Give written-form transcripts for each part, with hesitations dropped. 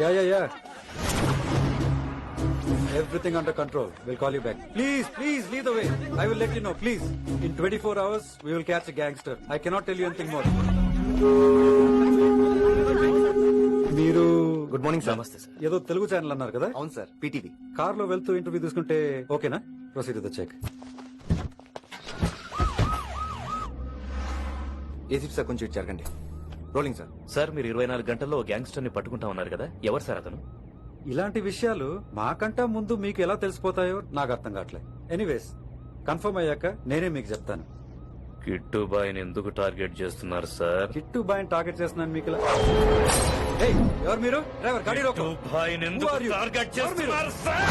Yeah. Everything under control. We'll call you back. Please, lead the way. I will let you know, please. In 24 hours, we will catch a gangster. I cannot tell you anything more. మీరు good morning sir. నమస్తే sir. ఏదో Telugu channel అన్నారు కదా? అవును sir, PTV. Car లో వెళ్తూ interview తీసుకుంటే ఓకేనా? Proceed the check. ACP sir కొంచెం జరగండి. Rolling sir. సార్ మీరు 24 గంటల్లో గ్యాంగ్స్టర్ ని పట్టుకుంటా ఉన్నారు కదా, ఎవరు సార్ అతను? ఇలాంటి విషయాలు మాకంటా ముందు మీకు ఎలా తెలిసిపోతాయో నాకు అర్థం కావట్లేదు. ఎనీవేస్ కన్ఫర్మ్ అయ్యాక నేనే మీకు చెప్తాను. కిట్టు బాయ్ని ఎందుకు టార్గెట్ చేస్తున్నారు సార్? కిట్టు బాయ్ని టార్గెట్ చేస్తున్నాను మీకు ఇలా. ఏయ్, ఎవరు మీరు? డ్రైవర్ గాడి రోకో. కిట్టు బాయ్ని ఎందుకు Who are you? టార్గెట్ ఎవరు మీరు? చేస్తున్నారు సార్?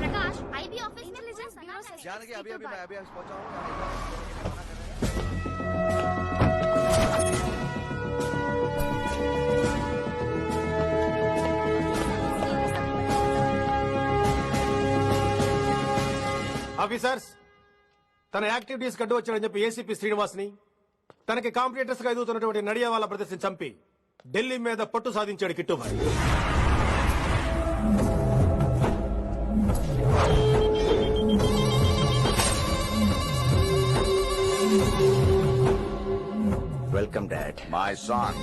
प्रकाश आईबी ऑफिस इंटेलिजेंस जानकी अभी पहुंचा हूं. ఆఫీసర్స్, తన యాక్టివిటీస్ కట్టు వచ్చాడని చెప్పి ఏసీపీ శ్రీనివాస్ ని తనకి కాంపిటేటర్స్ గా ఎదుగుతున్నటువంటి నడియా వాళ్ళ ప్రదర్శన చంపి ఢిల్లీ మీద పట్టు సాధించాడు Kittubhai. Welcome dad. My son,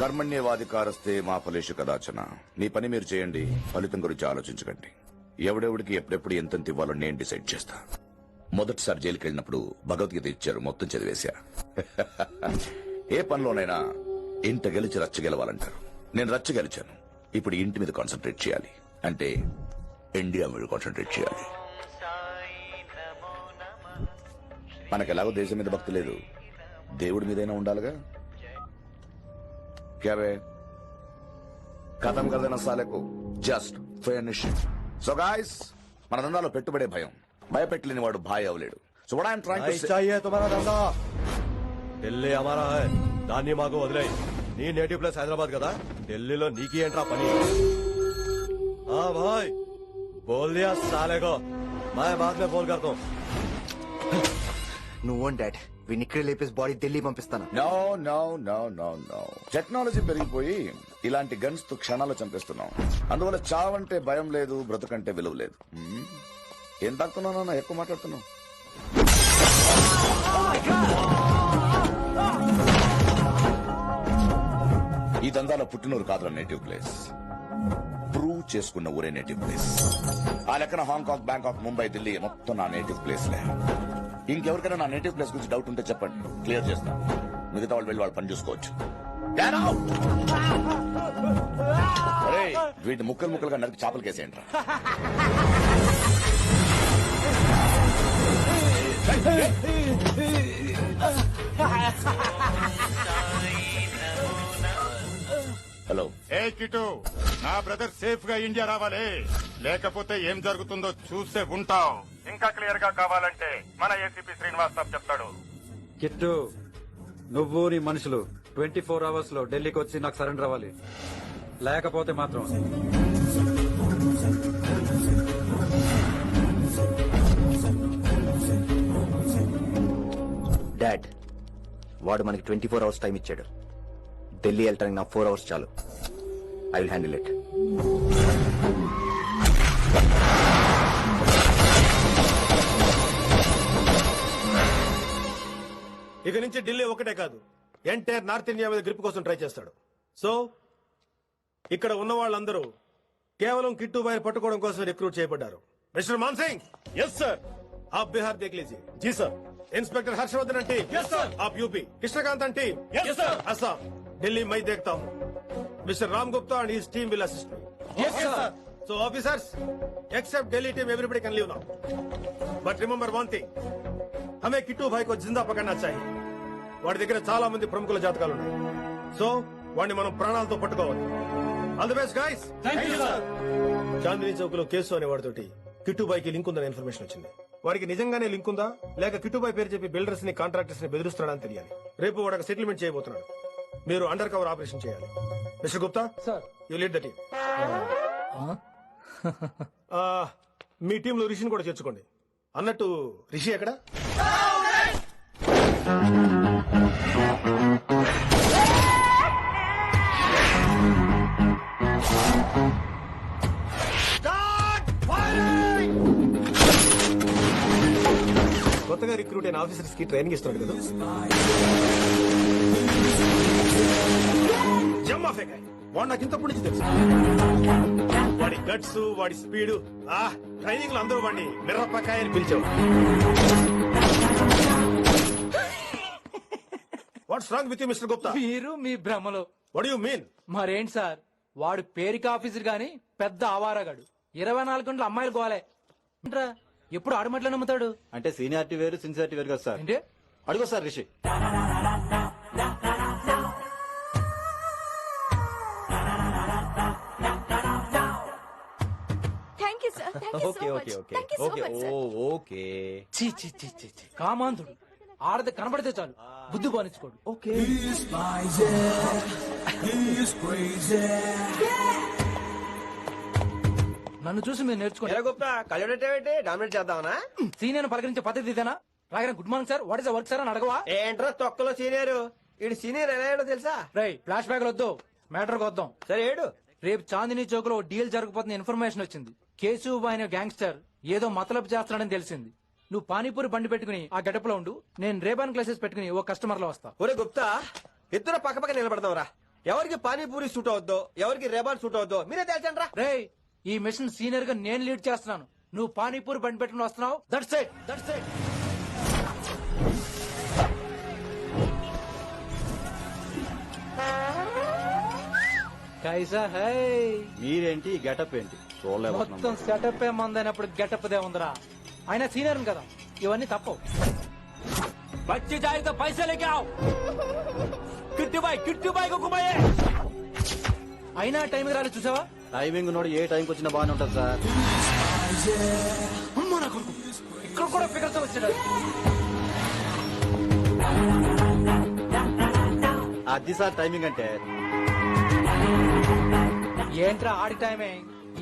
కర్మణ్యవాధికారస్తే మా ఫలేషు కదాచన. మీ పని మీరు చేయండి, ఫలితం గురించి ఆలోచించకండి. ఎవడెవడికి ఎప్పుడెప్పుడు ఎంతెంత ఇవ్వాలో నేను డిసైడ్ చేస్తా. మొదటిసారి జైలుకి వెళ్ళినప్పుడు భగవద్గీత ఇచ్చారు, మొత్తం చదివేశా. ఏ పనిలోనైనా ఇంట గెలిచి రచ్చ గెలవాలంటారు. నేను రచ్చ గెలిచాను. ఇప్పుడు ఇంటి మీద కాన్సన్ట్రేట్ చేయాలి, అంటే ఇండియా మీద కాన్సన్ట్రేట్ చేయాలి. మనకెలాగో దేశం మీద భక్తి లేదు, దేవుడి మీదైనా ఉండాలిగా. క్యాబే ఖతం కదన సాలకు జస్ట్ ఫినిష్. సో గాయ్స్, మన దందాలో పెట్టుబడే భయం. భయపెట్టలేని వాడు భాయ్ అవలేడు. So what I am trying to say, चाहिए तुम्हारा धंधा, ఢిల్లీ हमारा है. దాన్ని మాకు వదిలే. నీ నేటివ్ ప్లేస్ హైదరాబాద్ కదా, ఢిల్లీలో నీకి ఏంట్రా పని? हाँ भाई, बोल दिया साले को, मैं बाद में फोन करता हूँ. నువ్వు డాడ్, వీడిని ఇక్కడ లేపేసి బాడీ ఢిల్లీ పంపిస్తాను. No no no no no. Technology పెరిగిపోయి ఇలాంటి గన్స్ తో క్షణాలు చంపేస్తున్నాం. అందువల్ల చావంటే భయం లేదు, బ్రతుకంటే విలువ లేదు. ఏం తాకుతున్నావు? ఎక్కువ మాట్లాడుతున్నావు. ఈ దందాలో పుట్టినూరు కాదురా నేటివ్ ప్లేస్, ప్రూవ్ చేసుకున్న ఊరే నేటివ్ ప్లేస్. ఆ లెక్కన హాంకాంగ్, బ్యాంకాక్, ముంబై, ఢిల్లీ మొత్తం నా నేటివ్ ప్లేస్ లే. ఇంకెవరికైనా నా నేటివ్ ప్లేస్ గురించి డౌట్ ఉంటే చెప్పండి, క్లియర్ చేస్తాను. మిగతా వాళ్ళు వెళ్ళి వాళ్ళు పని చూసుకోవచ్చు. అరే, వీటి ముక్కలు ముక్కలుగా నరికి చేపలు కేసేయండి. హలో. ఏ కిటు, నా బ్రదర్ సేఫ్ గా ఇండియా రావాలి, లేకపోతే ఏం జరుగుతుందో చూస్తే ఉంటావు. ఇంకా క్లియర్ గా కావాలంటే మన ఏసీపీ శ్రీనివాస్ సాబ్ చెప్తాడు. కిట్టు, నువ్వు నీ మనుషులు 24 hours లో ఢిల్లీకి వచ్చి నాకు సరెండర్ అవ్వాలి. లేకపోతే మాత్రం డాడ్, వాడు మనకి 24 hours టైం ఇచ్చాడు. ఢిల్లీ వెళ్ళటానికి నాకు 4 hours చాలు. I will handle it. ఇక నుంచి ఢిల్లీ ఒకటే కాదు, ఎంటైర్ నార్త్ ఇండియా మీద గ్రిప్ కోసం ట్రై చేస్తాడు. సో ఇక్కడ ఉన్న వాళ్ళందరూ కేవలం కిట్టుబాయిని పట్టుకోవడం కోసం రిక్రూట్ చేయబడ్డారు. मिस्टर मान सिंह। Yes sir. आप बिहार देख लीजिए। जी sir. Inspector Harshvardhan and team. Yes sir. आप UP Krishnakant and team. Yes sir. Assam Delhi मैं देखता हूँ। Mister Ram Gupta and his team will assist me. Yes sir. So officers, except Delhi team, everybody can leave now. But remember one thing, हमें किट्टू भाई को जिंदा पकड़ना चाहिए. వాడి దగ్గర చాలా మంది ప్రముఖుల జాతకాలు ఉన్నాయి. సో వాడిని మనం ప్రాణాలతో పట్టుకోవాలి. All the best guys. Thank you sir. Chandni Chowk లో కేసు అనే వాడితోటి కిట్టు భాయ్కి లింక్ ఉందని ఇన్ఫర్మేషన్ వచ్చింది. వారికి నిజంగానే లింక్ ఉందా లేక కిట్టు భాయ్ పేరు చెప్పి బిల్డర్స్ ని కాంట్రాక్టర్స్ ని బెదిరిస్తున్నాడని తెలియాలి. రేపు వాడు ఒక సెటిల్మెంట్ చేయబోతున్నాడు. మీరు అండర్ కవర్ ఆపరేషన్ చేయాలి. Mister Gupta sir, you lead the team. మీ టీంలో రిషిని కూడా చేర్చుకోండి. అన్నట్టు రిషి ఎక్కడ? కొత్తగా రిక్రూట్ అయిన ఆఫీసర్స్ కి ట్రైనింగ్ ఇస్తున్నాడు కదా. జమ్మా ఫేకాయ్ వాడు నాకు ఇంతప్పటి నుంచి తెలుసు. వాడి గట్స్, వాడి స్పీడ్, ట్రైనింగ్ లో అందరూ వాడిని మిర్రపకాయ అని పిలిచావు. What's wrong with you mister Gupta? మీరు మీ భ్రమలో. What you mean? మరేంటి సార్, వాడు పేరుకి ఆఫీసర్ గాని పెద్ద ఆవారగాడు. 24 గంటలు అమ్మాయిలు గోలే. ఏంట్రా ఎప్పుడు ఆడమట్లే నమ్ముతాడు? అంటే సీనియారిటీ వేరు సిన్సియారిటీ వేరు కదా సార్. అంటే అడుగు sir Rishi. Thank you sir. Thank you okay so okay much. Okay thank you so okay much sir. Okay చీ చీ చీ చీ చీ. కామాంధుడు. ఆడది కనబడితే చాలు బుద్ధి బానించుకోడు. ఓకే. నన్ను చూసి మీరు నేర్చుకోండి. గుప్తా కళ్ళేంటి డామినేట్ చేద్దామనా? సీనియర్ పలకరించే పద్ధతి ఇదేనా? రాగానే good morning sir, what is work sir అని అడగవా? ఏంట్రా తొక్కలో సీనియర్? ఇడు సీనియర్ ఎలా ఏడో తెలుసా? రై ఫ్లాష్ బ్యాక్ వద్దు, మ్యాటర్ వద్దాం. సరే ఏడు. రేపు చాందినీ చౌక్ లో డీల్ జరగబోతున్న ఇన్ఫర్మేషన్ వచ్చింది. కేశవ్ అనే గ్యాంగ్స్టర్ ఏదో మతలబు చేస్తున్నాడని తెలిసింది. నువ్వు పానీపూరి బండి పెట్టుకుని ఆ గడప లో ఉండు, నేను రేబాన్ క్లాసెస్ పెట్టుకుని ఓ కస్టమర్ లో వస్తా. ఒరే గుప్తా, ఇద్దరు పక్క పక్క నిలబడదాం రా. ఎవరికి పానీపూరి సూట్ అవుద్దో, ఎవరికి రేబాన్ సూట్ అవుద్దో మీరే తెలుసండి రా. రేయ్, ఈ మిషన్ సీనియర్ గా నేను లీడ్ చేస్తున్నాను. నువ్వు పానీపూరి బండి పెట్టుకుని వస్తున్నావు. That's it, that's it. కైసా హై? మీరేంటి గెటప్ ఏంటి? మొత్తం సెటప్ ఏమందైనప్పుడు గెటప్ దే ఉందరా. అయినా సీనియర్ కదా, ఇవన్నీ తప్పవు. బచ్చి జాయితో పైసా లేకే ఆవ్. కిట్టు బాయ్ కుమాయే. అయినా టైం రాలేదు చూసావా? టైమింగ్ నోడు ఏ టైంకి వచ్చినా బాగానే ఉంటుంది సార్. అమ్మా నా కొడుకు, ఇక్కడ కూడా ఫిగర్స్ వచ్చాడు. అది సార్ టైమింగ్ అంటే. ఏంట్రా ఆడి టైమే?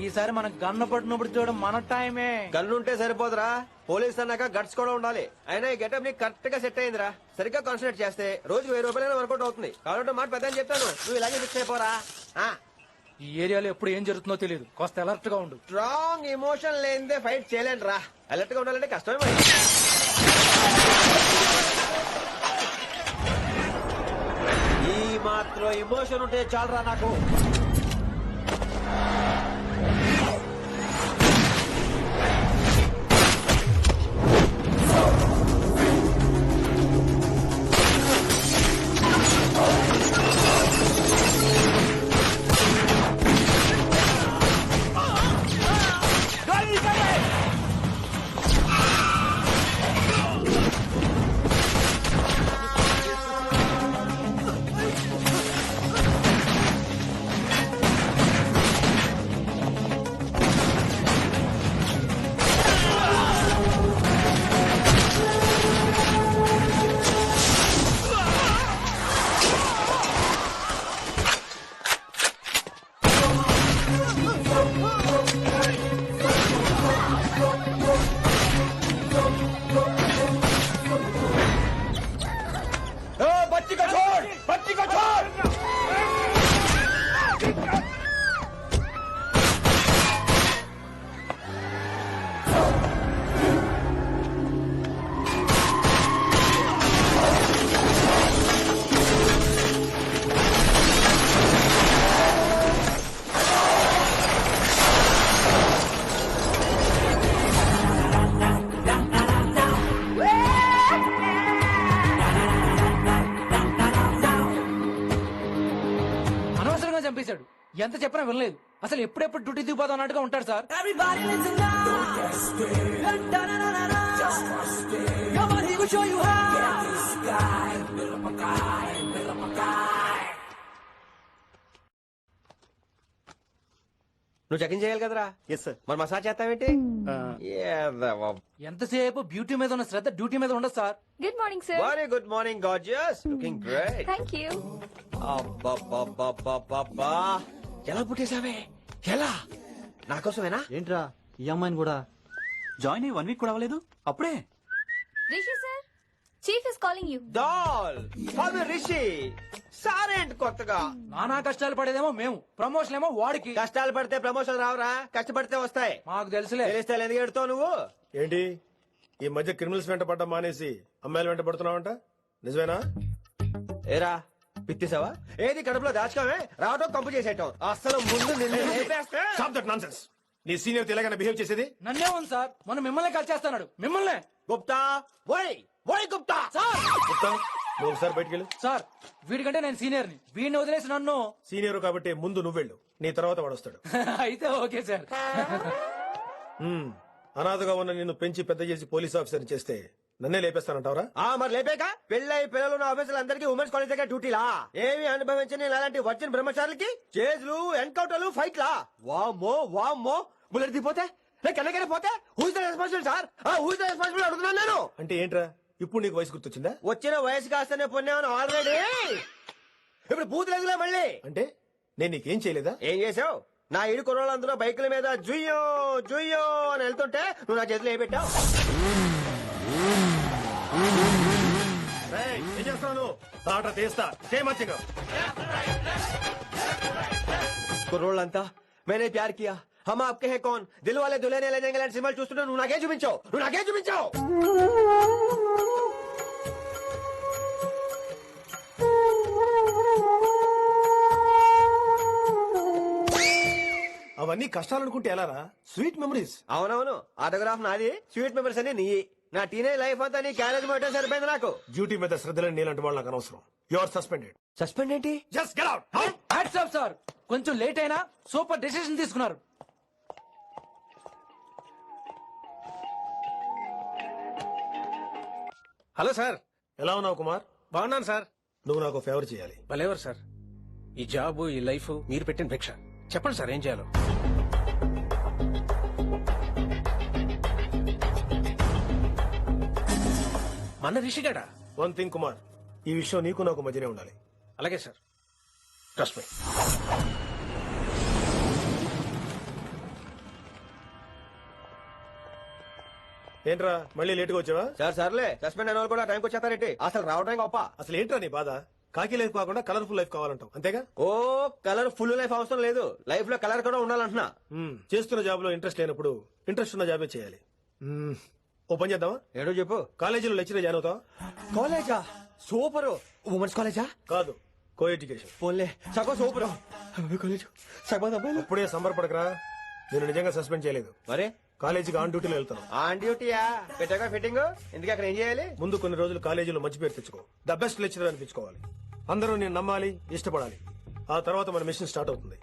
ఈసారి మనం గన్ను పట్టినప్పుడు చూడడం మన టైమే. గన్నుంటే సరిపోదురా, పోలీస్ అన్నాక గట్స్ కూడా ఉండాలి. అయినా ఈ గెటప్ ని కరెక్ట్ గా సెట్ అయిందిరా. సరిగ్గా కాన్సన్ట్రేట్ చేస్తే రోజుకి 1000 రూపాయలైనా వర్కౌట్ అవుతుంది. కాబట్టి మాట పెద్ద చెప్తాను, నువ్వు ఇలాగే ఫిక్స్ అయిపోరా. ఈ ఏరియాలో ఎప్పుడు ఏం జరుగుతుందో తెలియదు, కాస్త అలర్ట్ గా ఉండు. స్ట్రాంగ్ ఎమోషన్ లేనిదే ఫైట్ చేయలేను రా. అలర్ట్ గా ఉండాలంటే కష్టమే మరి. ఈ మాత్రం ఎమోషన్ ఉంటే చాలరా నాకు. ఎంత చెప్పినా వినలేదు. అసలు ఎప్పుడెప్పుడు డ్యూటీ దిగిపోతాం అన్నట్టుగా ఉంటాడు సార్. నువ్వు చెకింగ్ చేయాలి కదరా? Yes sir. మరి మసాజ్ చేస్తావేంటి? ఎంతసేపు బ్యూటీ మీద ఉన్న శ్రద్ధ డ్యూటీ మీద ఉండదు sir. Good morning, sir. Very good morning gorgeous, looking great. Thank you. అబ్బబ్బబ్బబ్బబ్బా, ఎలా పుట్టేశావే? ఎలా? నా కోసమేనా? ఏంట్రా ఈ అమ్మాయిని కూడా జాయిన్ అయ్యి 1 వీక్ కూడా అవ్వలేదు అప్పుడే. Rishi, sir. Chief is calling you. డాల్ ఫాదర్ రిషి సారేంటి కొత్తగా? నానా కష్టాలు పడేదేమో మేము, ప్రమోషన్ ఏమో వాడికి. కష్టాలు పడితే ప్రమోషన్ రావురా, కష్టపడితే వస్తాయి. మాకు తెలుసులే. తెలిస్తే ఎందుకు ఎడుతావు నువ్వు? ఏంటి ఈ మధ్య క్రిమినల్స్ వెంట పడ్డం మానేసి అమ్మాయిలు వెంట పడుతున్నావంట, నిజమేనా? ఏరా పిత్తిసావా? ఏది కడుపులో దాచుకోవే, రావటం కంపు చేసేయటం. అసలు ముందు నిన్ను లేపేస్తే. Stop that nonsense. నీ సీనియర్ ఎలాగైనా బిహేవ్ చేసేది? నన్నే ఉంది సార్, మనం మిమ్మల్ని కాల్ చేస్తున్నాడు. మిమ్మల్ని గుప్తా ఓయ్ ఓయ్ గుప్తా. సార్. చెప్తా, నువ్వు ఒకసారి బయటికి వెళ్ళు. సార్ వీడికంటే నేను సీనియర్ని, వీడిని వదిలేసి నన్ను. సీనియర్ కాబట్టి ముందు నువ్వు వెళ్ళు, నీ తర్వాత వాడు వస్తాడు. అయితే ఓకే సార్. అనాథగా ఉన్న నిన్ను పెంచి పెద్ద చేసి పోలీస్ ఆఫీసర్ చేస్తే నన్నే లేపేస్తానంటావరా? మరి లేపాక పెళ్ళై పిల్లలు ఉన్న ఆఫీసులు అందరికీ ఉమెన్స్ కాలేజ్ దగ్గర డ్యూటీలా? ఏమి అనుభవించని అలాంటి వర్జిన్ బ్రహ్మచారులకి చేజ్లు, ఎన్కౌంటర్లు, ఫైట్లా? వామ్మో వామ్మో, బుల్లెట్ దిగిపోతే కన్నకనే పోతే who's the responsible sir? Who's the responsible అడుగుతున్నాను నేను. అంటే ఏంట్రా, ఇప్పుడు నీకు వయసు గుర్తొచ్చిందా? వచ్చిన వయసు కాస్తనే పొన్నాను ఆల్రెడీ. ఇప్పుడు బూతులేదులే మళ్ళీ. అంటే నేను నీకేం చేయలేదా? ఏం చేసావు? నా ఇరు కుర్రోళ్ళందరూ బైకుల మీద జుయ్యో జుయ్యో అని వెళ్తుంటే నువ్వు నా చేతిలో ఏ పెట్టావు? ఏం చేస్తాను? తాట తీస్తా, చేయమచ్చగా. కుర్రోళ్ళంతా మేనే ప్యార్ కియా, హమ్ ఆప్కే హై కౌన్, దిల్ వాలే దుల్హనే లే జాయేంగే లాంటి సినిమాలు చూస్తుంటే నువ్వు నాకే చూపించావు. నువ్వు నాకే చూపించావు. అవన్నీ కష్టాలు అనుకుంటే ఎలారా? Sweet memories. అవునవును, ఆటోగ్రాఫ్ నాది, స్వీట్ మెమరీస్ అని నీ. నా టీనేజ్ లైఫ్ అంతా నీ క్యారేజ్ మొట్టే సరిపోయింది నాకు. డ్యూటీ మీద శ్రద్ధలేని నీలాంటి వాళ్ళు నాకు అనవసరం. You are suspended. సస్పెండ్ ఏంటి? Just get out. Hats off sir, కొంచెం లేట్ అయినా సూపర్ డెసిషన్ తీసుకున్నారు. Hello sir. ఎలా ఉన్నావు కుమార్? బాగున్నాను సార్. నువ్వు నాకు ఫేవర్ చేయాలి. భలేవారు సార్. ఈ జాబ్, ఈ లైఫ్ మీరు పెట్టిన భిక్ష. చెప్పండి సార్ ఏం చేయాలో. మన రిషిగాడా? వన్ థింగ్ కుమార్, ఈ విషయం నీకు నాకు మధ్యనే ఉండాలి. అలాగే సార్, ట్రస్ట్ మీ. ఏంట్రా మళ్ళీ లేటుగా వచ్చావా? సార్ సర్లే, సస్పెండ్ అయిన వాళ్ళు కూడా టైంకి వచ్చేస్తారేంటి? అసలు రావడం గొప్ప. అసలు ఏంట్రా నీ బాధ? కాకి లైఫ్ కాకుండా కలర్ఫుల్ లైఫ్ కావాలంటావు, అంతేగా? ఓ కలర్ ఫుల్ లైఫ్ అవసరం లేదు, లైఫ్ లో కలర్ కూడా ఉండాలంటున్నా. చేస్తున్న జాబ్ లో ఇంట్రెస్ట్ లేనప్పుడు ఇంట్రెస్ట్ ఉన్న జాబే చేయాలి. ఓ పని చేద్దామా? ఏడో చెప్పు. కాలేజీలో లెక్చరర్ జాయిన్ అవుతావా? కాలేజా? సూపర్. ఉమెన్స్ కాలేజా? కాదు, కో ఎడ్యుకేషన్. పోన్లే, సగం సూపర్ కాలేజ్, సగం అబ్బాయిలు. ఇప్పుడే సంబరపడకరా, నేను నిజంగా సస్పెండ్ చేయలేదు. మరే కాలేజీకి ఆన్ డ్యూటీలో వెళ్తాను. ఆన్ డ్యూటీయా? పెట్టాక ఫిట్టింగ్ ఎందుకు? అక్కడ ఏం చేయాలి? ముందు కొన్ని రోజులు కాలేజీలో మంచి పేరు తెచ్చుకో, ద బెస్ట్ లెక్చరర్ అనిపించుకోవాలి. అందరూ నేను నమ్మాలి, ఇష్టపడాలి. ఆ తర్వాత మన మిషన్ స్టార్ట్ అవుతుంది.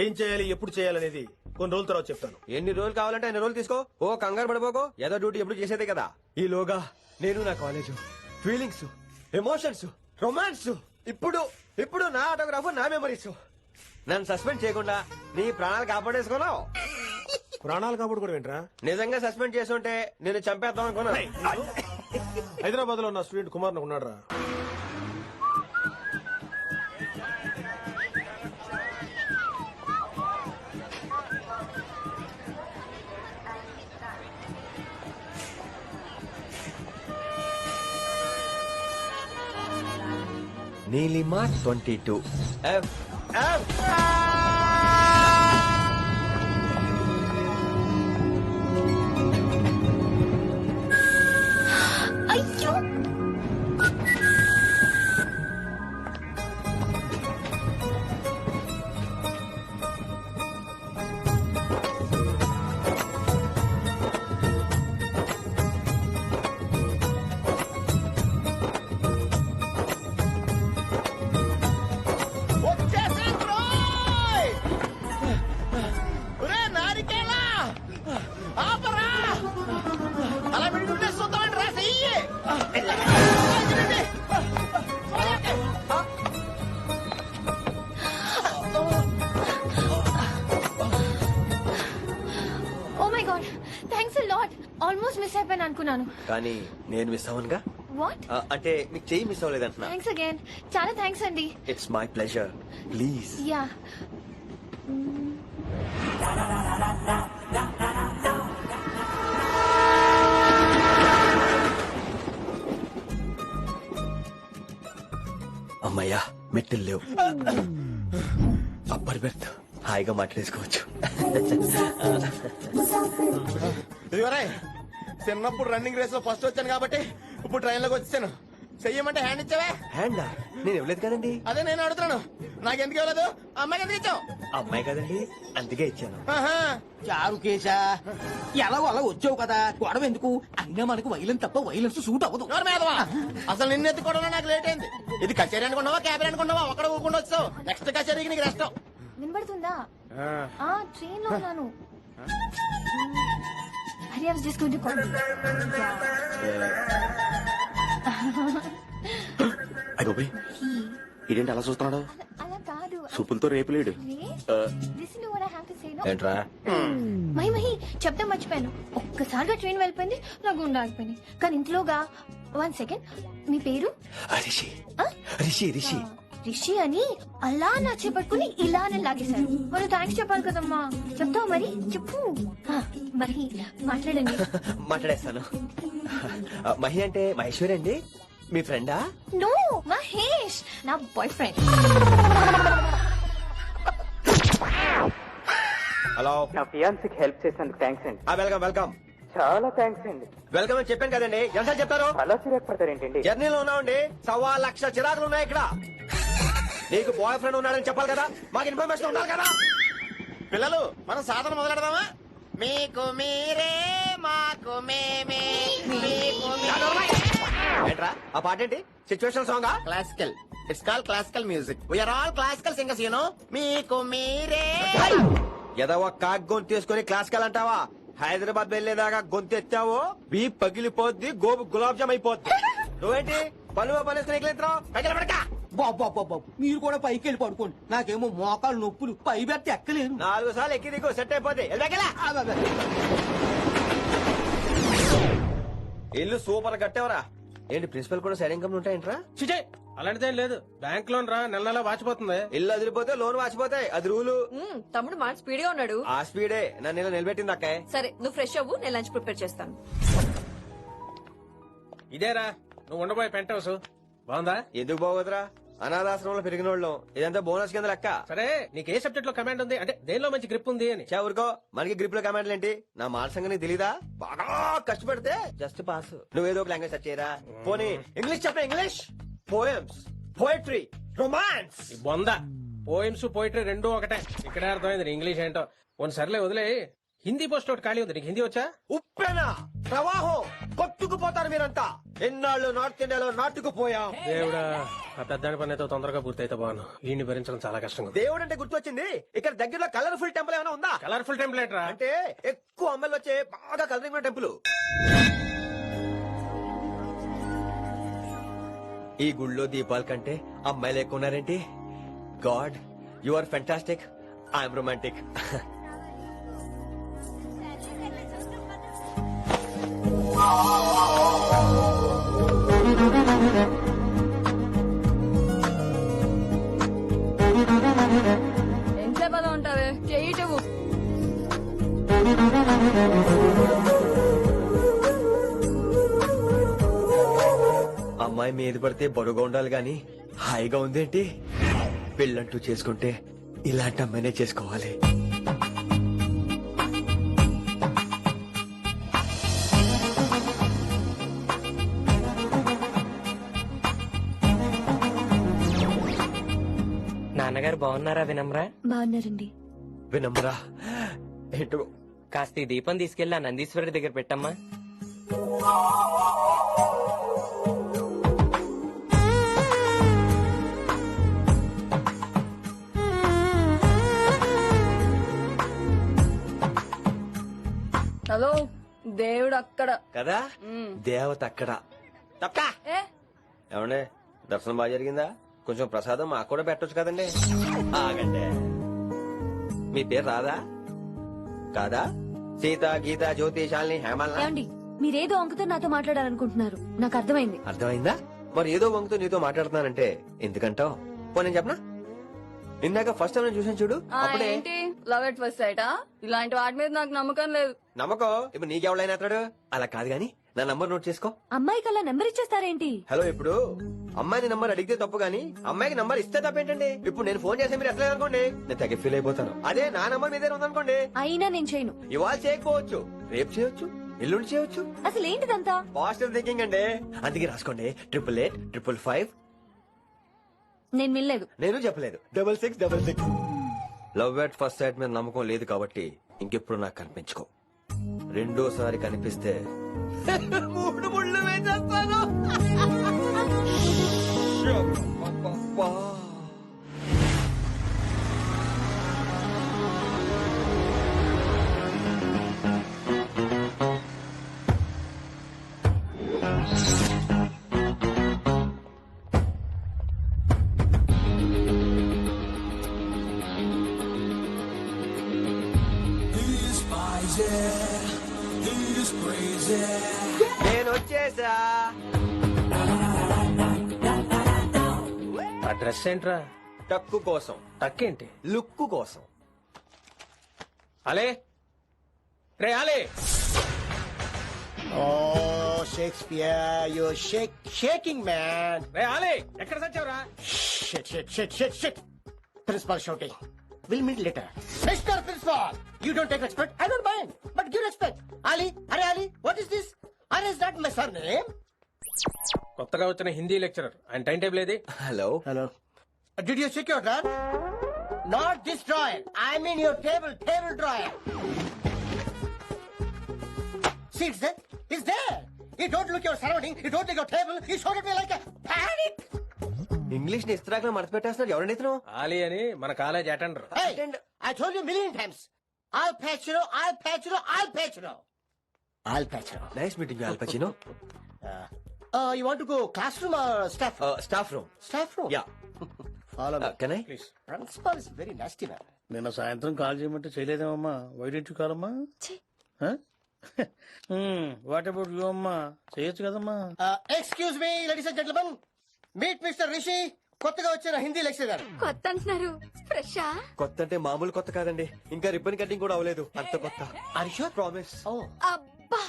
ఏం చేయాలి, ఎప్పుడు చేయాలనేది కొన్ని రోజుల తర్వాత చెప్తాను. ఎన్ని రోజులు కావాలంటే అన్ని రోజులు తీసుకో. ఓ కంగారు పడిపోకో, ఏదో డ్యూటీ ఎప్పుడు చేసేదే కదా. ఈలోగా నేను నా కాలేజ్ ఫీలింగ్స్, ఎమోషన్స్, రొమాన్స్, ఇప్పుడు ఇప్పుడు నా ఆటోగ్రాఫ్, నా మెమరీస్. నన్ను సస్పెండ్ చేయకుండా నీ ప్రాణాలు కాపాడేసుకున్నావు. ప్రాణాలు కాబట్టి కూడా ఏంట్రా? నిజంగా సస్పెండ్ చేస్తుంటే నేను చంపేద్దాం అనుకున్నా. హైదరాబాద్ లో నా స్టూడెంట్ కుమార్ ఉన్నాడు రా. Neelima 22 F F. అయ్యో, అనుకున్నాను. కానీ నేను మిస్ అవ్వనుగా. వాట్? అంటే మీకు చెయ్యి మిస్ అవ్వలేదంటున్నా. Thanks again. చాలా థ్యాంక్స్ అండి. It's my pleasure. Please. Yeah. అమ్మయ్యా మెట్టులు లేవు. అప్పర్ బెర్త్ హాయిగా మాట్లాడేసుకోవచ్చు. ఇదిగోరే చిన్నప్పుడు రన్నింగ్ రేస్ లో ఫస్ట్ వచ్చాను కాబట్టి ఇప్పుడు ట్రైన్ లోకి వచ్చాను. చెయ్యమంటే హ్యాండ్ ఇచ్చావే. హ్యాండా? నేను ఇవ్వలేదు కదండి. అదే నేను అడుగుతున్నాను, నాకెందుకు ఇవ్వలేదు? అమ్మాయికి ఎందుకు ఇచ్చావు? అమ్మాయి కదండి, అందుకే ఇచ్చాను. చారు కేశా ఎలా అలా వచ్చావు కదా, గొడవ ఎందుకు? అయినా మనకు వైలెన్స్ తప్ప వైలెన్స్ సూట్ అవ్వదు. అసలు నిన్ను ఎత్తుకోవడంలో నాకు లేట్ అయింది. ఇది కచేరీ అనుకున్నావా క్యాబిన్ అనుకున్నావా? ఒక్కడ ఊకుండా వచ్చావు. నెక్స్ట్ కచేరీకి నీకు రెస్ట్. వినబడుతుందా? ట్రైన్ లో ఉన్నాను. Hari I was just going to call. అయ్యో ఇదేంటి అలా చూస్తున్నాడు? అలా కాదు. సూపులతో రేపులేడు. Listen to what I have to say now. ఏంట్రా? మహి చెప్తా మర్చిపోయాను. ఒక్కసారిగా ట్రైన్ వెళ్ళిపోయింది, నా గుండె ఆగిపోయింది. కానీ ఇంట్లోగా 1 సెకండ్. మీ పేరు? రిషి. రిషి రిషి రిషి అని అలా నా చేపట్టుకుని ఇలానే లాగేశారు. మరి థ్యాంక్స్ చెప్పాలి కదమ్మా. చెప్తావు మరి? చెప్పు. మరి మాట్లాడండి. మాట్లాడేస్తాను. మహి అంటే మహేశ్వరి అండి, మీ ఫ్రెండా? నో, మహేష్ నా బాయ్ ఫ్రెండ్. హలో. నా ఫియాన్సీకి హెల్ప్ చేసినందుకు థ్యాంక్స్ అండి. Welcome welcome. చాలా థ్యాంక్స్ అండి. వెల్కమ్ అని చెప్పాను కదండి, ఎంత చెప్తారు? అలా చిరాకు పడతారేంటండి? జర్నీలో ఉన్నామండి, 1,00,000 చిరాకులు ఉన్నాయి ఇక్కడ. నీకు బాయ్ ఫ్రెండ్ ఉన్నాడని చెప్పాలి కదా, మాకు ఇన్ఫర్మేషన్ ఉండాలి కదా. పిల్లలు మనం సాధన మొదలెడదామా? మీకు మీరే మాకు మేమే. ఏంట్రా ఆ పాట ఏంటి? Situation song? Classical. It's call classical music. We are all classical singers you know. మీకు మీరే. ఏదో ఒక కాక్ గొంతు తీసుకుని క్లాసికల్ అంటావా? హైదరాబాద్ వెళ్లేదాకా గొంతు ఎత్తావో బీ పగిలిపోద్ది, గోబు గులాబ్ జామ్ అయిపోద్ది. నువ్వేంటి పనులు బాబు మీరు కూడా పైకి వెళ్ళి పడుకోండి. నాకేమో మోకాలు నొప్పులు, పై బెర్త ఎక్కలేను. 4 సార్లు ఎక్కి దిగు, సెట్ అయిపోద్ది. ఇల్లు సూపర్ కట్టేవరా. ఏంటి ప్రిన్సిపల్ కూడా సైడ్ ఇన్కమ్ ఉంటాయంట్రా? చిచే అలాంటిదేం లేదు. బ్యాంక్ లోన్ రా, నెల నెల వాచిపోతుంది. ఇల్లు అదిరిపోతే లోన్ వాచిపోతాయి, అది రూలు. తమ్ముడు మాట స్పీడ్ గా ఉన్నాడు. ఆ స్పీడే నన్ను ఇలా నిలబెట్టింది అక్కే. సరే నువ్వు ఫ్రెష్ అవ్వు, నేను లంచ్ ప్రిపేర్ చేస్తాను. ఇదేరా నువ్వు ఉండబోయే పెంట్ హౌస్. బాగుందా? ఎందుకు బాగోదురా, అనాథాశ్రమంలో పెరిగిన వాళ్ళం. ఇదంతా బోనస్ కింద లెక్క. సరే నీకు ఏ సబ్జెక్ట్ లో కమాండ్ ఉంది, అంటే దేనిలో మంచి గ్రిప్ ఉంది అని. ఊరుకో, మనకి గ్రిప్ లో కమాండ్లు ఏంటి? నా మాట సంగతి తెలీదా? బాగా కష్టపడితే జస్ట్ పాస్. నువ్వేదో ఒక లాంగ్వేజ్ సెర్చ్ చేయరా. పోనీ ఇంగ్లీష్ చెప్పే. English poems, poetry, romance. బొంద పోయిమ్స్ పోయిటరీ రెండూ ఒకటే. ఇక్కడే అర్థమైంది ఇంగ్లీష్ ఏంటో. కొన్ని సర్లే వదిలే. హిందీ పోస్ట్ ఒకటి ఖాళీ ఉంది, నీకు హిందీ వచ్చా? ఉప్పెన ప్రవాహం కొట్టుకుపోతారు మీరంతా. ఎన్నాళ్ళు నార్త్ ఇండియాలో నాటుకుపోయాం. దేవుడా, ఆ పెద్దాని పని అయితే తొందరగా పూర్తయితే బాను. వీడిని భరించడం చాలా కష్టంగా. దేవుడు అంటే గుర్తొచ్చింది, ఇక్కడ దగ్గరలో కలర్ఫుల్ టెంపుల్ ఏమైనా ఉందా? కలర్ఫుల్ టెంపుల్ ఏంట్రా? అంటే ఎక్కువ అమ్మాయిలు వచ్చే బాగా కలరింగ్ ఉన్న టెంపుల్. ఈ గుళ్ళో దీపాల కంటే అమ్మాయిలు ఎక్కువ ఉన్నారేంటి? God, you are fantastic, I'm romantic. ఎంతసేపు అలా ఉంటావే, చెయ్యి చెవు. అమ్మాయి మీద పడితే బరువుగా ఉండాలి గాని హాయిగా ఉందేంటి? పెళ్ళంటూ చేసుకుంటే ఇలాంటి అమ్మాయినే చేసుకోవాలి. నాన్నగారు బాగున్నారా వినమ్రా? బాగున్నారండి. వినమ్రా ఏంటో కాస్త ఈ దీపం తీసుకెళ్లి ఆ నందీశ్వరుడి దగ్గర పెట్టమ్మా. హలో, దేవుడు అక్కడ కదా, దేవత అక్కడ. తప్పా ఏ ఏమండే, దర్శనం బాగా జరిగిందా? కొంచెం ప్రసాదం మాకు కూడా పెట్టొచ్చు కదండి. ఆగండి, మీ పేరు రాదా? కాదా? సీత, గీత, జ్యోతి, శాలిని, హేమల్. ఏమండి మీరేదో అంకుతో నాతో మాట్లాడాలనుకుంటున్నారు నాకు అర్థమైంది. అర్థమైందా? మరి ఏదో వంగుతో నీతో మాట్లాడుతున్నానంటే ఎందుకంటావు? పో నేను చెప్పనా? ఇందాక ఫస్ట్ టైం నేను చూసాను చూడు, అప్పుడే ఏంటి లవ్ ఎట్ ఫస్ట్ సైటా? ఇలాంటి వాటి మీద నాకు నమ్మకం లేదు. నమ్మకం ఇప్పుడు నీకెవడైనా అతడు అలా కాదు గాని నా నంబర్ నోట్ చేసుకో. అమ్మాయికి అలా నెంబర్ ఇచ్చేస్తారేంటి? హలో, ఇప్పుడు అమ్మాయిని నంబర్ అడిగితే తప్పు గానీ అమ్మాయికి నంబర్ ఇస్తే తప్పేంటండి? ఇప్పుడు నేను ఫోన్ చేస్తే మీరు ఎట్లా అనుకోండి, నేను తెగ ఫీల్ అయిపోతాను. అదే నా నంబర్ మీదే ఉందనుకోండి, అయినా నేను చేయను. ఇవాళ చేయకపోవచ్చు, రేపు చేయొచ్చు, ఎల్లుండి చేయొచ్చు. అసలు ఏంటిదంతా? పాజిటివ్ థింకింగ్ అండి. అందుకే రాసుకోండి 888 నేను వినలేదు. నేను చెప్పలేదు 6666. లవ్ ఎట్ ఫస్ట్ సైట్ మీద నమ్మకం లేదు కాబట్టి ఇంకెప్పుడు నాకు కనిపించుకో. రెండోసారి కనిపిస్తే 3 ముళ్ళు వేసేస్తాను. అబ్బబ్బా. నేను వచ్చేసా. ఆ డ్రెస్ ఏంట్రా? టక్కు కోసం, టక్కేంటి? లుక్కు కోసం. అలే రే అలే. Shakespeare you shaking man. రే అలే ఎక్కడ సచ్చావురా? Shit. Principal shouting. We'll meet later. Mr. Principal, you don't take respect. I don't mind, but give respect. Ali, Hare Ali, what is this? Are is that my surname? కొత్తగా వచ్చిన Hindi lecturer, ఆయన time table ఏది? Hello. Did you check your drawer? Not this drawer. I mean your table drawer. See, it's there. You don't look your surrounding. You don't look your table. You showed at me like a panic. English ని ఇస్త్రాక్ లో మడత పెట్టేస్తున్నాడు. ఎవరండి ఇతను? ఆలీ అని మన college attender. Hey, I told you a million times. I'll patch you. Nice meeting all పచినో. You want to go classroom or staff room? Staff room. Staff room? Yeah. Follow me. Can I? Please. Principal is very nasty man. నిన్న సాయంత్రం call చేయమంటే చేయలేదేమమ్మా. వైడెంట్ కాలమ్మా. What about you అమ్మా? చేయొచ్చు కదమ్మా. Excuse me, ladies and gentlemen. Meet Mr. Rishi. కొత్తగా వచ్చిన Hindi lecturer. కొత్త అంటున్నారు, ఫ్రెషా? కొత్త అంటే మామూలు కొత్త కాదండి, ఇంకా రిబ్బన్ కటింగ్ కూడా అవ్వలేదు, అంత కొత్త. Are you sure? ప్రామిస్. అబ్బా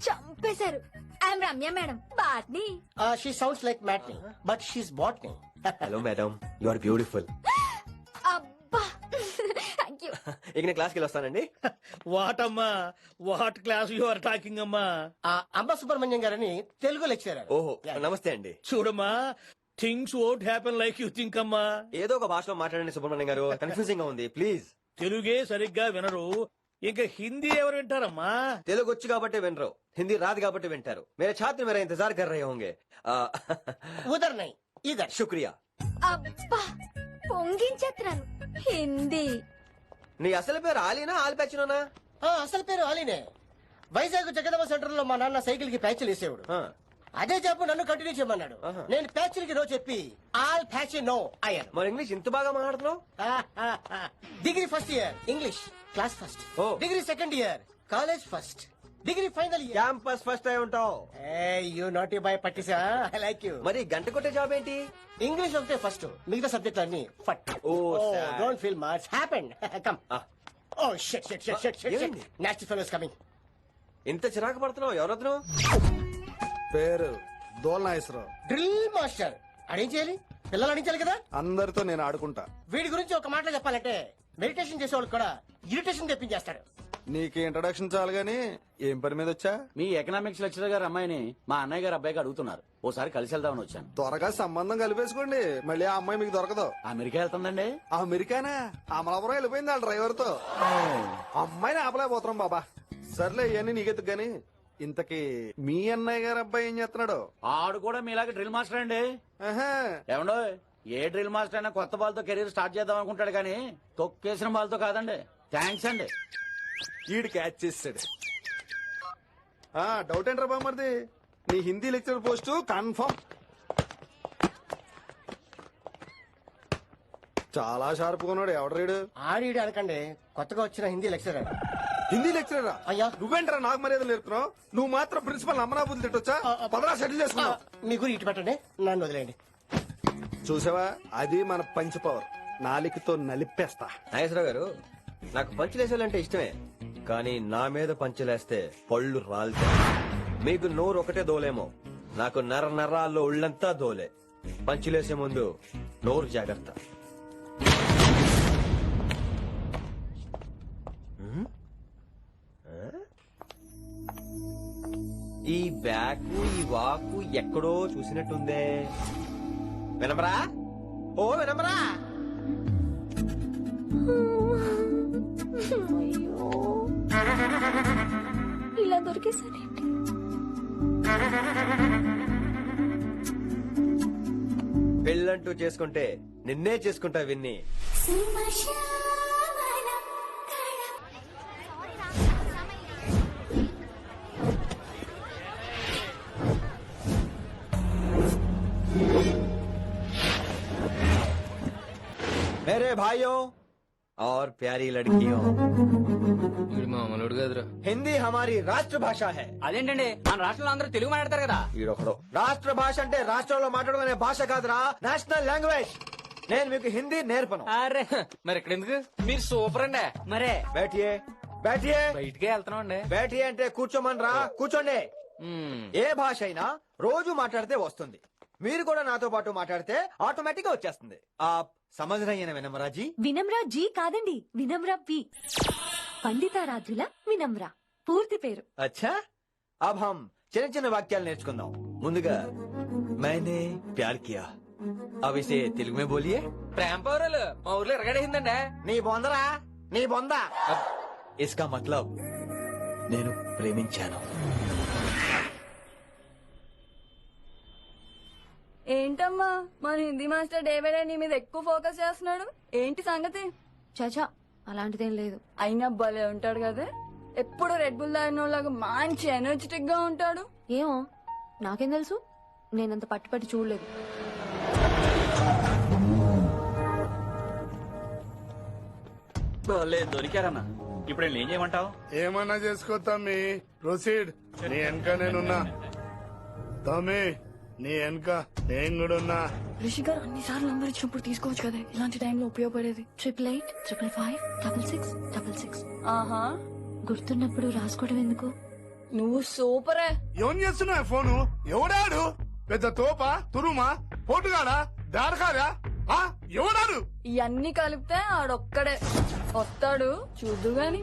చంపేశారు. I'm Ramya madam, botany. She sounds like Matney, but she's botany. Hello madam, you are beautiful. అబ్బా థ్యాంక్ యూ. ఇక నేను క్లాస్కి వస్తానండి. వాట్ అమ్మా, what class you are talking అమ్మా? అంబ సుబ్రహ్మణ్యం గారని తెలుగు లెక్చరర్. ఓహో, నమస్తే అండి. చూడమ్మా, things won't happen like you think అమ్మా. ఏదో ఒక భాషలో మాట్లాడండి సుబ్రహ్మణ్యం గారు, కన్ఫ్యూజింగ్ గా ఉంది, ప్లీజ్. తెలుగే సరిగ్గా వినరు, ఇంకా హిందీ ఎవరు వింటారమ్మా? తెలుగు వచ్చు కాబట్టి వినరు, హిందీ రాదు కాబట్టి వింటారు. మేరే ఛాత్ర మేరా ఇంతజార్ కర్ రహే హోంగే. ఉదర్ నై ఇదర్. శుక్రియా. అబ్బా పొంగించేస్తున్నాను. హిందీ. నీ అసలు పేరు ఆలీనా ఆల్పచ్చినోనా? అసలు పేరు ఆలీనే. వైజాగ్ జగదమ్మ సెంటర్ లో మా నాన్న సైకిల్ కి ప్యాచ్లు వేసేవాడు. అదే జాబ్ నన్ను కంటిన్యూ చేయమన్నాడు. నేను ప్యాచ్లకి నో చెప్పి ఆల్ ప్యాచ్ నో అయ్యాను. మరి ఇంగ్లీష్ ఇంత బాగా మాట్లాడుతున్నావు? Degree first year English class first. Degree second year college first. Degree final year campus first అయి ఉంటావు. యూ నాట్ బై పట్టిసా. I like you. మరి గంట కొట్టే జాబ్ ఏంటి? ఇంగ్లీష్ ఒకటే ఫస్ట్, మిగతా సబ్జెక్ట్ అన్ని ఫట్. Don't feel much happened. Come. Oh shit shit shit shit shit. Nasty fellows coming. ఇంత చిరాకు పడుతున్నావు, ఎవరొద్దు? పేరు దోల్నాగేశ్వరరావు. Drill master. అడిం చేయాలి, పిల్లలు అడించాలి కదా. అందరితో నేను ఆడుకుంటా. వీడి గురించి ఒక మాటలో చెప్పాలంటే మెడిటేషన్ చేసేవాళ్ళు కూడా ఇరిటేషన్ తెప్పించేస్తాడు. నీకు ఇంట్రడక్షన్ చాలు గానీ ఏం పని మీద వచ్చా? మీ ఎకనామిక్స్ లెక్చరర్ గారు అమ్మాయిని మా అన్నయ్య గారు అబ్బాయికి అడుగుతున్నారు, ఓసారి కలిసి వెళ్దామని వచ్చాను. త్వరగా సంబంధం కలిపేసుకోండి, మళ్ళీ ఆ అమ్మాయి మీకు దొరకదు. అమెరికా వెళ్తుందండి. అమెరికానా? అమలాపురం వెళ్ళిపోయింది వాళ్ళ డ్రైవర్ తో. అమ్మాయిని ఆపలేకపోతున్నాం బాబా. సర్లే ఇవన్నీ నీకెత్తుకు గాని ఇంతకీ మీ అన్నయ్య గారు అబ్బాయి ఏం చేస్తున్నాడు? ఆడు కూడా మీలాగా డ్రిల్ మాస్టర్ అండి. ఏమండో, ఏ డ్రిల్ మాస్టర్ అయినా కొత్త బాల్తో కెరీర్ స్టార్ట్ చేద్దాం అనుకుంటాడు కానీ తొక్కేసిన బాల్తో కాదండి. థ్యాంక్స్ అండి. ఈడు క్యాచ్ చేసాడు. డౌట్ ఏంట్రా బామ్మర్ది, నీ హిందీ లెక్చర్ పోస్ట్ కన్ఫర్మ్. చాలా షార్ప్ గా ఉన్నాడు. ఎవడు రీడు? ఆడీడు అనకండి, కొత్తగా వచ్చిన హిందీ లెక్చరర్. హిందీ లెక్చరరా అయ్యా. నువ్వేంట్రా నాకు మర్యాద నేర్పుతున్నావు? నువ్వు మాత్రం ప్రిన్సిపల్ అమ్మనాబుద్ధి తిట్టొచ్చా? పదరా సెటిల్ చేసుకున్నావు. మీ గురి ఇటు పెట్టండి, నన్ను వదిలేయండి. చూసావా, అది మన పంచ్ పవర్. నాలికతో నలిపేస్తా. నాగేశ్వరరావు గారు, నాకు పంచులేసాలంటే ఇష్టమే, కానీ నా మీద పంచులేస్తే పళ్ళు రాలుతాయి. మీకు నోరు ఒకటే దోలేమో, నాకు నర నరాల్లో ఉళ్ళంతా దోలే. పంచులేసే ముందు నోరు జాగ్రత్త. ఈ బ్యాకు ఈ వాకు ఎక్కడో చూసినట్టుందే. వినమరా? ఓ వినమరా? ఇలా దొరికేసానేంటి? పెళ్ళంటూ చేసుకుంటే నిన్నే చేసుకుంటా విన్ని. मेरे भाइयों और प्यारी लड़कियों, हिंदी हमारी राष्ट्र भाषा है. అదేంటండి మన రాష్ట్రంలో అందరూ తెలుగు మాట్లాడతారు కదా. ఈడొకడు రాష్ట్ర భాష అంటే రాష్ట్రంలో మాట్లాడుకునే భాష కాదురా, నేషనల్ లాంగ్వేజ్. నేను మీకు హిందీ నేర్పను. అరే మరి ఇక్కడ ఎందుకు? మీరు సూపర్ అండి. మరే बैठिए बैठिए బయటికే వెళ్తున్నాం అండి. बैठिए అంటే కూర్చోమని రా, కూర్చోండి. ఏ భాష అయినా రోజు మాట్లాడితే వస్తుంది. మీరు కూడా నాతో పాటు మాట్లాడితే ఆటోమేటిక్ గా వచ్చేస్తుంది. आप समझ रही है ना विनम्रा जी? వినమ్రా జీ కాదండి, వినమ్రా పి. పండితారాధ్యుల వినమ్ర పూర్తి పేరు. अच्छा, अब हम చిన్న చిన్న వాక్యాలు నేర్చుకుందాం. ముందుగా मैंने प्यार किया. अब इसे తెలుగు में बोलिए. ప్రేమ పౌరాలు మా ఊర్లో ఎరగడేసిందండి. నీ బొందరా, నీ బొంద. इसका मतलब నేను ప్రేమించాను. ఏంటమ్మా మన హిందీ మాస్టర్ డేవిడ్ నీ మీద ఎక్కువ ఫోకస్ చేస్తున్నాడు, ఏంటి సంగతి? చాచా అలాంటిదేం లేదు. అయినా భలే ఉంటాడు కదా, ఎప్పుడు రెడ్ బుల్ తాగినోళ్ళగా మంచి ఎనర్జెటిక్ గా ఉంటాడు. ఏమో నాకేం తెలుసు, నేనంత పట్టి చూడలేదు. దొరికారన్నా. ఇప్పుడు ఏం చేయమంటావు? ఏమన్నా చేసుకో తమ్మి, ప్రొసీడ్. నీ వెనక నేనున్నా తమ్మి, నీ వెనక నేను కూడా ఉన్నా. రిషి గారు అన్నిసార్లు నంబర్ ఇచ్చినప్పుడు తీసుకోవచ్చు కదా, ఇలాంటి టైంలో ఉపయోగపడేది. 88855566. ఆహా, గుర్తున్నప్పుడు రాసుకోవడం ఎందుకు? నువ్వు సూపరే. ఏం చేస్తున్నావు ఫోను? ఎవడాడు? పెద్ద తోపా, తురుమా, పోటుగాడా, దారకారా? ఎవడాడు? ఇవన్నీ కలిపితే ఆడొక్కడే వస్తాడు, చూద్దు గాని.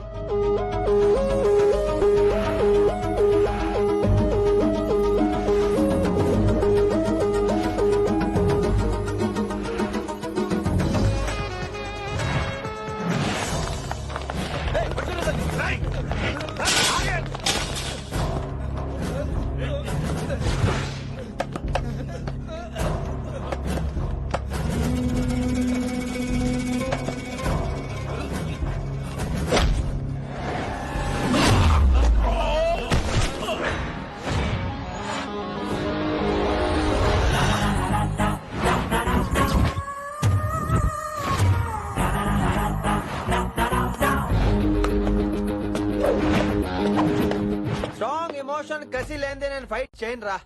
స్ట్రాంగ్ ఎమోషన్ కసి లేదే నేను ఫైట్ చేయను రా.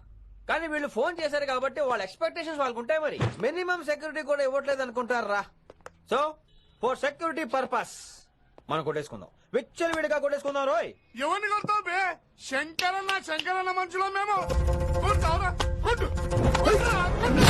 కానీ వీళ్ళు ఫోన్ చేశారు కాబట్టి వాళ్ళ ఎక్స్పెక్టేషన్స్ వాళ్ళకు ఉంటాయి. మరి మినిమం సెక్యూరిటీ కూడా ఇవ్వట్లేదు అనుకుంటారు రా. సో ఫర్ సెక్యూరిటీ పర్పస్ మనం కొట్టేసుకుందాం, విచ్చలు విడిగా కొట్టేసుకుందాం. రోయ్ ఎవరిని కొడతావు బే? శంకరన్న మనుషులో మేము. కొడతావురా? కొట్టు. కొట్టురా, కొట్టు.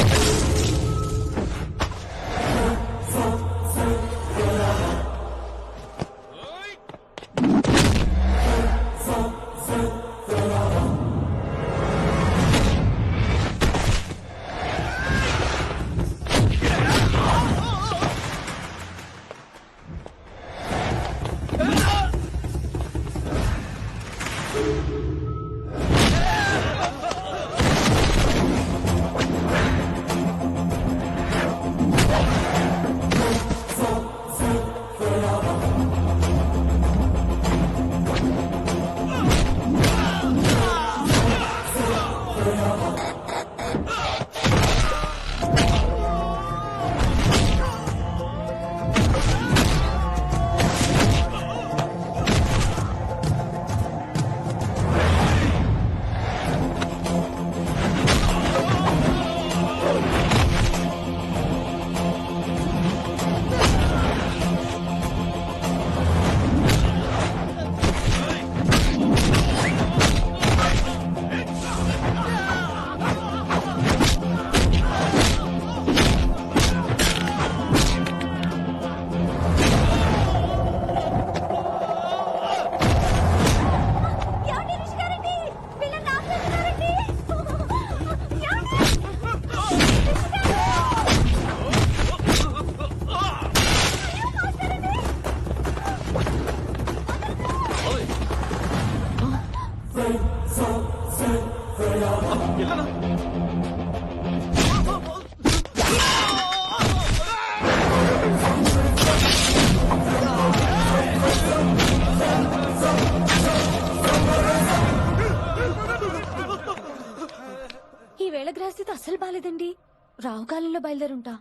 రావుకాలంలో బయలుదేరుంటా.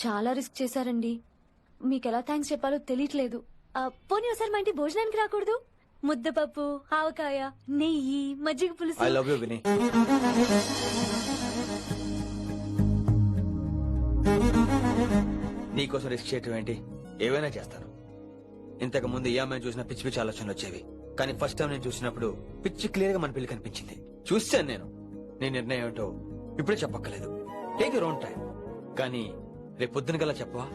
చాలా రిస్క్ చేశారండి. మీకెలా థ్యాంక్స్ చెప్పాలో తెలియట్లేదు. పోనీ ఒకసారి మా ఇంటి భోజనానికి రాకూడదు? ముద్దపప్పు, ఆవకాయ, నెయ్యి, మజ్జిగ పులుసు. ఐ లవ్ యూ విని. నీకోసం రిస్క్ చేయటం ఏంటి? ఏవైనా చేస్తాను. ఇంతకు ముందు ఈ అమ్మాయిని చూసిన పిచ్చి పిచ్చి ఆలోచనలు వచ్చేవి, కానీ ఫస్ట్ టైం నేను చూసినప్పుడు పిచ్చి క్లియర్ గా మన పిల్లి కనిపించింది. చూశాను నేను. నీ నిర్ణయం ఏంటో ఇప్పుడే చెప్పక్కర్లేదు. Take your own time. కానీ రేపు పొద్దున గల చెప్పవా?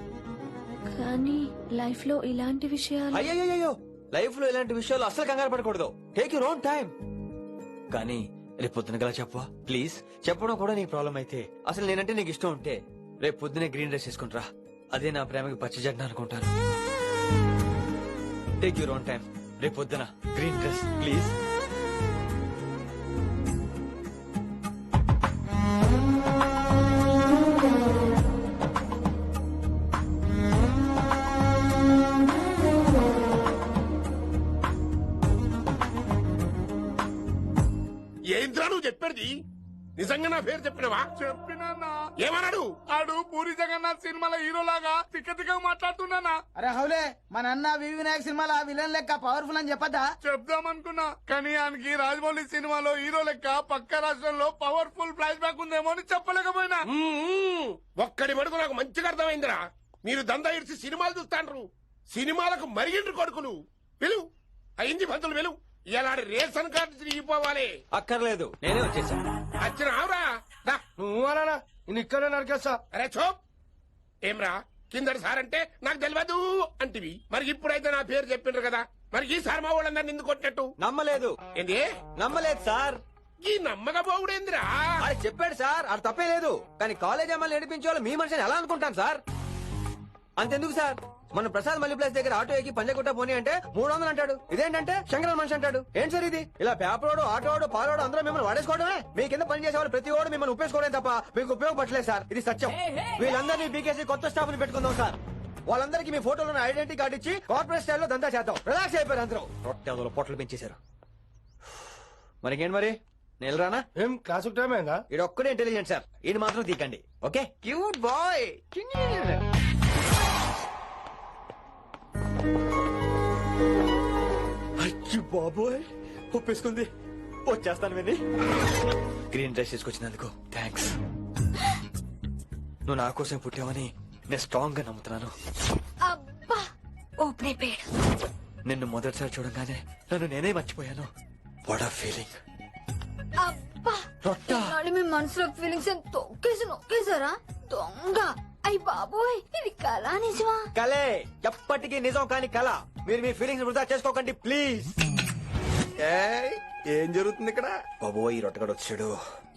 కానీ లైఫ్ లో ఇలాంటి విషయాలు. అయ్యో, లైఫ్ లో ఇలాంటి విషయాలు అసలు కంగారు పడకూడదు. Take your own time. కానీ రేపు పొద్దున గల చెప్పవా ప్లీజ్? చెప్పడం కూడా నీకు ప్రాబ్లం అయితే, అసలు నేనంటే నీకు ఇష్టం ఉంటే రేపు పొద్దునే గ్రీన్ డ్రెస్ వేసుకుంటారా. అదే నా ప్రేమకి పచ్చి జెండా అనుకుంటాను. Take your own time. రేపు పొద్దున గ్రీన్ డ్రెస్ ప్లీజ్. ఏంద్రా నువ్వు చెప్పేది? నిజంగా నా పేరు చెప్పినవా? చెప్పినా ఏమన్నాడు? ఆడు పూరి జగన్నాథ్ సినిమాలో హీరోలాగా తిక్క తిక్క మాట్లాడుతున్నానా? అరే హౌలే, మన అన్న వినాయక్ సినిమాలో విలన్ లెక్క పవర్ఫుల్ అని చెప్పద్దా? చెప్దామనుకున్నా, కానీ ఆయనకి రాజమౌళి సినిమాలో హీరో లెక్క పక్క రాష్ట్రంలో పవర్ఫుల్ ఫ్లాష్ బ్యాక్ ఉందేమో అని చెప్పలేకపోయినా. ఒక్కడి మడుగు నాకు మంచిగా అర్థమైందిరా. మీరు దందా ఇడిచి సినిమాలు చూస్తాండ్రు. సినిమాలకు మరిగిండ్రు కొడుకులు. పిలువు అయింది పంతులు పిలువు. ఇలా రేషన్ కార్డు తిరిగిపోవాలి. అక్కర్లేదు, నేనే వచ్చేసాను. వచ్చిన ఆవురా. నువ్వు అలా నేను ఇక్కడ నరికేస్తా. అరే చోప్. ఏమ్రా కిందటి సార్ అంటే నాకు తెలియదు అంటివి. మరి ఇప్పుడైతే నా పేరు చెప్పిండ్రు కదా, మరి ఈసారి మా వాళ్ళందరినీ ఎందుకు కొట్టినట్టు? నమ్మలేదు. ఏంది? నమ్మలేదు సార్. ఈ నమ్మకపోవుడేందిరా? అది చెప్పాడు సార్, అది తప్పే లేదు. కానీ కాలేజ్ అమ్మాయిలు నడిపించే వాళ్ళు మీ మనిషిని ఎలా అనుకుంటాను సార్? అంతెందుకు సార్, మన ప్రసాద్ మల్లి ప్లేస్ దగ్గర ఆటో ఎక్కి పంజగుట్ట పోనీ అంటే 300 అంటాడు. ఇదేంటంటే శంకరన్ మనిషి అంటాడు. ఏంటి సార్ ఇది? ఇలా పేపరోడు, ఆటోడు, పాలోడు అందరూ మిమ్మల్ని వాడేసుకోవడమే. మీ కింద పని చేసే వాళ్ళు ప్రతి ఓడు మిమ్మల్ని ఉపయోగించుకోవడం తప్ప మీకు ఉపయోగపడలేదు సార్. ఇది సత్యం. వీళ్ళందరినీ బీకేసి కొత్త స్టాఫ్ ని పెట్టుకుందాం సార్. వాళ్ళందరికీ మీ ఫోటోలో ఐడెంటిటీ కార్డు ఇచ్చి కార్పొరేట్ స్టైల్లో దందా చేద్దాం. రిలాక్స్ అయిపోయారు అందరూ. రొట్టె పొట్టలు పెంచేశారు. మరికేంటి మరి నేను రానా? ఏం క్లాస్ టైం అయిందా? ఇది ఒక్కడే ఇంటెలిజెంట్ సార్, ఇది మాత్రం తీకండి. Okay cute boy. అయ్యో బాబోయ్, ఒప్పేసుకుంది. వచ్చేస్తాను విని. గ్రీన్ డ్రెస్ తీసుకొచ్చినందుకు థ్యాంక్స్. నువ్వు నా కోసం పుట్టావని నేను స్ట్రాంగ్ గా నమ్ముతున్నాను. అబ్బా ఓపెన్ అయిపోయాడు. నిన్ను మొదటిసారి చూడగానే నన్ను నేనే మర్చిపోయాను. వాట్ ఆ ఫీలింగ్. అబ్బా రొట్టె. మీ మనసులో ఫీలింగ్స్ తొక్కేసి నొక్కేసారా దొంగ? అయ్యి బాబోయ్, ఇది కళ నిజమా? కలే, ఎప్పటికీ నిజం కాని కళ. మీరు మీ ఫీలింగ్స్ వృధా చేసుకోకండి ప్లీజ్. ఏం జరుగుతుంది ఇక్కడ? బాబోయ్, ఈ రొట్టెగాడు వచ్చాడు.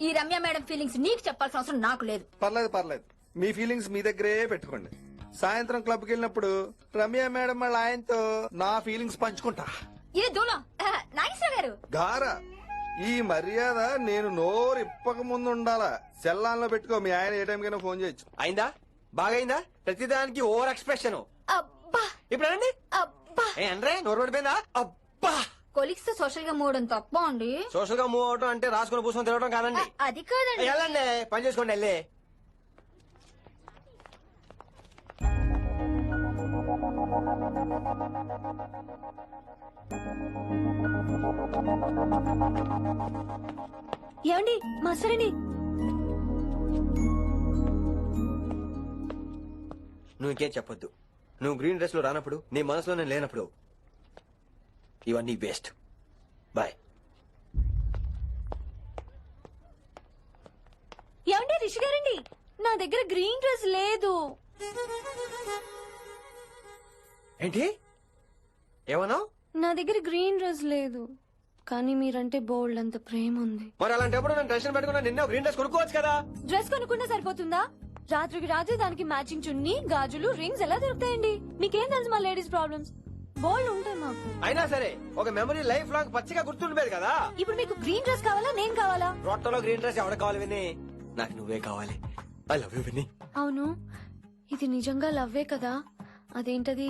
ఈ రమ్య మేడం ఫీలింగ్స్ నీకు చెప్పాల్సిన అవసరం నాకు లేదు. పర్లేదు. మీ ఫీలింగ్స్ మీ దగ్గరే పెట్టుకోండి. సాయంత్రం క్లబ్ కి వెళ్ళినప్పుడు రమ్య మేడం వాళ్ళ ఆయనతో నా ఫీలింగ్స్ పంచుకుంటా. ఇది దూలం నాగేశ్వర గారు. గారా, ఈ మర్యాద నేను నోరు ఇప్పక ముందు ఉండాలా. సెల్లాన్లో పెట్టుకో, మీ ఆయన ఏ టైం కైనా ఫోన్ చేయొచ్చు. అయిందా? బాగైందా? ప్రతిదానికి ఓవర్ ఎక్స్ప్రెషన్. అబ్బా ఇప్పుడు అనండి. అబ్బా అంటే నోరు పడిపోయిందా? అబ్బా. కొలిక్స్ తో సోషల్ గా మూవడం తప్ప అండి. సోషల్ గా మూవ్ అవడం అంటే రాసుకొని పూసుకొని తిరగడం కాదండి. అది కాదండి. వెళ్ళండి, పని చేసుకోండి. వెళ్ళే ఏమండి మాస్టరండి, నువ్వు ఇంకేం చెప్పొద్దు. నువ్వు గ్రీన్ డ్రెస్ లో రానప్పుడు, నీ మనసులో నేను లేనప్పుడు ఇవన్నీ వేస్ట్. బాయ్. ఏమండి రిషి గారండి, నా దగ్గర గ్రీన్ డ్రెస్ లేదు. ఏంటి ఏమన్నావు? నా దగ్గర గ్రీన్ డ్రెస్ లేదు, కానీ మీరంటే బోల్డ్ అంత ప్రేమ ఉంది. మరి అలాంటప్పుడు నేను టెన్షన్ పెట్టుకున్నా నిన్న గ్రీన్ డ్రెస్ కొనుక్కోవచ్చు కదా. డ్రెస్ కొనుక్కున్నా సరిపోతుందా? రాత్రికి రాత్రి దానికి మ్యాచింగ్ చున్నీ, గాజులు, రింగ్స్ ఎలా దొరుకుతాయండి? మీకేం తెలుసు మా లేడీస్ ప్రాబ్లమ్స్? బోల్డ్ ఉంటాయి మాకు. అయినా సరే ఒక మెమరీ లైఫ్ లాంగ్ పచ్చిగా గుర్తుండిపోయేది కదా. ఇప్పుడు మీకు గ్రీన్ డ్రెస్ కావాలా, నేను కావాలా? రొట్టెలో గ్రీన్ డ్రెస్ ఎవడ కావాలి విని? నాకు నువ్వే కావాలి. ఐ లవ్ యూ విని. అవును, ఇది నిజంగా లవ్వే కదా? అదేంటది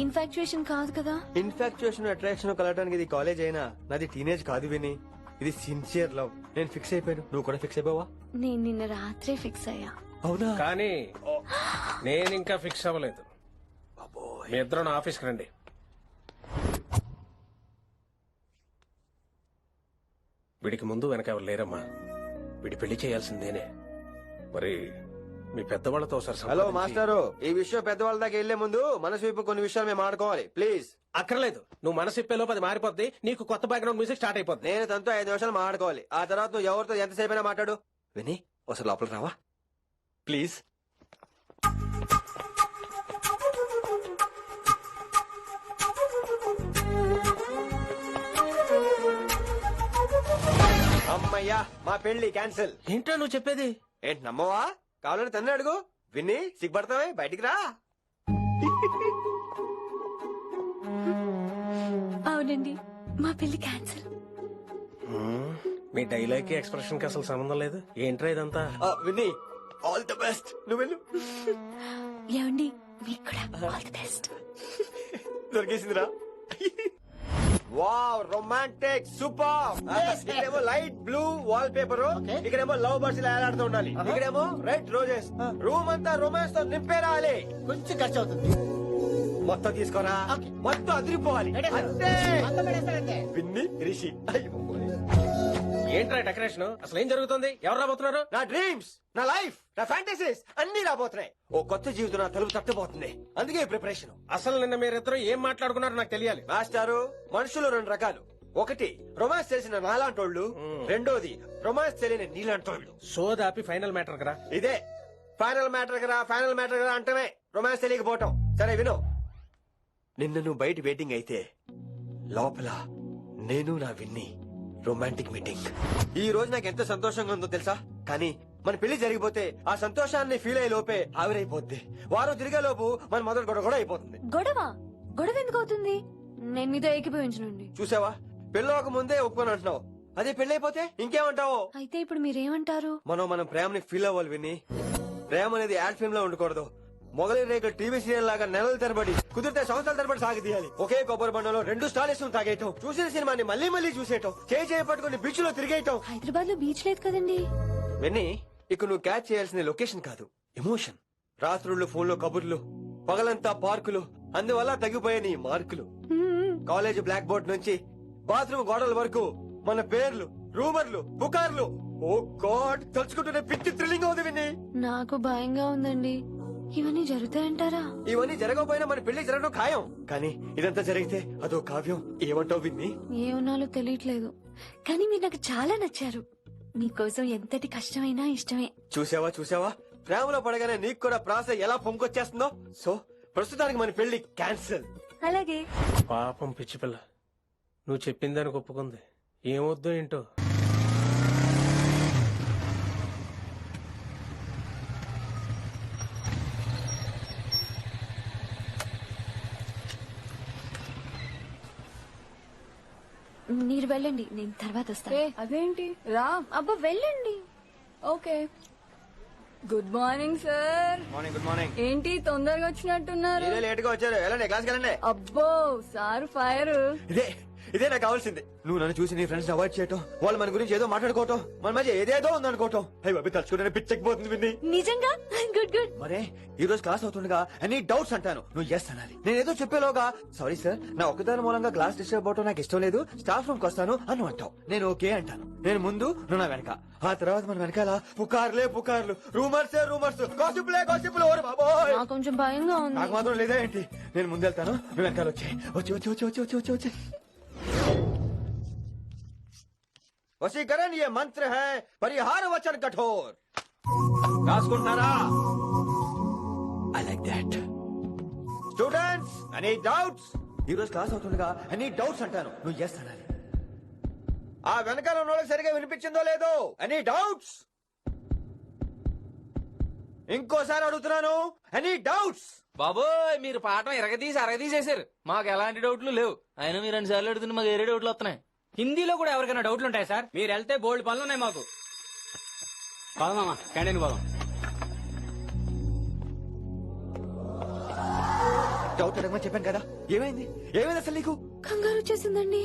ఇన్ఫాక్చుయేషన్ కాదు కదా? ఇన్ఫాక్చుయేషన్ అట్రాక్షన్ కలగడానికి ఇది కాలేజ్ అయినా నాది టీనేజ్ కాదు విని. ఇది సిన్సియర్ లవ్. నేను ఫిక్స్ అయిపోయాను, నువ్వు కూడా ఫిక్స్ అయిపోవా? నేను నిన్న రాత్రే ఫిక్స్ అయ్యా. అవునా? కానీ నేను ఇంకా ఫిక్స్ అవ్వలేదు. మీ ఇద్దరు నా ఆఫీస్కి రండి. వీడికి ముందు వెనక ఎవరు లేరమ్మా. వీడి పెళ్లి చేయాల్సిందేనే. మరి మీ పెద్దవాళ్ళతో ఒకసారి హలో సంప్రదించి- మాస్టారు, ఈ విషయం పెద్దవాళ్ళ దాకా వెళ్లే ముందు మనసు వైపు కొన్ని విషయాలు మేము ఆడుకోవాలి ప్లీజ్. అక్కర్లేదు, నువ్వు మనసు ఇప్పేలోపు అది మారిపోద్ది. నీకు కొత్త బ్యాక్గ్రౌండ్ మ్యూజిక్ స్టార్ట్ అయిపోద్ది. నేను తనతో 5 నిమిషాలు మాట్లాడుకోవాలి. ఆ తర్వాత నువ్వు ఎవరితో ఎంతసేపు అయినా మాట్లాడు. విని ఒకసారి లోపలికి రావా ప్లీజ్. అమ్మయ్యా, మా పెళ్లి క్యాన్సిల్. ఏంటో నువ్వు చెప్పేది? ఏంటి నమ్మవా? కావాలని తండ్రి అడుగు. విన్ని సిగ్గుపడతావే, బయటికి రా. అవునండి, మా పెళ్లి క్యాన్సిల్. మీ డైలాగ్ కి ఎక్స్ప్రెషన్ కి అసలు సంబంధం లేదు. ఏంట్రా ఇదంతా? విన్ని ఆల్ ది బెస్ట్. నువ్వు వెళ్ళు. ఏమండి, మీకు కూడా ఆల్ ది బెస్ట్. దొరికేసిందిరా. Wow, romantic super. ఇక్కడేమో లైట్ బ్లూ వాల్ పేపర్, ఇక్కడేమో లవ్ బర్డ్స్ ఇలా ఏలాడుతూ ఉండాలి, ఇక్కడేమో రెడ్ రోజెస్. రూమ్ అంతా రొమాన్స్ తో నింపేరాలి. కొంచెం ఖర్చు అవుతుంది. మొత్తం తీసుకోరా, మొత్తం అదిరిపోవాలి. అంతే. విన్ని రిషి. ఏంట్రా డెకరేషన్? అసలు ఏం జరుగుతుంది? ఎవరు రాబోతున్నారు? నా డ్రీమ్స్, నా లైఫ్, నా ఫ్యాంటసీస్ అన్ని రాబోతున్నాయి. ఓ కొత్త జీవితం నా తలుపు తట్టబోతుంది. అందుకే ప్రిపరేషన్. అసలు నిన్న మీరిద్దరు ఏం మాట్లాడుకున్నారో నాకు తెలియాలి. మాస్టారు, మనుషులు 2 రకాలు. ఒకటి రొమాన్స్ తెలిసిన నాలాంటోళ్ళు, రెండోది రొమాన్స్ తెలియని నీలాంటోళ్ళు. సోదాపి ఫైనల్ మ్యాటర్ కదా. ఇదే ఫైనల్ మ్యాటర్ కదా. ఫైనల్ మ్యాటర్ కదా అంటమే రొమాన్స్ తెలియకపోవటం. సరే విను, నిన్న నువ్వు బయట వెయిటింగ్ అయితే లోపల నేను నా విన్ని రొమాంటిక్ మీటింగ్. ఈ రోజు నాకు ఎంత సంతోషంగా ఉందో తెలుసా? కానీ మన పెళ్లి జరిగిపోతే ఆ సంతోషాన్ని ఫీల్ అయ్యే లోపే ఆవిరైపోద్ది. వారం తిరిగే లోపు మన మొదటి గొడవ కూడా అయిపోతుంది. గొడవ గొడవ ఎందుకు అవుతుంది? నేను మీతో ఏకీభవించనండి. చూసావా, పెళ్ళవక ముందే ఒప్పుకొని అంటున్నావు. అదే పెళ్ళైపోతే ఇంకేమంటావు? అయితే ఇప్పుడు మీరేమంటారు? మనం ప్రేమని ఫీల్ అవ్వాలి విని. ప్రేమ అనేది యాడ్ ఫిల్మ్ లో ఉండకూడదు. మొగలి రేఖ టీవీ సీరియల్ లాగా నెలల తరబడి, కుదిరితే సంవత్సరాల తరబడి సాగి తీయాలి. ఒకే కొబ్బరి బండలో 2 స్టాలిస్ తాగేయటం, చూసిన సినిమాని మళ్ళీ మళ్ళీ చూసేయటం, చేయి పట్టుకుని బీచ్ లో తిరిగేయటం. హైదరాబాద్ లో బీచ్ లేదు కదండి. విన్ని, ఇక నువ్వు క్యాచ్ చేయాల్సిన లొకేషన్ కాదు, ఎమోషన్. రాత్రుళ్ళు ఫోన్ లో కబుర్లు, పగలంతా పార్కులు, అందువల్ల తగ్గిపోయే నీ మార్కులు. కాలేజ్ బ్లాక్ బోర్డ్ నుంచి బాత్రూమ్ గోడల వరకు మన పేర్లు, రూమర్లు, పుకార్లు. ఓ గాడ్, తలుచుకుంటూనే పిచ్చి థ్రిల్లింగ్ అవుతుంది విన్ని. నాకు భయంగా ఉందండి. ఇవన్నీ జరుగుతాయంటారా? ఇవన్నీ జరగకపోయినా మన పెళ్లి జరగడం ఖాయం. కానీ ఇదంతా జరిగితే అదో కావ్యం. ఏమంటావు విన్ని? ఏమన్నాలో తెలియట్లేదు, కానీ మీరు నాకు చాలా నచ్చారు. మీకోసం ఎంతటి కష్టమైనా ఇష్టమే. చూసావా, ప్రేమలో పడగానే నీకు కూడా ప్రాస ఎలా పొంగొచ్చేస్తుందో. సో ప్రస్తుతానికి మన పెళ్లి క్యాన్సిల్. అలాగే. పాపం పిచ్చి పిల్ల, నువ్వు చెప్పిందానికి ఒప్పుకుంది. ఏమొద్దు ఏంటో. మీరు వెళ్ళండి, నేను తర్వాత వస్తాను. అదేంటి రా. అబ్బా వెళ్ళండి. Okay. Good morning sir. Morning. Good morning. ఏంటి తొందరగా వచ్చినట్టున్నారు? మీరే లేట్ గా వచ్చారు. వెళ్ళండి, క్లాస్కి వెళ్ళండి. అబ్బో సార్ ఫైర్. ఇదే నాకు కావాల్సింది. నువ్వు నన్ను చూసి నీ ఫ్రెండ్స్ అవాయిడ్ చేయటం, వాళ్ళు మన గురించి ఏదో మాట్లాడుకోవటం, మన మధ్య ఏదేదో ఉందనుకోవటం. అయ్యి బాబీ, తలుచుకుంటే పిచ్చెక్కిపోతుంది విన్ని. నిజంగా గుడ్. మరే ఈ రోజు క్లాస్ అవుతుండగా అన్ని డౌట్స్ అంటాను, నువ్వు ఎస్ అనాలి. నేను ఏదో చెప్పేలోగా సారీ సార్, నా ఒక్కదాని మూలంగా క్లాస్ డిస్టర్బ్ అవటం నాకు ఇష్టం లేదు, స్టాఫ్ రూమ్ కి వస్తాను అని అంటావు. నేను ఓకే అంటాను. నేను ముందు, నువ్వు నా వెనక. ఆ తర్వాత మన వెనకాల పుకార్లు, రూమర్స్, గాసిప్లే. ఓరే బాబోయ్, నాకు కొంచెం భయంగా ఉంది. నాకు మాత్రం లేదా ఏంటి? నేను ముందెళ్తాను, నువ్వు వెనకాల వచ్చి. వశీకరణ ये मंत्र है, परिहार वचन कठोर. రాసుకుంటున్నారా? I like that. Students, any doubts? ఈ రోజు క్లాస్ అవుతుండగా ఎనీ డౌట్స్ అంటాను, నువ్వు ఎస్ అనాలి. ఆ వెనకాల ఉన్న వాళ్ళకి సరిగా వినిపించిందో లేదో? Any doubts? ఇంకోసారి అడుగుతున్నాను, ఎనీ డౌట్స్? బాబోయ్, మీరు పాఠం అరగదీసేశారు. మాకు ఎలాంటి డౌట్లు లేవు. అయినా మీరు 2 సార్లు అడుగుతున్న మాకు ఏరే డౌట్లు వస్తున్నాయి. హిందీలో కూడా ఎవరికైనా డౌట్లు ఉంటాయి సార్? మీరు వెళ్తే బోల్డ్ పనులు ఉన్నాయి మాకు. పోదామా, క్యాంటీన్ పోదాం. డౌట్ అడగమని చెప్పాను కదా, ఏమైంది అసలు నీకు? కంగారు వచ్చేసిందండి.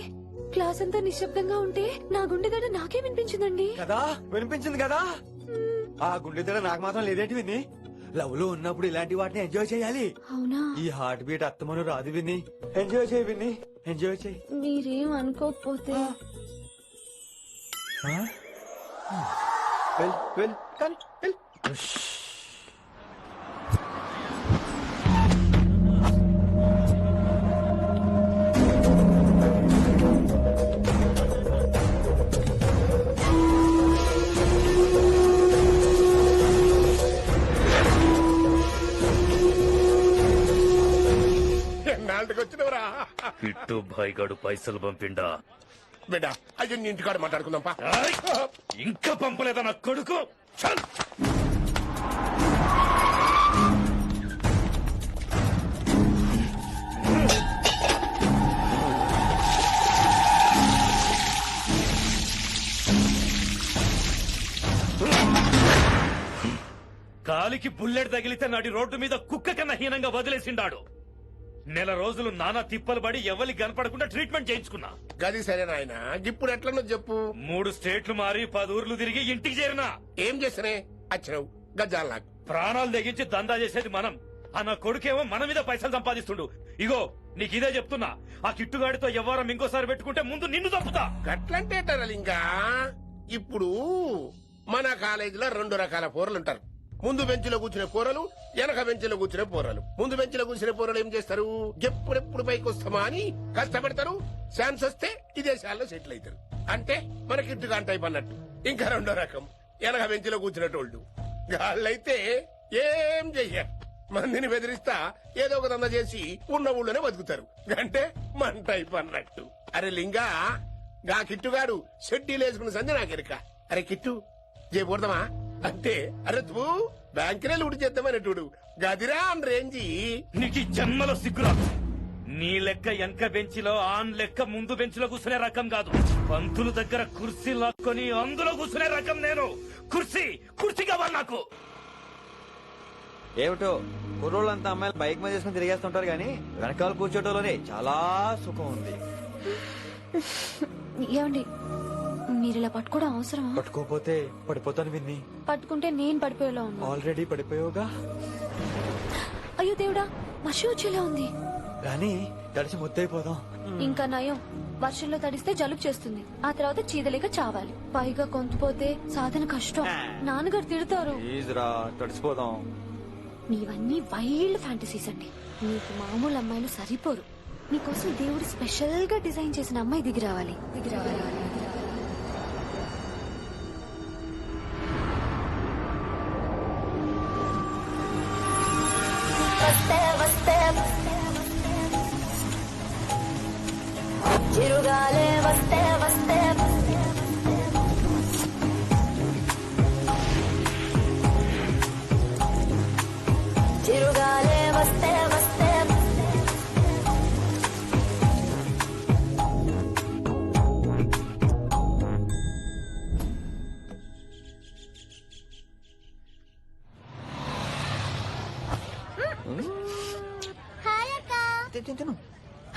క్లాస్ అంతా నిశ్శబ్దంగా ఉంటే నా గుండె గడ నాకే వినిపించిందండి. కదా, వినిపించింది కదా. ఆ గుండె తేడా నాకు మాత్రం లేదేంటి విని లవ్ లో ఉన్నప్పుడు ఇలాంటి వాటిని ఎంజాయ్ చేయాలి. అవునా? ఈ హార్ట్ బీట్ అత్తమను రాదు విని. ఎంజాయ్ చేయి విని, ఎంజాయ్ చేయి. మీరేం అనుకోకపోతే వెల్ కానీ వెల్. ఎన్నాళ్ళకి వచ్చినవరా కిట్టు భాయ్ గాడు పైసలు పంపిండా. బిడ్డ అయ్యో నీ ఇంటికాడ మాట్లాడుకుందాంపా. ఇంకా పంపలేదా నా కొడుకు? చల్. కాలికి బుల్లెట్ తగిలితే నాటి రోడ్డు మీద కుక్క కన్నా హీనంగా వదిలేసిండాడు. నెల రోజులు నానా తిప్పలు పడి ఎవరికి కనపడకుండా ట్రీట్మెంట్ చేయించుకున్నా. గది సరే నాయన, ఇప్పుడు ఎట్లనో చెప్పు. 3 స్టేట్లు మారి 10 ఊర్లు తిరిగి ఇంటికి చేరినా. ఏం చేసినే వచ్చినావు గజ్జాలు నాకు. ప్రాణాలు తెగించి దందా చేసేది మనం. ఆ నా కొడుకేమో మన మీద పైసలు సంపాదిస్తుండు. ఇగో నీకు ఇదే చెప్తున్నా, ఆ కిట్టుగాడితో ఎవరం ఇంకోసారి పెట్టుకుంటే ముందు నిన్ను చంపుతా. గట్లంటే ఇంకా ఇప్పుడు మన కాలేజీలో 2 రకాల పోరలు ఉంటారు. ముందు బెంచ్లో కూర్చునే పోరలు, వెనక బెంచ్లో కూర్చునే పోరలు. ముందు బెంచ్లో కూర్చునే పోరలు ఏం చేస్తారు? ఎప్పుడెప్పుడు పైకి వస్తామా అని కష్టపడతారు. ఛాన్స్ వస్తే విదేశాల్లో సెటిల్ అవుతారు. అంటే మన కిట్టుగా టైప్ అన్నట్టు. ఇంకా 2వ రకం వెనక బెంచ్లో కూర్చునేటోళ్ళు. వాళ్ళైతే ఏం చెయ్యరు, మందిని బెదిరిస్తా ఏదో ఒక దంద చేసి ఉన్న ఊళ్ళోనే బతుకుతారు. అంటే మన టైప్ అన్నట్టు. అరే లింగా, గా కిట్టుగాడు షెడ్డీలు వేసుకున్న సంధి నాకెరక. అరే కిట్టు చేయకూడదమా అంటే అరే తూ బ్యాంకునే లూటి చేద్దామనేటోడు గదిరా అని రేంజి. నీకు ఈ జన్మలో సిగ్గురాదు. నీ లెక్క వెనక బెంచిలో ఆన్ లెక్క ముందు బెంచ్లో కూర్చునే రకం కాదు. పంతులు దగ్గర కుర్చీ లాక్కొని అందులో కూర్చునే రకం నేను. కుర్చీ కావాలి నాకు. ఏమిటో కుర్రోళ్ళంతా అమ్మాయిలు బైక్ మీద చేసుకుని తిరిగేస్తుంటారు గానీ వెనకాల కూర్చోటంలోనే చాలా సుఖం ఉంది. ఏమండి, మీరు ఇలా పట్టుకోవడం అవసరమా? పట్టుకోపోతే పడిపోతాను విన్ని. పట్టుకుంటే నేను పడిపోయేలా ఉన్నా. ఆల్రెడీ పడిపోయావుగా. అయ్యో దేవుడా, వర్షం వచ్చేలా ఉంది. కానీ తడిసి ముద్దైపోదాం. ఇంకా నయం, వర్షంలో తడిస్తే జలుబు చేస్తుంది. ఆ తర్వాత చీదలేక చావాలి. పైగా కొంతపోతే సాధన కష్టం. నాన్నగారు తిడతారు. ప్లీజ్ రా, తడిసిపోదాం. నీవన్నీ వైల్డ్ ఫ్యాంటసీస్ అండి. నీకు మామూలు అమ్మాయిలు సరిపోరు. నీకోసం దేవుడు స్పెషల్ గా డిజైన్ చేసిన అమ్మాయి దిగి రావాలి. చిరుగాలే వస్తే వస్తే చిరుగాలే వస్తే వస్తే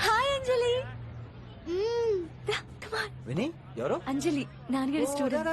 హాయ్ అంజలి. విని ఎవరు? అంజలి, నాన్నగారి స్టూడెంట్.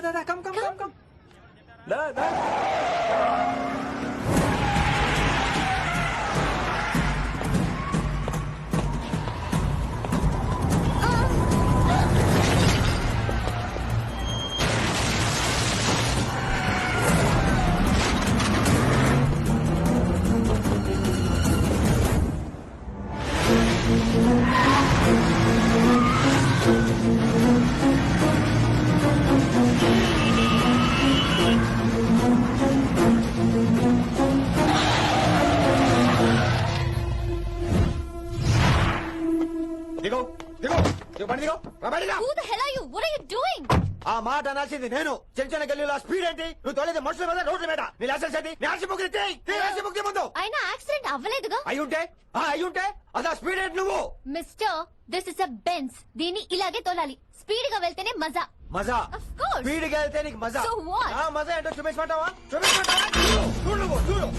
ఆ మాట అనాల్సింది నేను. చిన్న చిన్న గల్లీలో స్పీడ్ ఏంటి? నువ్వు తోలేది మనుషుల మీద, రోడ్ల మీద. నీ లైసెన్స్ ఏంటి? నీ ఆర్సీ బుక్ ముందు. అయినా యాక్సిడెంట్ అవ్వలేదుగా. అయ్యుంటే అదా స్పీడ్ ఏంటి నువ్వు? Mister, this is a Benz. దీన్ని ఇలాగే తోలాలి. స్పీడ్ గా వెళ్తేనే మజా. మజా? Of course. స్పీడ్ గా వెళ్తే నీకు మజా? So what? ఆ మజా ఏంటో చూపించమంటావా? చూడు నువ్వు, చూడు.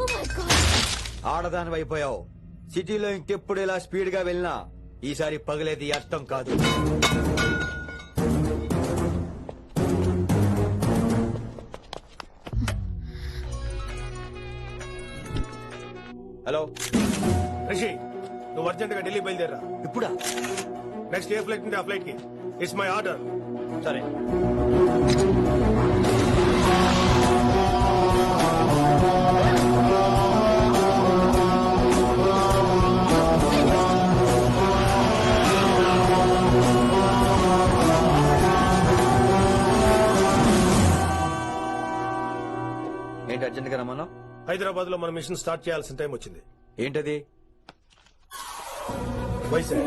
Oh my God. ఆడదాని అయిపోయావు. సిటీలో ఇంకెప్పుడు ఇలా స్పీడ్ గా వెళ్ళినా ఈసారి పగలేది అర్థం కాదు. హలో రిషి, నువ్వు అర్జెంట్ గా ఢిల్లీ బయలుదేరా. ఇప్పుడా? నెక్స్ట్ ఏ ఫ్లైట్ ఉంటే ఆ ఫ్లైట్ కి. It's my order. సరే. ఏంటి అర్జెంట్ గా రమ్మన్నా? హైదరాబాద్ లో మన మిషన్ స్టార్ట్ చేయాల్సిన టైం వచ్చింది. ఏంటది? వైజాగ్.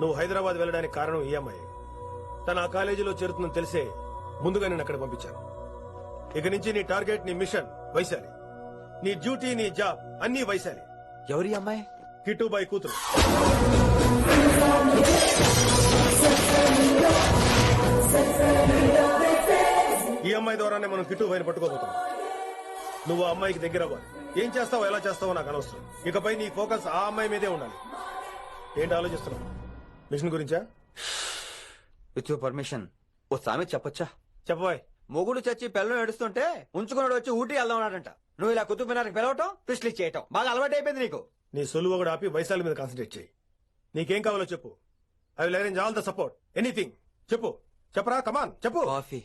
నువ్వు హైదరాబాద్ వెళ్ళడానికి కారణం ఈ అమ్మాయి. తన ఆ కాలేజీలో చేరుతుందని తెలిసే ముందుగా నేను అక్కడ పంపించాను. ఇక నుంచి నీ టార్గెట్, నీ మిషన్ వైశాలి. నీ డ్యూటీ, నీ జాబ్ అన్ని వైశాలి. ఎవరి అమ్మాయి? కిట్టుబాయి కూతురు. ఈ అమ్మాయి ద్వారానే మనం కిట్టుబాయిని పట్టుకోబోతున్నాం. నువ్వు ఆ అమ్మాయికి దగ్గర అవ్వాలి. ఏం చేస్తావో ఎలా చేస్తావో నాకు అనవసరం. ఇకపై నీ ఫోకస్ ఆ అమ్మాయి మీదే ఉండాలి. ఏంటి ఆలోచిస్తున్నావు? మిషన్ గురించా? విత్ యువర్ పర్మిషన్ ఓ సామెత చెప్పొచ్చా? చెప్పబాయ్. మొగుడు చచ్చి పిల్లలు ఏడుస్తుంటే ఉంచుకున్నాడు వచ్చి ఊటీ వెళ్దామన్నాడంట. నువ్వు ఇలా కుతుబ్ మినార్కి పిలవటం, ట్విస్ట్లు చేయటం బాగా అలవాటు అయిపోయింది నీకు. నీ సొలువు కూడా ఆపి వైశాలి మీద కాన్సన్ట్రేట్ చేయి. నీకేం కావాలో చెప్పు. I will arrange all the support. Anything చెప్పు. చెప్పరా, కమాన్ చెప్పు. కాఫీ.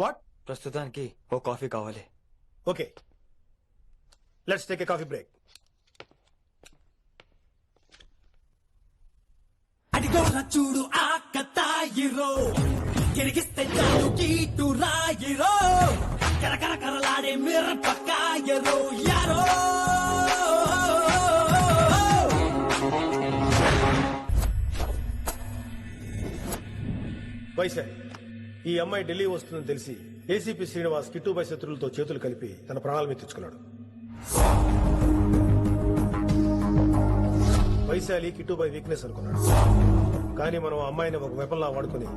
వాట్? ప్రస్తుతానికి ఓ కాఫీ కావాలి. Okay, let's take a coffee break. అడిగోరా చూడు ఆ కతాయిరో, గిరిగిస్తే చాలు కీటు రాయిరో, కరకర కరలాడే మిరపకాయరో యారో. వైశాలి, ఈ అమ్మాయి ఢిల్లీ వస్తుందని తెలిసి ఏసీపీ శ్రీనివాస్ కిట్టుబాయి శత్రులతో చేతులు కలిపి తన ప్రాణాల మీద తెచ్చుకున్నాడు. వైశాలి కిట్టుబాయి వీక్నెస్ అనుకున్నాడు. కానీ మనం ఆ అమ్మాయిని ఒక వెపన్లా వాడుకుని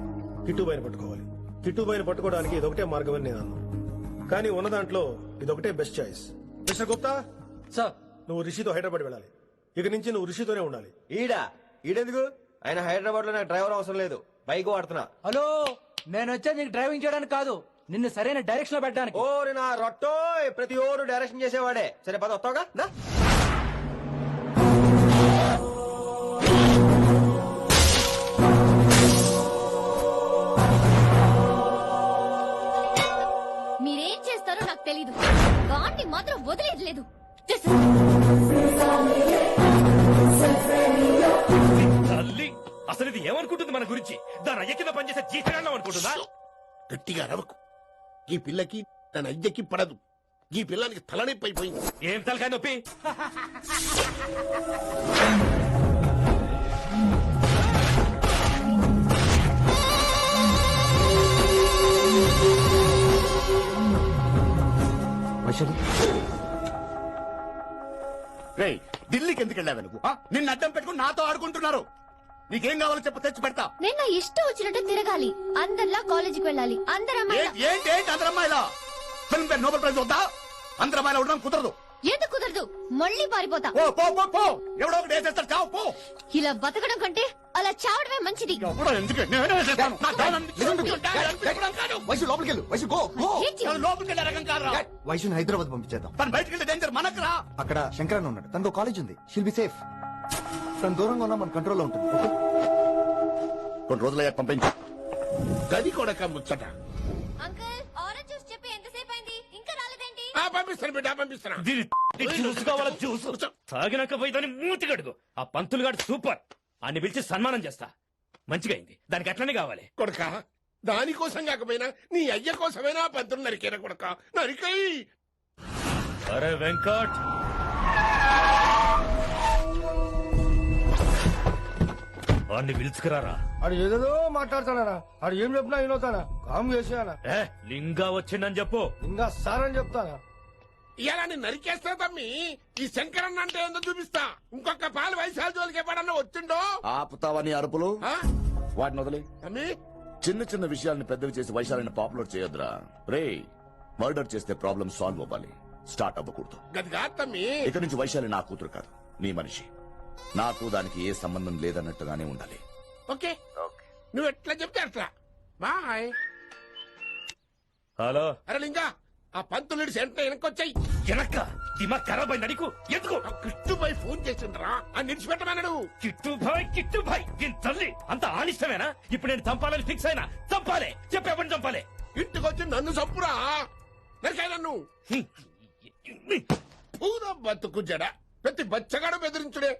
కిట్టుబాయిని పట్టుకోవాలి. కిట్టుబాయిని పట్టుకోవడానికి ఇదొకటే మార్గమని నేను అన్నాను. కానీ ఉన్న దాంట్లో ఇదొకటే best choice. Mister Gupta sir, నువ్వు రిషితో హైదరాబాద్ వెళ్ళాలి. ఇక నుంచి నువ్వు రిషితోనే ఉండాలి. ఈడెందుకు? ఆయన హైదరాబాద్ లో నాకు డ్రైవర్ అవసరం లేదు, బైక్ వాడుతున్నా. హలో, నేను వచ్చేది నీకు డ్రైవింగ్ చేయడానికి కాదు, నిన్ను సరైన డైరెక్షన్ లో పెట్టడానికి. ఓరి నా రొట్టో, ప్రతి ఓరు డైరెక్షన్ చేసేవాడే. సరే పద, వస్తావుగా? మీరేం చేస్తారో నాకు తెలీదు, వాణ్ణి మాత్రం వదిలేదు లేదు. తల్లి, అసలు ఇది ఏమనుకుంటుంది మన గురించి? దాని అయ్య కింద పనిచేసే జీతగాళ్ళం అనుకుంటుందా? గట్టిగా రవకు. ఈ పిల్లకి తన అయ్యకి పడదు. ఈ పిల్లానికి తలనొప్పి అయిపోయింది. ఏం తలకాయ నొప్పి? ఢిల్లీకి ఎందుకు వెళ్ళావు నువ్వు? నిన్ను అడ్డం పెట్టుకుని నాతో ఆడుకుంటున్నారు. నీకేం కావాలో చెప్పు, తెచ్చి పెడతా. నేను నా ఇష్టం వచ్చినట్టు తిరగాలి, అందరిలా కాలేజీకి వెళ్ళాలి. ఏంటి అందరమ్మాయిలా? ఫిల్మ్ ఫేర్ నోబెల్ ప్రైజ్ వద్దా? అందరమ్మాయిలా ఉండడం కుదరదు. ఎందుకు కుదరదు? మళ్ళీ పారిపోతా. ఎవడో ఒకటి వేసేస్తాడు, చావు పో. ఇలా బతకడం కంటే అలా చావడమే మంచిది. వైశుని హైదరాబాద్ పంపించేద్దాం. తను బయటకు వెళ్తే డేంజర్ మనకురా. అక్కడ శంకరన్ ఉన్నాడు, తనకు కాలేజ్ ఉంది. షిల్ బి సేఫ్. తను దూరంగా ఉన్నా మన కంట్రోల్లో ఉంటుంది. ఓకే, కొన్ని రోజులయ్యా పంపించు. గది కూడా ముచ్చట. అంకుల్, ఆరెంజ్ జ్యూస్ చెప్పి ఎంతసేపు అయింది, ఇంకా రాలేదేంటి? పంపిస్తాను బిడ్డ, పంపిస్తాను. జ్యూస్ కావాలా? జ్యూస్ తాగినాక పోయి దాన్ని మూతి కడుగు. ఆ పంతులు గాడు సూపర్, అన్ని పిలిచి సన్మానం చేస్తా. మంచిగా అయింది, దానికి అట్లనే కావాలి. కొడక, దానికోసం కాకపోయినా నీ అయ్య కోసమైనా పంతులు నరికేరా కొడక, నరికై. అరే వెంకట్, వాడిని పిలుచుకురారా. అది ఏదేదో మాట్లాడతానా, అది ఏం చెప్పినా వినవుతానా? కామ్ చేసానా? లింగా వచ్చిందని చెప్పు. ఇంకా సార్ అని చెప్తానా? ఇలా నేను నరికేస్తా తమ్మి. ఈ శంకరన్న అంటే ఏందో చూపిస్తా. ఇంకొక పాలు వయసాల జోలికి ఎప్పుడన్నా వచ్చిండో ఆపుతావని అరుపులు ఆ? వాటిని వదిలే. తమ్మి చిన్న చిన్న విషయాల్ని పెద్దవి చేసి వైశాలని పాపులర్ చేయొద్దురా. రే మర్డర్ చేస్తే ప్రాబ్లం సాల్వ్ అవ్వాలి, స్టార్ట్ అవ్వకూడదు. గది కాదు తమ్మి. ఇక నుంచి వైశాలి నా కూతురు కాదు, నీ మనిషి. నాకు దానికి ఏ సంబంధం లేదన్నట్టుగానే ఉండాలి. ఓకే నువ్వు ఎట్లా చెప్తే అట్లా. బాయ్. హలో అరే లింగా ఆ పంతులుడి సెంటర్ వెనకొచ్చాయి. వెనక్క దిమాగ్ ఖరాబ్ అయింది అడిగు. ఎందుకు కృష్ణుబాయ్ ఫోన్ చేసిండ్రా అని నిడిచిపెట్టమన్నాడు. కిట్టుబాయ్ దీని తల్లి అంత ఆనిష్టమేనా? ఇప్పుడు నేను చంపాలని ఫిక్స్ అయినా. చంపాలే, చెప్పేపని చంపాలే. ఇంటికొచ్చి నన్ను చంపురా. నరికాయ నన్ను. పూరా బతుకు జడ. ప్రతి బచ్చగాడు బెదిరించుడే.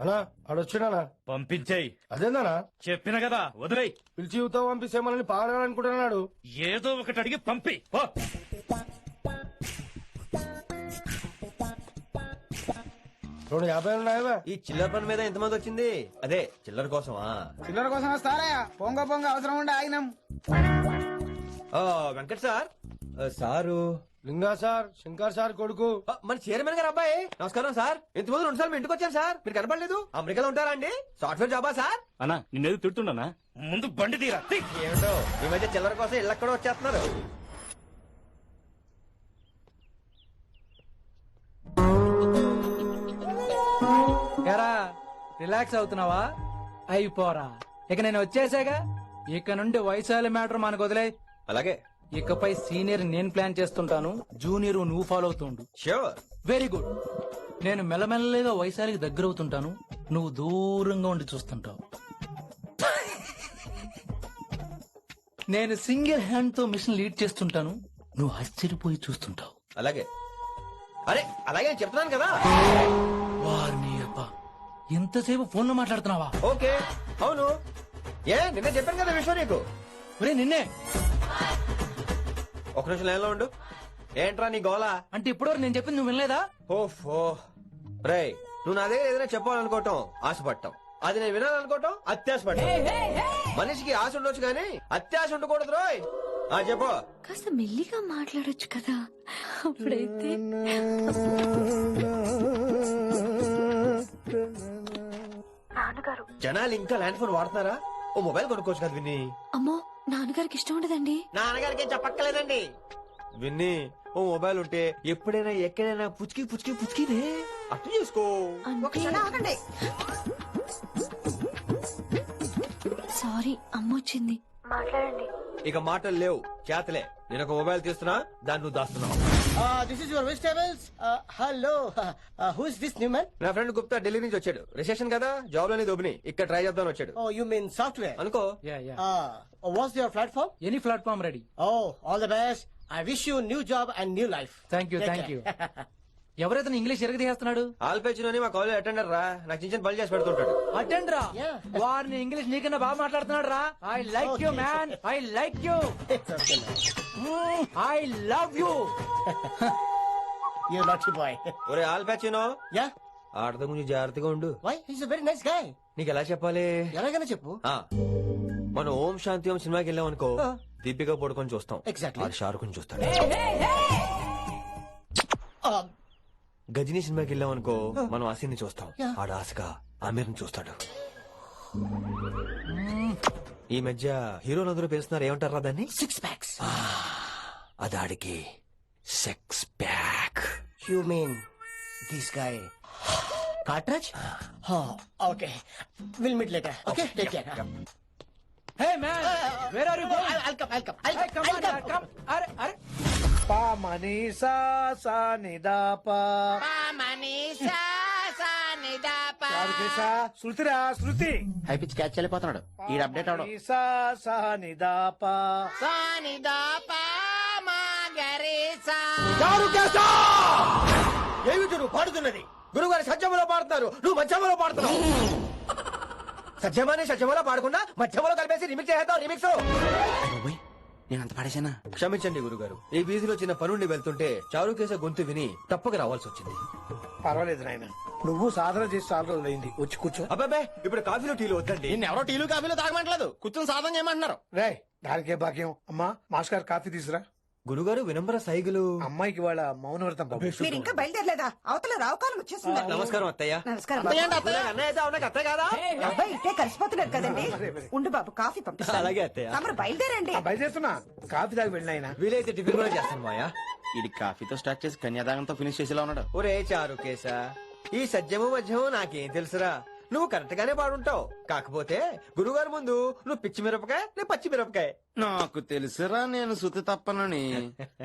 అన్నా ఆడొచ్చినా పంపించేయి. అదేందనా చెప్పిన కదా వదిలేయ్. పిలిచి యువత పంపిస్తే మనల్ని పాడాలనుకుంటున్నాడు. ఏదో ఒకటి అడిగి పంపి. పో. 250 ఉన్నాయా? ఈ చిల్లర పని మీద ఎంతమంది వచ్చింది? అదే చిల్లర కోసమా? చిల్లర కోసం వస్తారా? పొంగ అవసరం ఉండే ఆగినాం. వెంకట్ సార్. సారు లింగా సార్, శంకర్ సార్ కొడుకు. మన చైర్మన్ గారు అబ్బాయి. నమస్కారం సార్. ఇంతకుముందు 2 సార్లు మీ ఇంటికి వచ్చాను సార్, మీరు కనపడలేదు. అమెరికాలో ఉంటారా అండి? సాఫ్ట్వేర్ జాబా సార్? అన్నా నిన్నేది తిడుతుండనా? ముందు బండి తీరా. ఏమిటో ఈ మధ్య చిల్లర కోసం ఇళ్ళక్కడ వచ్చేస్తున్నారు. ఎరా రిలాక్స్ అవుతున్నావా? అయిపోరా, ఇక నేను వచ్చేసాగా. ఇక నుండి వైశాలి మ్యాటర్ మనకు వదిలే. అలాగే. ఇకపై సీనియర్ నేను ప్లాన్ చేస్తుంటాను, జూనియర్ నువ్వు ఫాలో అవుతుండు. ష్యూర్. Very good. నేను మెల్లమెల్లగా వైశాలికి దగ్గర అవుతుంటాను, నువ్వు దూరంగా ఉండి చూస్తుంటావు. నేను సింగిల్ హ్యాండ్ తో మిషన్ లీడ్ చేస్తుంటాను, నువ్వు ఆశ్చర్యపోయి చూస్తుంటావు. అలాగే. అరే అలాగే నేను చెప్తున్నాను కదా. వారిని అబ్బా, ఎంతసేపు ఫోన్ లో మాట్లాడుతున్నావా? ఓకే అవును. నిన్నే చెప్పాను కదా విషయం నీకు. ఒరే నిన్నే. ఒక నిమిషం లైన్లో ఉండు. ఏంట్రా నీ గోలా? అంటే ఇప్పటివరకు నేను చెప్పింది నువ్వు వినలేదా? ఓఫో రే, నువ్వు నా దగ్గర ఏదైనా చెప్పాలనుకోవటం ఆశపడటం, అది నేను వినాలనుకోవటం అత్యాశపడటం. మనిషికి ఆశ ఉండొచ్చు కానీ అత్యాశ ఉండకూడదు రోయ్. చెప్పు. కాస్త మెల్లిగా మాట్లాడొచ్చు కదా, అప్పుడైతే. నాన్నగారు, జనాలు ఇంకా ల్యాండ్ ఫోన్ వాడుతున్నారా? ఓ మొబైల్ కొనుక్కోవచ్చు కదా విన్ని. అమ్మో నాన్నగారికి ఇష్టం ఉండదండి. నాన్నగారికి చెప్పక్కలేదండి. విన్ని ఓ మొబైల్ ఉంటే ఎప్పుడైనా ఎక్కడైనా పుచ్చుకినే అర్థం చేసుకో. సారీ, అమ్మ వచ్చింది. మాట్లాడండి. ఇక మాటలు లేవు, చేతలే. నేను ఒక మొబైల్ తీస్తున్నా, దాన్ని నువ్వు దాస్తున్నావు. This is your vegetables. Hello, who is this new man? నా ఫ్రెండ్ గుప్తా ఢిల్లీ నుంచి వచ్చాడు. రిసెషన్ కదా, జాబ్ లోని దొబ్బిని ఇక్కడ ట్రై చేద్దామని వచ్చాడు. Oh, you mean software? అనుకో. What's your platform? Any platform ready. Oh, all the best. I wish you new job and new life. Thank you, Take thank you. care. ఎవరైతే English ఎరగదీస్తున్నాడు? ఆల్పేచినోని మా college attender రా, నాకు చిన్న పని చేసి పెడుతుంటాడు. Attend రా. వారిని ఇంగ్లీష్ నీకన్నా బాగా మాట్లాడుతున్నాడు రా. I like you man, I like you, I love you. You naughty boy. ఒరే ఆల్పేచినో, Yeah? ఆడత గురించి జాగ్రత్తగా ఉండు. Why? He's a very nice guy. నీకు ఎలా చెప్పాలి? ఎలాగైనా చెప్పు. మనం ఓం శాంతి ఓం సినిమాకి వెళ్ళాం అనుకో, దీపిక పడుకొని చూస్తాం. Exactly. ఆడు షారుఖ్ చూస్తాడు. గజనీ సినిమాకి వెళ్ళాం అనుకో, మనం ఆసిని చూస్తాం. ఆడు ఆశగా ఆమీర్ని చూస్తాడు. ఈ మధ్య హీరోలు అందరూ పిలుస్తున్నారు, ఏమంటారా దాన్ని? 6 packs. అది ఆడికి sex pack. You mean this guy? Cartridge? Oh, okay. We'll meet later. Okay, take care. Hey man, where are you going? I'll come. Hey, come on, come. అరే పా మనీసా సా నిదాపా శృతిరా శృతి. హై పిచ్ క్యాచ్ వెళ్ళిపోతున్నాడు. ఈ update అవడం. మనీసా సా నిదాపా ఏమిటి నువ్వు పాడుతున్నది? గురుగారు సత్యములో పాడుతున్నారు, నువ్వు మధ్యమలో పాడుతున్నావు. సత్యమాని సత్యములో పాడకుండా మధ్యమలో కలిపేసి రిమిక్స్ చేద్దాం. రిమిక్స్ నేను అంత పడేసానా? క్షమించండి గురుగారు, ఈ వీధిలో చిన్న పనుండి వెళ్తుంటే చారు కేసే గొంతు విని తప్పక రావాల్సి వచ్చింది. పర్వాలేదు నాయన. నువ్వు సాధన చేసి చాలా రోజులైంది వచ్చి కూర్చో. అబ్బాబే ఇప్పుడు కాఫీలో టీలు వద్దండి. ఎవరో టీలు కాఫీలో తాగమంటలేదు, కూర్చొని సాధన చేయమంటున్నారు. రే దానికే భాగ్యం. అమ్మా మాస్టర్ గారు కాఫీ తీసురా. గురుగారు వినమ్ర సైగులు. అమ్మాయికి వాళ్ళ మౌనవ్రతం బాబు. మీరు ఇంకా బయలుదేరలేదా? అవతల రావుకాలం వచ్చేస్తుంది. నమస్కారం అత్తయ్య. నమస్కారం అత్తయ్య బాబు. అంటే అత్తయ్య. అన్నయ్య అయితే అవునా అత్తయ్య కాదా? అబ్బాయి ఇట్టే కలిసిపోతున్నారు కదండి. ఉండు బాబు కాఫీ పంపిస్తాను. అలాగే అత్తయ్య. తమరు బయలుదేరండి. బయలుదేరుతున్నా, కాఫీ తాగి వెళ్ళిన. వీలైతే టిఫిన్ కూడా చేస్తాను మాయా. ఇది కాఫీతో స్టార్ట్ చేసి కన్యాదానంతో ఫినిష్ చేసేలా ఉన్నాడు. ఒరే చారు కేసా, ఈ సత్యము మధ్యము నాకేం తెలుసురా. నువ్వు కరెక్ట్ గానే పాడుంటావు. కాకపోతే గురుగారు ముందు నువ్వు పిచ్చి మిరపకాయ, నేను పచ్చి మిరపకాయ. నాకు తెలుసురా నేను శృతి తప్పనని.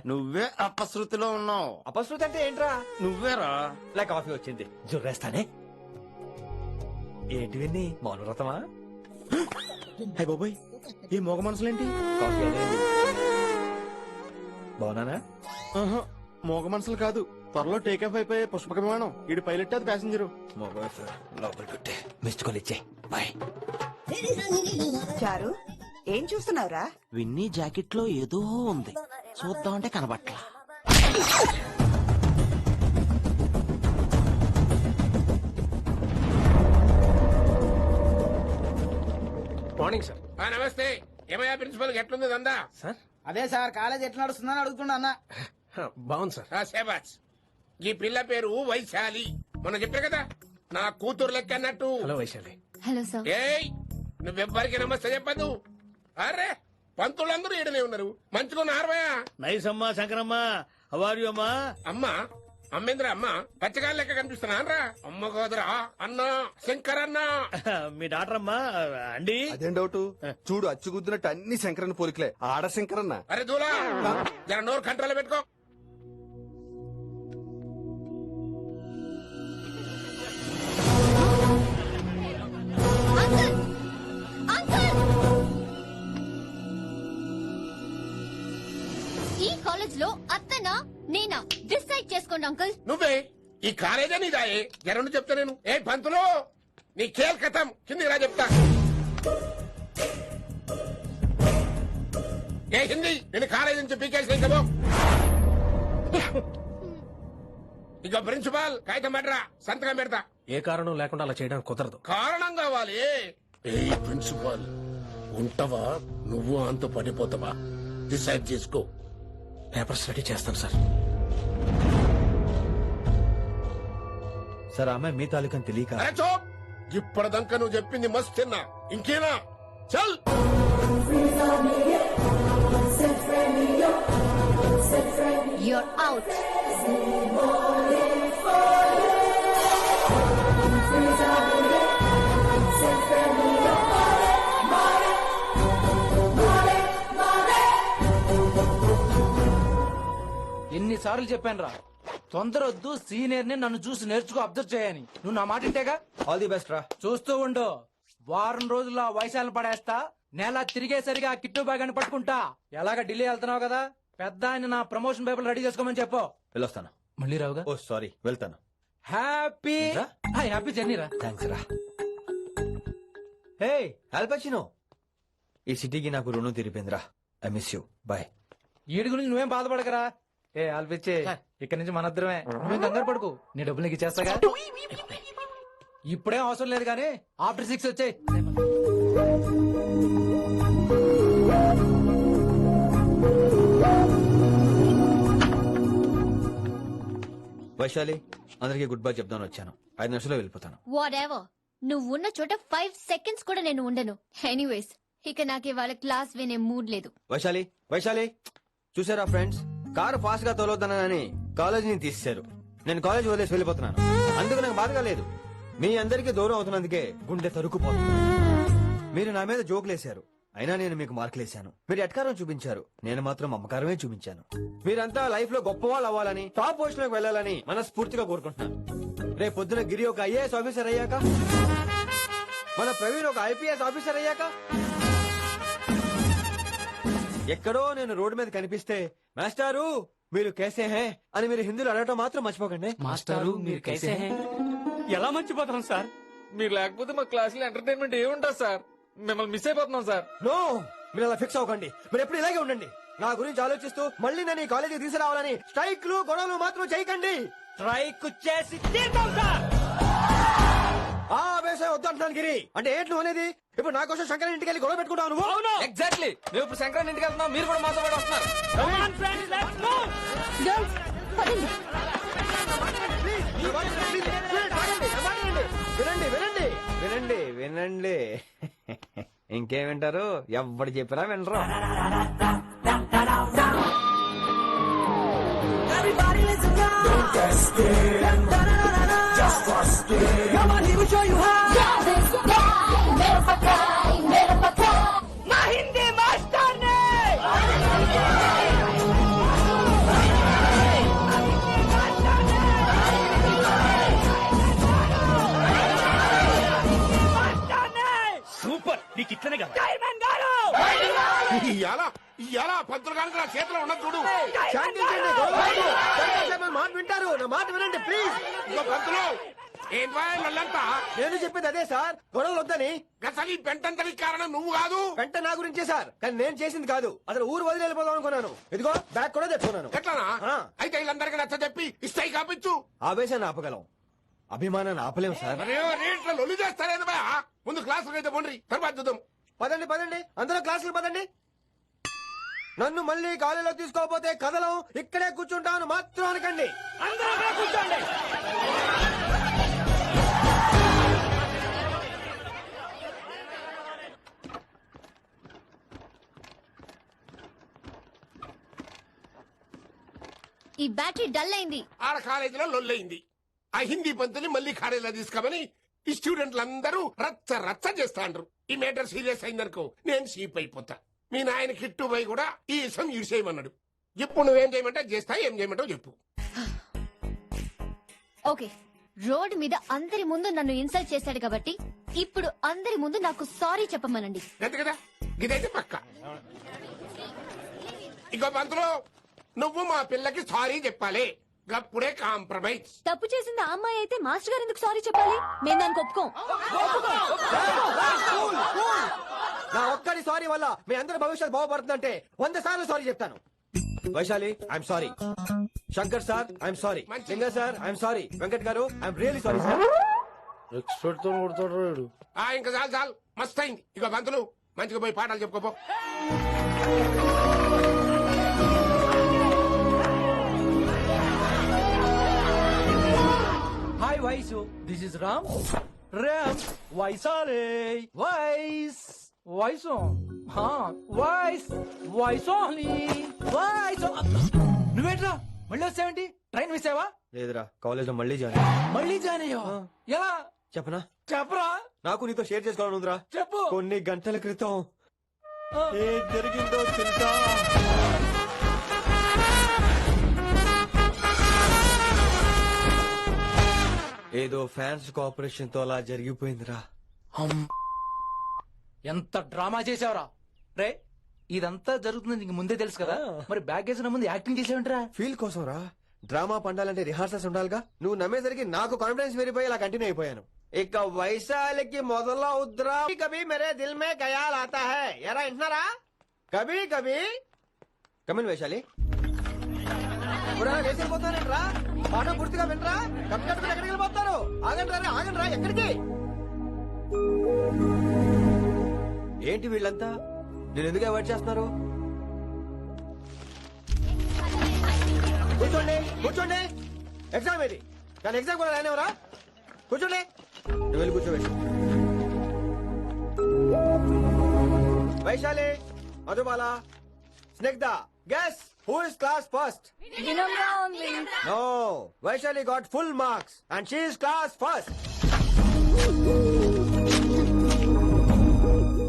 నువ్వే అపశృతిలో ఉన్నావు. అపశృతి అంటే ఏంట్రా? నువ్వేరా. నా కాఫీ వచ్చింది, జుర్రేస్తానే. ఏంటి విన్ని మౌనవ్రతమా? హై బాబోయ్, ఈ మోగ మనసులేంటి? కాఫీ అదేంటి? బాగున్నానా? మోగ మనసులు కాదు, త్వరలో టేకాఫ్ అయిపోయే పుష్పక విమానం. ఇటు పైలట్ అది ప్యాసింజరు. మిస్డ్ కాల్ ఇచ్చే. బాయ్. చారు ఏం చూస్తున్నావురా? విన్నీ జాకెట్ లో ఏదో ఉంది, చూద్దామంటే కనబట్లా. Morning sir. నమస్తే. ఏమయ్యా ప్రిన్సిపల్ ఎట్లుంది దందా? సార్ అదే సార్ కాలేజ్ ఎట్లా నడుస్తుందని అడుగుతున్నా అన్న. బాగుంది సార్. శేబాస్. ఈ పిల్ల పేరు వైశాలి. మొన్న చెప్పా కదా నా కూతురు లెక్క అన్నట్టు. హలో వైశాలి. Hello sir. ఏయ్ నువ్వెవ్వరికి నమస్తే చెప్పదు. అరే పంతులందరూ ఈడనే ఉన్నారు. మంచుకున్న ఆర్వయా. నైస్ అమ్మా శంకరమ్మ. హవారు అమ్మా. అమ్మా అమ్మేంద్ర అమ్మ పచ్చగాళ్ళ లెక్క కనిపిస్తున్నా రా. అమ్మ కాదురా అన్న శంకర్ అన్న. మీ డాక్టర్ అమ్మా అండి. అదేం డౌట్? చూడు అచ్చుగుద్దినట్టు అన్ని శంకరన్న పోలికలే. ఆడ శంకరన్న. అరే దూలా జర నోరు కంట్రోల్ పెట్టుకో. ఈ కాలేజ్ లో అత్తనా నేనా డిసైడ్ చేసుకోండి అంకుల్. నువ్వే ఈ కాలేజా నీదాయే. జరండు చెప్తా నేను. ఏ పంతులు నీ ఖేల్ కథం. కింది రా చెప్తా. ఏ హిందీ నేను కాలేజ్ నుంచి పీకేసి కబో. ఇక ప్రిన్సిపాల్ కాగితం పడరా, సంతకం పెడతా. ఏ కారణం లేకుండా అలా చేయడానికి కుదరదు. కారణం కావాలి. ఏ ప్రిన్సిపాల్ ఉంటావా నువ్వు అంత పడిపోతావా? డిసైడ్ చేసుకో. పేపర్స్ రెడీ చేస్తాను సార్. సార్ ఆమె మీ తాలూకని తెలియక. అరే చోప్. ఇప్పటిదాకా నువ్వు చెప్పింది మస్తు తిన్నా. ఇంకేనా? చల్. You're out. ఎన్నిసార్లు చెప్పాను రా, తొందరొద్దు, సీనియర్ ని నన్ను చూసి నేర్చుకో, అబ్జర్వ్ చేయని. నువ్వు నా మాట ఇంటేగా. ఆల్ ది బెస్ట్ రా. చూస్తూ ఉండు, వారం రోజుల్లో ఆ వైశాలను పడేస్తా. నెల తిరిగేసరిగా ఆ కిట్టు బాగాన్ని పట్టుకుంటా. ఎలాగ ఢిల్లీ వెళ్తున్నావు కదా, పెద్ద ఆయన నా ప్రమోషన్ పేపర్ రెడీ చేసుకోమని చెప్పు. వెళ్ళొస్తాను. మళ్ళీ రావుగా. ఓ సారీ, వెళ్తాను. హ్యాపీ హ్యాపీ జర్నీ రా. థ్యాంక్స్ రా. హే ఆల్పచినో, ఈ సిటీకి నాకు రుణం తీరిపోయిందిరా. I miss you. బాయ్. వీడి గురించి నువ్వేం బాధపడకరా. ఏ ఆల్పిచ్చే, ఇక్కడి నుంచి మనద్దరమే. నువ్వేం కంగారు పడుకు, నీ డబ్బులు నీకు ఇచ్చేస్తాగా. ఇప్పుడేం అవసరం లేదు కానీ ఆఫ్టర్ 6 వచ్చాయి. వైశాలి, అందరికి గుడ్ బై చెప్దామని వచ్చాను. 5 నిమిషాల్లో వెళ్ళిపోతాను. What ever. నువ్వు ఉన్న చోట 5 seconds కూడా నేను ఉండను. ఎనీవేస్, ఇక నాకు ఇవాళ క్లాస్ వినే మూడ్ లేదు. వైశాలి, వైశాలి, చూసారా ఫ్రెండ్స్, కారు ఫాస్ట్ గా తోలొద్దనని కాలేజీ ని తీసేశారు. నేను కాలేజ్ వదిలేసి వెళ్ళిపోతున్నాను. అందుకు నాకు బాధగా లేదు. మీ అందరికీ దూరం అవుతున్నందుకే గుండె తరుక్కుపోతుంది. మీరు నా మీద జోకులేశారు, అయినా నేను మీకు మార్కులేశాను. మీరు ఎట్కారం చూపించారు, నేను మాత్రం అమ్మకారమే చూపించాను. మీరంతా లైఫ్ లో గొప్ప వాళ్ళు అవ్వాలని, టాప్ పొజిషన్ లోకి వెళ్ళాలని మనస్ఫూర్తిగా కోరుకుంటున్నాను. రేపు పొద్దున గిరి ఒక ఐఏఎస్ ఆఫీసర్ అయ్యాక, మన ప్రవీణ్ ఒక ఐపీఎస్ ఆఫీసర్ అయ్యాక, ఎక్కడో నేను రోడ్డు మీద కనిపిస్తే మాస్టారు మీరు కేసే హే అని మీరు హిందీలో అడగటం మాత్రం మర్చిపోకండి. మాస్టారు మీరు కైసే హే. ఎలా మర్చిపోతాం సార్? మీరు లేకపోతే మా క్లాస్ లో ఎంటర్టైన్మెంట్ ఏముంటుంది సార్? మిమ్మల్ని మిస్ అయిపోతున్నాం సార్. నో, మీరు అలా ఫిక్స్ అవ్వకండి. మీరు ఎప్పుడు ఇలాగే ఉండండి. నా గురించి ఆలోచిస్తూ మళ్ళీ నేను ఈ కాలేజీకి తీసుకురావాలని స్ట్రైక్లు గొడవలు మాత్రం చేయకండి. స్ట్రైక్ చేసి తీద్దాం సార్. ఆ వేసే వద్దంటున్నాను గిరి. అంటే ఏంటి నువ్వు అనేది? ఇప్పుడు నా కోసం శంకర్ ఇంటికి వెళ్ళి గొడవ పెట్టుకుంటావు నువ్వు? ఎగ్జాక్ట్లీ. మేము ఇప్పుడు శంకరాన్ని ఇంటికి వెళ్తున్నాం, మీరు కూడా మాతో పాటు వస్తున్నారు. గర్ల్స్ పదండి. వినండి వినండి వినండి వినండి. ఇంకేం వింటారు? ఎవడు చెప్పినా వినరు. Everybody listen now. Don't test it. Just trust it. Come on, he will show you how. నా హిందీ మాస్టర్ నే సూపర్, నీకు ఇట్లనే కదా. ఇవాళ పంతులు కనుక నా చేతిలో ఉన్నది చూడు. శాంతించండి, గొడవ వద్దు. శంకర్ సార్ నా మాట వింటారు. నా మాట వినండి ప్లీజ్. ఇగో పంతులు, ఏంటా వాళ్ళంతా? నేను చెప్పేది అదే సార్, గొడవలు వద్దని. అసలు ఈ పెంటంతరికి కారణం నువ్వు కాదు. వెంట నా గురించే సార్, కానీ నేను చేసింది కాదు. అసలు ఊరు వదిలి వెళ్ళిపోదాం అనుకున్నాను. ఇదిగో బ్యాగ్ కూడా తెచ్చుకున్నాను. ఎట్లానా? అయితే వీళ్ళందరికీ నచ్చ చెప్పి ఇస్తాయి కాపించు. ఆవేశాన్ని ఆపగలం, అభిమానాన్ని ఆపలేం సార్. మరి రేట్ల లొల్లి చేస్తారేది బా. ముందు క్లాసులకు అయితే పోండి, తర్వాత చూద్దాం. పదండి పదండి, అందరూ క్లాసులు పదండి. నన్ను మళ్ళీ కాలేజీలో తీసుకోకపోతే కథలం ఇక్కడే కూర్చుంటాను మాత్రం అనకండి. అందరూ అక్కడే కూర్చోండి. ఈ బ్యాటరీ డల్ అయింది. ఆడ కాలేజీలో లొల్లయింది. ఆ హిందీ పంతుని మళ్ళీ కాలేజీలో తీసుకోమని ఈ స్టూడెంట్లందరూ రచ్చ రచ్చ చేస్తాండ్రు. ఈ మేటర్ సీరియస్ అయిందనుకో నేను సీప్ అయిపోతా. మీ నాయన కిట్టు పోయి కూడా ఈ విషయం ఇడిసేయమన్నాడు. ఇప్పుడు నువ్వేం చేయమంటే చేస్తా, ఏం చేయమంటావు చెప్పు. ఓకే, రోడ్ మీద అందరి ముందు నన్ను ఇన్సల్ట్ చేశాడు కాబట్టి ఇప్పుడు అందరి ముందు నాకు సారీ చెప్పమనండి. గది కదా, గిదైతే పక్క. ఇంకో పంతులు, నువ్వు మా పిల్లకి సారీ చెప్పాలి. గప్పుడే కాంప్రమైజ్. తప్పు చేసింది ఆ అమ్మాయి అయితే మాస్టర్ గారు ఎందుకు సారీ చెప్పాలి? మేము దానికి ఒప్పుకోం. నా ఒక్కడి సారీ వల్ల మీ అందరి భవిష్యత్తు బాగుపడుతుందంటే 100 సార్లు సారీ చెప్తాను. Vaishali, I'm sorry. Shankar sir, I'm sorry. లింగ సార్, ఐఎమ్ సారీ. వెంకట్ గారు, I'm really sorry sir. Expert తో కొడతాడు. ఇంకా చాలు చాలు, మస్త్ అయింది. ఇక పంతులు మంచిగా పోయి పాఠాలు చెప్పుకోపో. Hi Vaishu, this is Ram. Ram Vaishali. వైస్ వైసు వైస్ వైసోలీ వైస్. నువ్వేంట్రా మళ్ళీ వచ్చావేంటి? ట్రైన్ మిస్ అయ్యావా? లేదురా, కాలేజ్ లో మళ్ళీ జాయిన్. మళ్ళీ జాయిన్ అయ్యావా? ఎలా చెప్పనా? చెప్పరా. నాకు నీతో షేర్ చేసుకోవాలని ఉందిరా. చెప్పు. కొన్ని గంటల క్రితం ఏం జరిగిందో తెలుసా? ఏదో ఫ్యాన్స్ కోఆపరేషన్ తో అలా జరిగిపోయిందిరా. ఎంత డ్రామా చేసావురా రే. ఇదంతా జరుగుతుంది నీకు ముందే తెలుసు కదా, మరి బ్యాగ్ వేసిన ముందు యాక్టింగ్ చేసావంటరా? ఫీల్ కోసం రా. డ్రామా పండాలంటే రిహార్సల్స్ ఉండాలిగా. నువ్వు నమ్మేసరికి నాకు కాన్ఫిడెన్స్ పెరిగిపోయి ఇలా కంటిన్యూ అయిపోయాను. ఇక వైశాలికి మొదలవుద్రా. కభీ మేరే దిల్ మే ఖయాల్ ఆతా హై. ఎరా ఇంటున్నారా? కభీ కభీ కమిన్ వైశాలి. వేసిపోతానంట్రా, పాఠం పూర్తిగా వినరా? కట్టుకట్టుకుని ఎక్కడికి వెళ్ళిపోతారు? ఆగండి ఆగండి రా. ఎక్కడికి? ఏంటి వీళ్ళంతా నేను ఎందుకు అవాయిడ్ చేస్తున్నారు? కూర్చోండి కూర్చోండి. ఎగ్జామ్ ఏది? కానీ ఎగ్జామ్ కూడా రానివరా? కూర్చోండి. నువ్వు వెళ్ళి కూర్చోబెట్టి. Vaishali, Madhubala, Snigdha, guess who is class first? No, Vaishali got full marks and she is class first.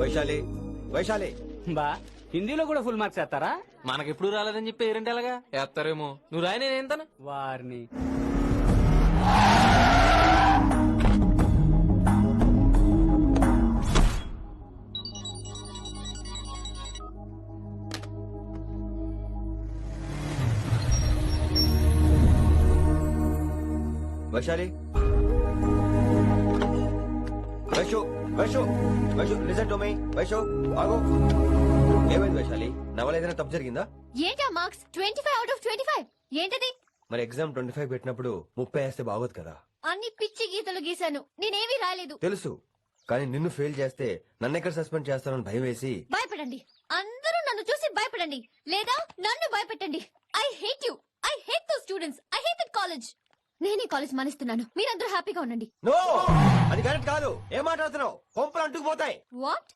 Vaishali Vaishali బా హిందీలో కూడా ఫుల్ మార్క్స్ వేస్తారా? మనకెప్పుడు రాలేదని చెప్పి ఏరంటే ఎలాగా వేస్తారేమో. నువ్వు రాయి, నేను ఏంతాను వారిని. Vaishali, Vaishu Vaishu Vaishu listen to me. Vaishu ఆగు. ఏమైంది వైశాలి? నా వల్ల ఏదైనా తప్పు జరిగిందా? ఏంటా మార్క్స్? 25 out of 25 ఏంటది? మరి ఎగ్జామ్ 25 పెట్టినప్పుడు 30 వేస్తే బాగోదు కదా. అన్ని పిచ్చి గీతలు గీశాను, నేనేమీ రాలేదు. తెలుసు, కానీ నిన్ను ఫెయిల్ చేస్తే నన్ను ఎక్కడ సస్పెండ్ చేస్తానని భయం వేసి. భయపడండి, అందరూ నన్ను చూసి భయపడండి, లేదా నన్ను భయపెట్టండి. I hate you, I hate those students, I hate that college. నేనే కాలేజ్ మానేస్తున్నాను, మీరందరూ హ్యాపీగా ఉండండి. నో, అది కరెక్ట్ కాదు. ఏం మాట్లాడుతున్నావు? కొంపలు అంటుకుపోతాయి. వాట్?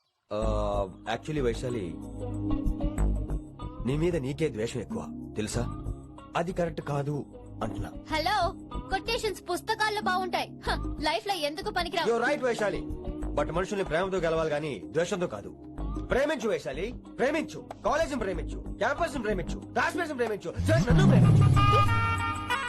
యాక్చువల్లీ వైశాలి, నీ మీద నీకే ద్వేషం ఎక్కువ తెలుసా? అది కరెక్ట్ కాదు అంటున్నా. హలో, కొటేషన్స్ పుస్తకాల్లో బాగుంటాయి, లైఫ్ లో ఎందుకు పనికిరావు. యూర్ రైట్ వైశాలి, బట్ మనుషుల్ని ప్రేమతో గెలవాలి గాని ద్వేషంతో కాదు. ప్రేమించు వైశాలి, ప్రేమించు. కాలేజ్ ప్రేమించు, క్యాంపస్ ప్రేమించు, క్లాస్మేట్స్ ప్రేమించు, నన్ను ప్రేమించు.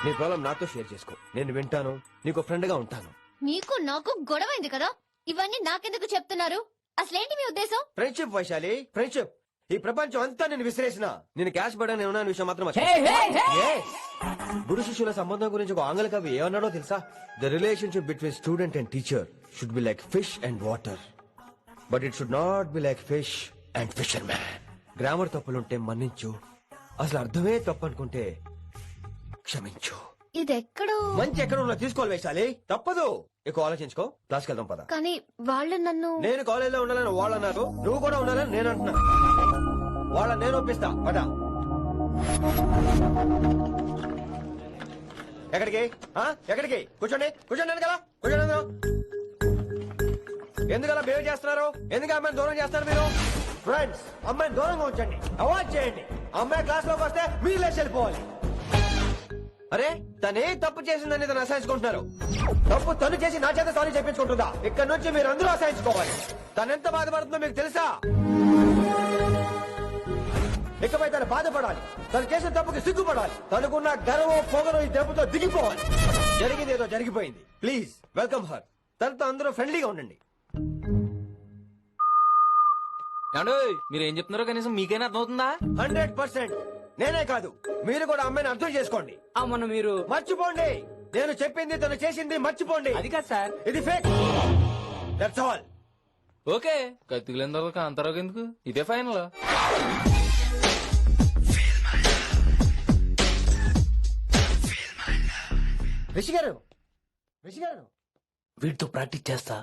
నీ ప్రాబ్లం నాతో షేర్ చేసుకో, నేను వింటాను, నీకు ఫ్రెండ్ గా ఉంటాను. మీకు నాకు గొడవైంది కదా, ఇవన్నీ నాకెందుకు చెప్తున్నారు? అసలేంటి మీ ఉద్దేశం? Friendship Vaishali, friendship. ఈ ప్రపంచం అంతా నేను విసిరేసిన నేను క్యాష్ పడని ఉన్న విషయం మాత్రం గురు శిష్యుల సంబంధం గురించి ఒక ఆంగ్ల కవి ఏమన్నాడో తెలుసా? The relationship between student and teacher should be like fish and water, but it should not be like fish and fisherman. Grammar తప్పులుంటే మన్నించు, అసలు అర్థమే తప్పు అనుకుంటే క్షమించు. ఇది ఎక్కడో మంచి ఎక్కడ ఉన్నా తీసుకోవాలి వైశాలి, తప్పదు. ఎక్కువ ఆలోచించుకో, క్లాస్కి వెళ్దాం పద. కానీ వాళ్ళు నన్ను నేను కాలేజ్ లో ఉండాలని వాళ్ళు అన్నారు, నువ్వు కూడా ఉండాలని నేను అంటున్నా. వాళ్ళ నేను ఒప్పిస్తా పద. ఎక్కడికి ఎక్కడికి? కూర్చోండి కూర్చోండి కదా, కూర్చోండి. ఎందుకలా బిహేవ్ చేస్తున్నారు? ఎందుకు అమ్మాయిని దూరం చేస్తారు మీరు? ఫ్రెండ్స్, అమ్మాయిని దూరంగా ఉంచండి, అవాయిడ్ చేయండి. అమ్మాయి క్లాస్ లోకి వస్తే మీరు లేచి వెళ్ళిపోవాలి. అరే, తనే తప్పు చేసిందని తను అసహించుకుంటున్నారు. తప్పు తను చేసి నా చేత సారీ చెప్పించుకుంటుందా? ఇక్కడ నుంచి మీరు అందరూ అసహించుకోవాలి. తనెంత బాధపడుతుందో మీకు తెలుసా? ఇకపై తను బాధపడాలి, తను చేసిన తప్పుకి సిగ్గుపడాలి. తనకున్న గర్వం పొగరు ఈ దెబ్బతో దిగిపోవాలి. జరిగింది ఏదో జరిగిపోయింది. Please welcome her. తనతో అందరూ ఫ్రెండ్లీగా ఉండండి. మీరు ఏం చెప్తున్నారో కనీసం మీకైనా అర్థమవుతుందా? 100%. నేనే కాదు, మీరు కూడా అమ్మాయిని అర్థం చేసుకోండి. మొన్న మీరు మర్చిపోండి, నేను చెప్పింది తను చేసింది మర్చిపోండి. అది కాదు సార్, ఇది ఫేక్. That's all. ఓకే, కత్తిలేని తర్వాత కాంతారావు ఎందుకు? ఇదే ఫైనల్. రిషి గారు, రిషి గారు, వీటితో ప్రాక్టీస్ చేస్తా,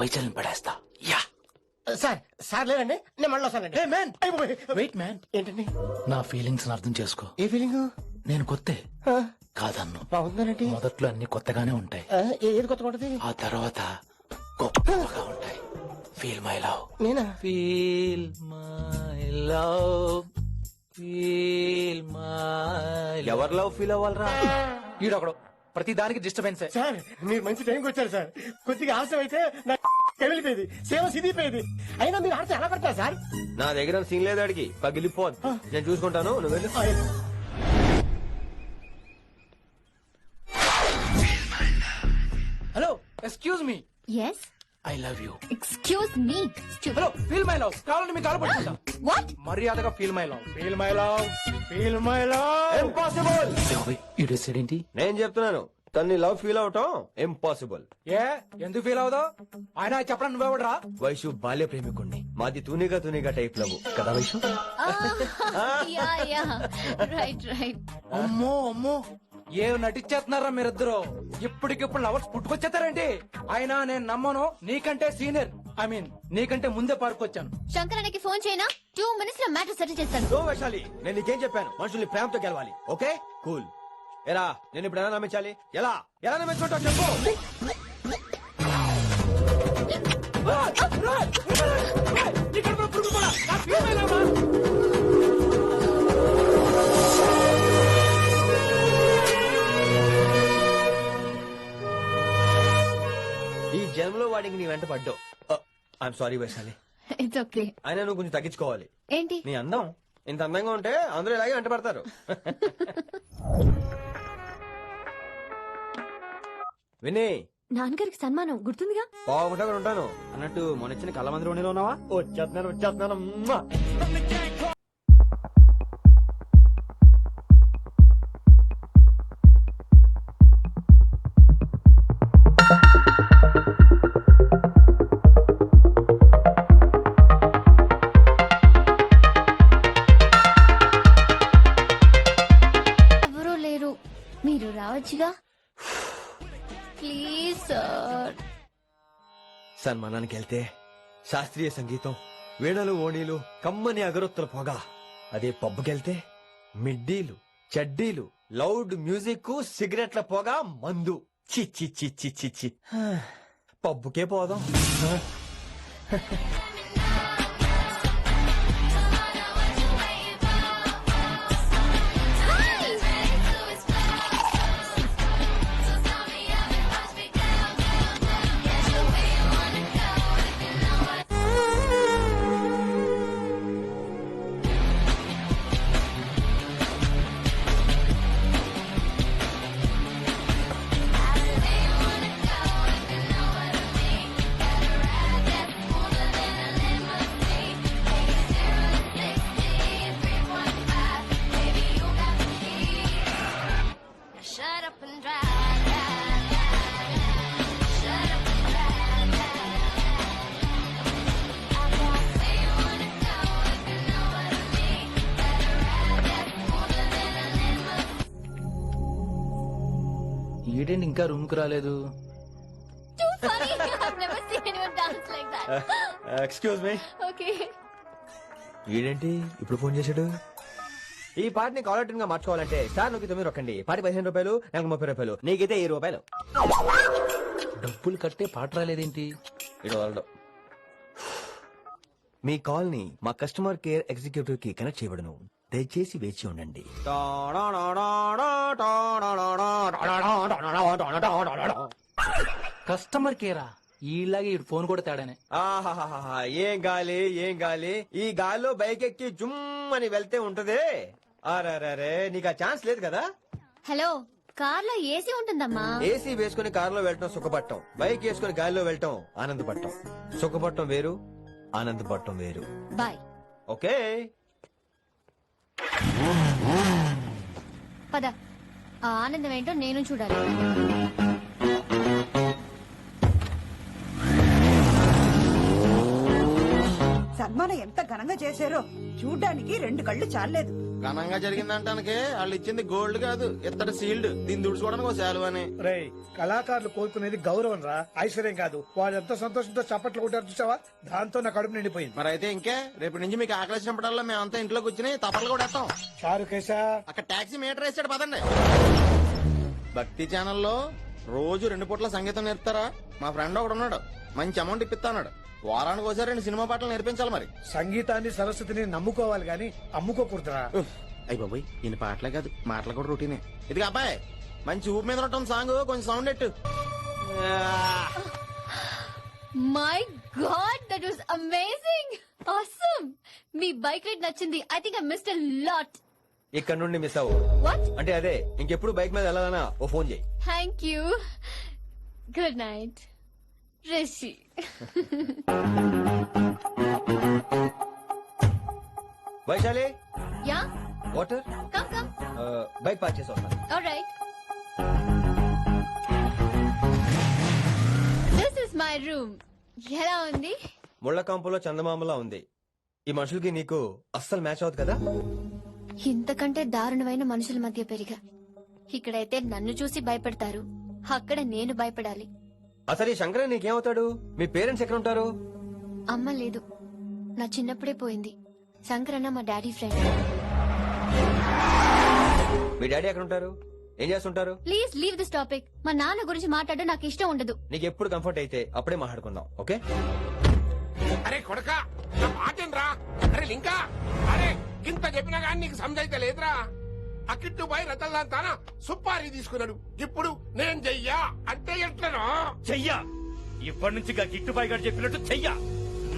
వైశాల్యం పడేస్తా. యా సార్, సార్ లేదండి, నేను మళ్ళీ వస్తానండి. వెయిట్ మ్యాన్, ఏంటండి? నా ఫీలింగ్స్ అర్థం చేసుకో. ఏ ఫీలింగ్? నేను కొత్తే కాదన్ను. బాగుందనండి. మొదట్లో అన్ని కొత్తగానే ఉంటాయి, ఏది కొత్తగా ఉంటది? ఆ తర్వాత గొప్పగా ఉంటాయి. Feel my love. నేనా? Feel my love, feel my. ఎవరు లవ్ ఫీల్ అవ్వాలరా? ఈడొకడు ప్రతి దానికి డిస్టర్బెన్స్. సార్, మీరు మంచి టైంకి వచ్చారు సార్. కొద్దిగా ఆలస్యం అయితే వెళ్ళిపోయేది, సేవ సిదిపోయేది. అయినా మీరు ఆడితే ఎలా పడతారు సార్? నా దగ్గర సీన్ లేదు, అడిగి పగిలిపోదు. నేను చూసుకుంటాను, నువ్వు వెళ్ళు. Hello, excuse me. Yes, I love you. Excuse me. Hello, feel my love. కావాలని మీకు కాలు పట్టుకుంటా. వాట్? మర్యాదగా feel my love. Feel my love, feel my love. Impossible. ఏంటి? నేను చెప్తున్నాను, తన్ని లవ్ ఫీల్ అవటం ఇంపాసిబుల్. ఏ ఎందుకు ఫీల్ అవుదావు? ఆయన చెప్పడం నువ్వెవడరా? వైషు బాల్య ప్రేమికుణ్ణి, మాది తూనిగా టైప్ లవ్ కదా Vaishu? Yeah yeah, right right. అమ్మో అమ్మో, ఏం నటించేస్తున్నారా మీరిద్దరు? ఇప్పటికిప్పుడు లవర్స్ పుట్టుకొచ్చేస్తారండి. అయినా నేను నమ్మను, నీకంటే సీనియర్, ఐ మీన్ నీకంటే ముందే పార్కొచ్చాను. శంకరన్నకి ఫోన్ చేయనా? 2 minutes లో మ్యాటర్ సెటిల్ చేస్తాను. నో వైశాలి, నేను నీకేం చెప్పాను? మనుషుల్ని ప్రేమతో గెలవాలి. Okay cool. ఎరా, నేను ఇప్పుడు ఎలా నమ్మించాలి? ఎలా ఎలా నమ్మించుకుంటావు చెప్పు. ఈ జన్మలో వాడికి నీ వెంట పడ్డావు. I'm sorry Vaishali. It's okay. అయినా నువ్వు కొంచెం తగ్గించుకోవాలి. ఏంటి? నీ అందం ఇంత అందంగా ఉంటే అందరూ ఇలాగే వెంట పడతారు. విని, నాన్నగారికి సన్మానం గుర్తుందిగా? బాగుంటా ఉంటాను అన్నట్టు మొన్నొచ్చిన కళ్ళమందిరంలో ఉన్నావా? వచ్చేస్తున్నాను. ఎవరూ లేరు, మీరు రావచ్చుగా. Please sir. సన్మానానికి వెళ్తే శాస్త్రీయ సంగీతం, వీణలు, ఓణీలు, కమ్మని అగరొత్తుల పొగ. అదే పబ్బుకెళ్తే మిడ్డీలు, చడ్డీలు, లౌడ్ మ్యూజిక్, సిగరెట్ల పొగ, మందు. చి చి చి చి చి చి. పబ్బుకే పోదాం. Shut up and drive. Shut up and drive. I got where you wanna go if you know what I mean. Better ride that smoother than a limousine. ఈడేంటి ఇంకా రూమ్ కు రాలేదు? Too funny. I've never seen anyone dance like that. Excuse me. Okay. వీడేంటి ఇప్పుడు phone చేశాడు? ఈ పాటని caller tune గా మార్చుకోవాలంటే స్టార్ నొక్కి 9 రొక్కండి. పాటి 15 రూపాయలు, నాకు 30 రూపాయలు, నీకైతే 7 రూపాయలు. డబ్బులు కట్టే పాట రాలేదేంటి? ఇడు వాళ్ళు మీ కాల్ ని మా కస్టమర్ కేర్ ఎగ్జిక్యూటివ్ కి కనెక్ట్ చేయబడను. దయచేసి వేచి ఉండండి. కస్టమర్ కేరా? ఈలాగే ఈ ఫోన్ కూడా తేడానే. ఆహాహాహా, ఏం గాలి ఏం గాలి. ఈ గాలిలో బైక్ ఎక్కి జుమ్ అని వెళ్తే ఉంటదే. అరే నీకు ఆ ఛాన్స్ లేదు కదా. హలో, కార్ లో ఏసీ ఉంటుందమ్మా. ఏసీ వేసుకుని కారులో వెళ్ళటం సుఖపట్టం, బైక్ వేసుకుని గాలిలో వెళ్ళటం ఆనందపట్టం. సుఖపట్టం వేరు, ఆనందపట్టం వేరు. బాయ్. ఓకే పద, ఆ ఆనందం ఏంటో నేను చూడాలి. సన్మానం ఎంత ఘనంగా చేశారో చూడ్డానికి 2 కళ్ళు చాలేదు. ఘనంగా జరిగిందంటానికి వాళ్ళు ఇచ్చింది గోల్డ్ కాదు, ఇత్తడి సీల్డ్. దీన్ని దుడుచుకోవడానికి ఒక శాలువ అని. రేయ్, కళాకారులు కోరుకునేది గౌరవం రా, ఐశ్వర్యం కాదు. వాళ్ళు ఎంతో సంతోషంతో చప్పట్లు కొట్టారు చూసావా, దాంతో నా కడుపు నిండిపోయింది. మరి అయితే ఇంకే, రేపు నుంచి మీకు ఆకలి వచ్చినప్పుడల్లా మేమంతా ఇంట్లో కూర్చుని తప్పట్లు కూడా వేస్తాం. చారు కేశా, అక్కడ టాక్సీ మీటర్ వేసాడు పదండి. భక్తి ఛానల్లో రోజు 2 పూట్ల సంగీతం నేర్పుతారా? మా ఫ్రెండ్ ఒకడు ఉన్నాడు, మంచి అమౌంట్ ఇప్పిస్తా అన్నాడు. వారానికి ఒకసారి 2 సినిమా పాటలు నేర్పించాలి. మరి సంగీతాన్ని సరస్వతిని నమ్ముకోవాలి గాని అమ్ముకోకూడదురా. అయ్యి బాబోయ్, ఈయన పాటలే కాదు మాటలు కూడా రొటీనే. ఇది అబ్బాయి మంచి ఊపు మీద ఉంటుంది సాంగ్, కొంచెం సౌండ్ ఎట్టు. My god, that was amazing, awesome. మీ బైక్ రైడ్ నచ్చింది. I think I missed a lot. ఇక్కడ నుండి మిస్ అవ్వు. వాట్? అంటే అదే, ఇంకెప్పుడు బైక్ మీద వెళ్ళాలన్నా ఓ ఫోన్ చేయి. Thank you. Good night Rishi. Vaishali, yeah, water. Come come. Bike park చేసి వస్తాను. Alright. This is my room. ఎలా ఉంది? ముళ్ళ కాంపులో చందమామలా ఉంది. ఈ మనుషులకి నీకు అస్సలు మ్యాచ్ అవుతుంది కదా. ఇంతకంటే దారుణమైన మనుషుల మధ్య పెరిగా. ఇక్కడైతే నన్ను చూసి భయపడతారు, అక్కడ నేను భయపడాలి. అసలు ఈ శంకర నీకేమవుతాడు? మీ పేరెంట్స్ ఎక్కడ ఉంటారు? అమ్మ లేదు, నా చిన్నప్పుడే పోయింది. శంకరన్న మా డాడీ ఫ్రెండ్. మీ డాడీ ఎక్కడ ఉంటారు? ఏం చేస్తుంటారు? Please leave this topic. మా నాన్న గురించి మాట్లాడడం నాకు ఇష్టం ఉండదు. నీకు ఎప్పుడు కంఫర్ట్ అయితే అప్పుడే మాట్లాడుకుందాం, ఓకే? అరే కొడక, నా మాటేనరా? అరే లింకా, అరే ఇంత చెప్పినా కానీ నీకు సమజైతే లేదురా. అకిట్టు బాయ్ రతల్లాంతానా సుపారీ తీసుకున్నాడు. ఇప్పుడు నేను చెయ్యా అంటే ఎట్లనో చెయ్యా. ఇప్పటి నుంచి గిట్టుబాయి గారు చెప్పినట్టు చెయ్యా.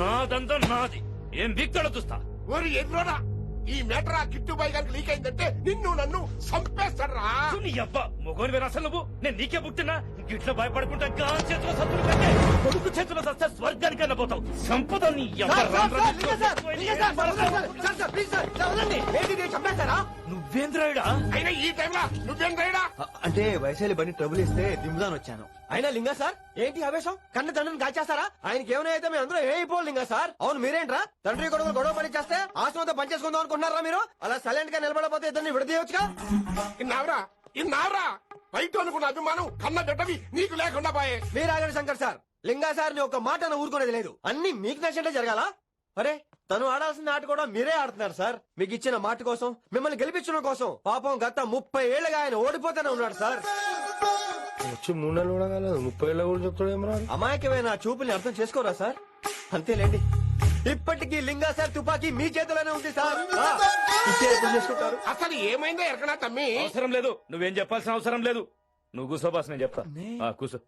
నాదంతా నాది. ఏం బిగ్గడ చూస్తా. ఓరి ఎర్రోడా, ఈ మేటర్ ఆ కిట్టుబాయ్ గారికి లీక్ అయిందంటే నిన్ను నన్ను చంపేస్తాడ్రా. నీ అబ్బా మొగోని వేరు అసలు నువ్వు. నేను నీకే పుట్టినా గిట్ల భయపడుకుంటా గాలి చేతిలో సత్తులు కంటే కొడుకు చేతిలో సస్తే స్వర్గానికన్నా పోతావు. సంపద నీ నువ్వేంద్రాయుడా? అయినా ఈ టైంలో నువ్వేంద్రాయుడా? అంటే వైశాలి బండి ట్రబుల్ ఇస్తే దింపుదాని వచ్చాను. అయినా లింగా సార్, ఏంటి ఆవేశం? కన్న తండ్రిని కాల్చేస్తారా? ఆయనకి ఏమైనా అయితే మేము అందరూ ఏమైపోవాలి లింగా సార్. అవును, మీరేంట్రా తండ్రి కొడుకులు గొడవ పని చేస్తే ఆశ్రమంతో పనిచేసుకుందాం అనుకుంటున్నారా మీరు? అలా సైలెంట్ గా నిలబడపోతే ఇద్దరిని విడదీయవచ్చుగా. విన్నావురా, ఇన్నారా బయట అనుకున్న అభిమానం కన్న బిడ్డవి నీకు లేకుండా పోయే. మీరు ఆగండి శంకర్ సార్. లింగా సార్ ని ఒక మాట ఊరుకునేది లేదు. అన్ని మీకు నచ్చినట్టే జరగాల. అరే తను ఆడాల్సిన ఆట కూడా మీరే ఆడుతున్నారు సార్. మీకు ఇచ్చిన మాట కోసం, మిమ్మల్ని గెలిపించడం కోసం పాపం గత 30 ఏళ్లుగా ఆయన ఓడిపోతూనే ఉన్నాడు సార్. వచ్చి 3 నెలలు కూడా కాలేదు 30 ఏళ్ళ కూడా చెప్తాడేమరా. అమాయకమైన చూపుల్ని అర్థం చేసుకోరా సార్? అంతేలేండి. ఇప్పటికీ లింగా సార్ తుపాకీ మీ చేతిలోనే ఉంది సార్. చేసుకుంటారు. అసలు ఏమైందో ఎరకనా తమ్మి? అవసరం లేదు, నువ్వేం చెప్పాల్సిన అవసరం లేదు. నువ్వు కూసో బాస్, నేను చెప్తా. కూసో.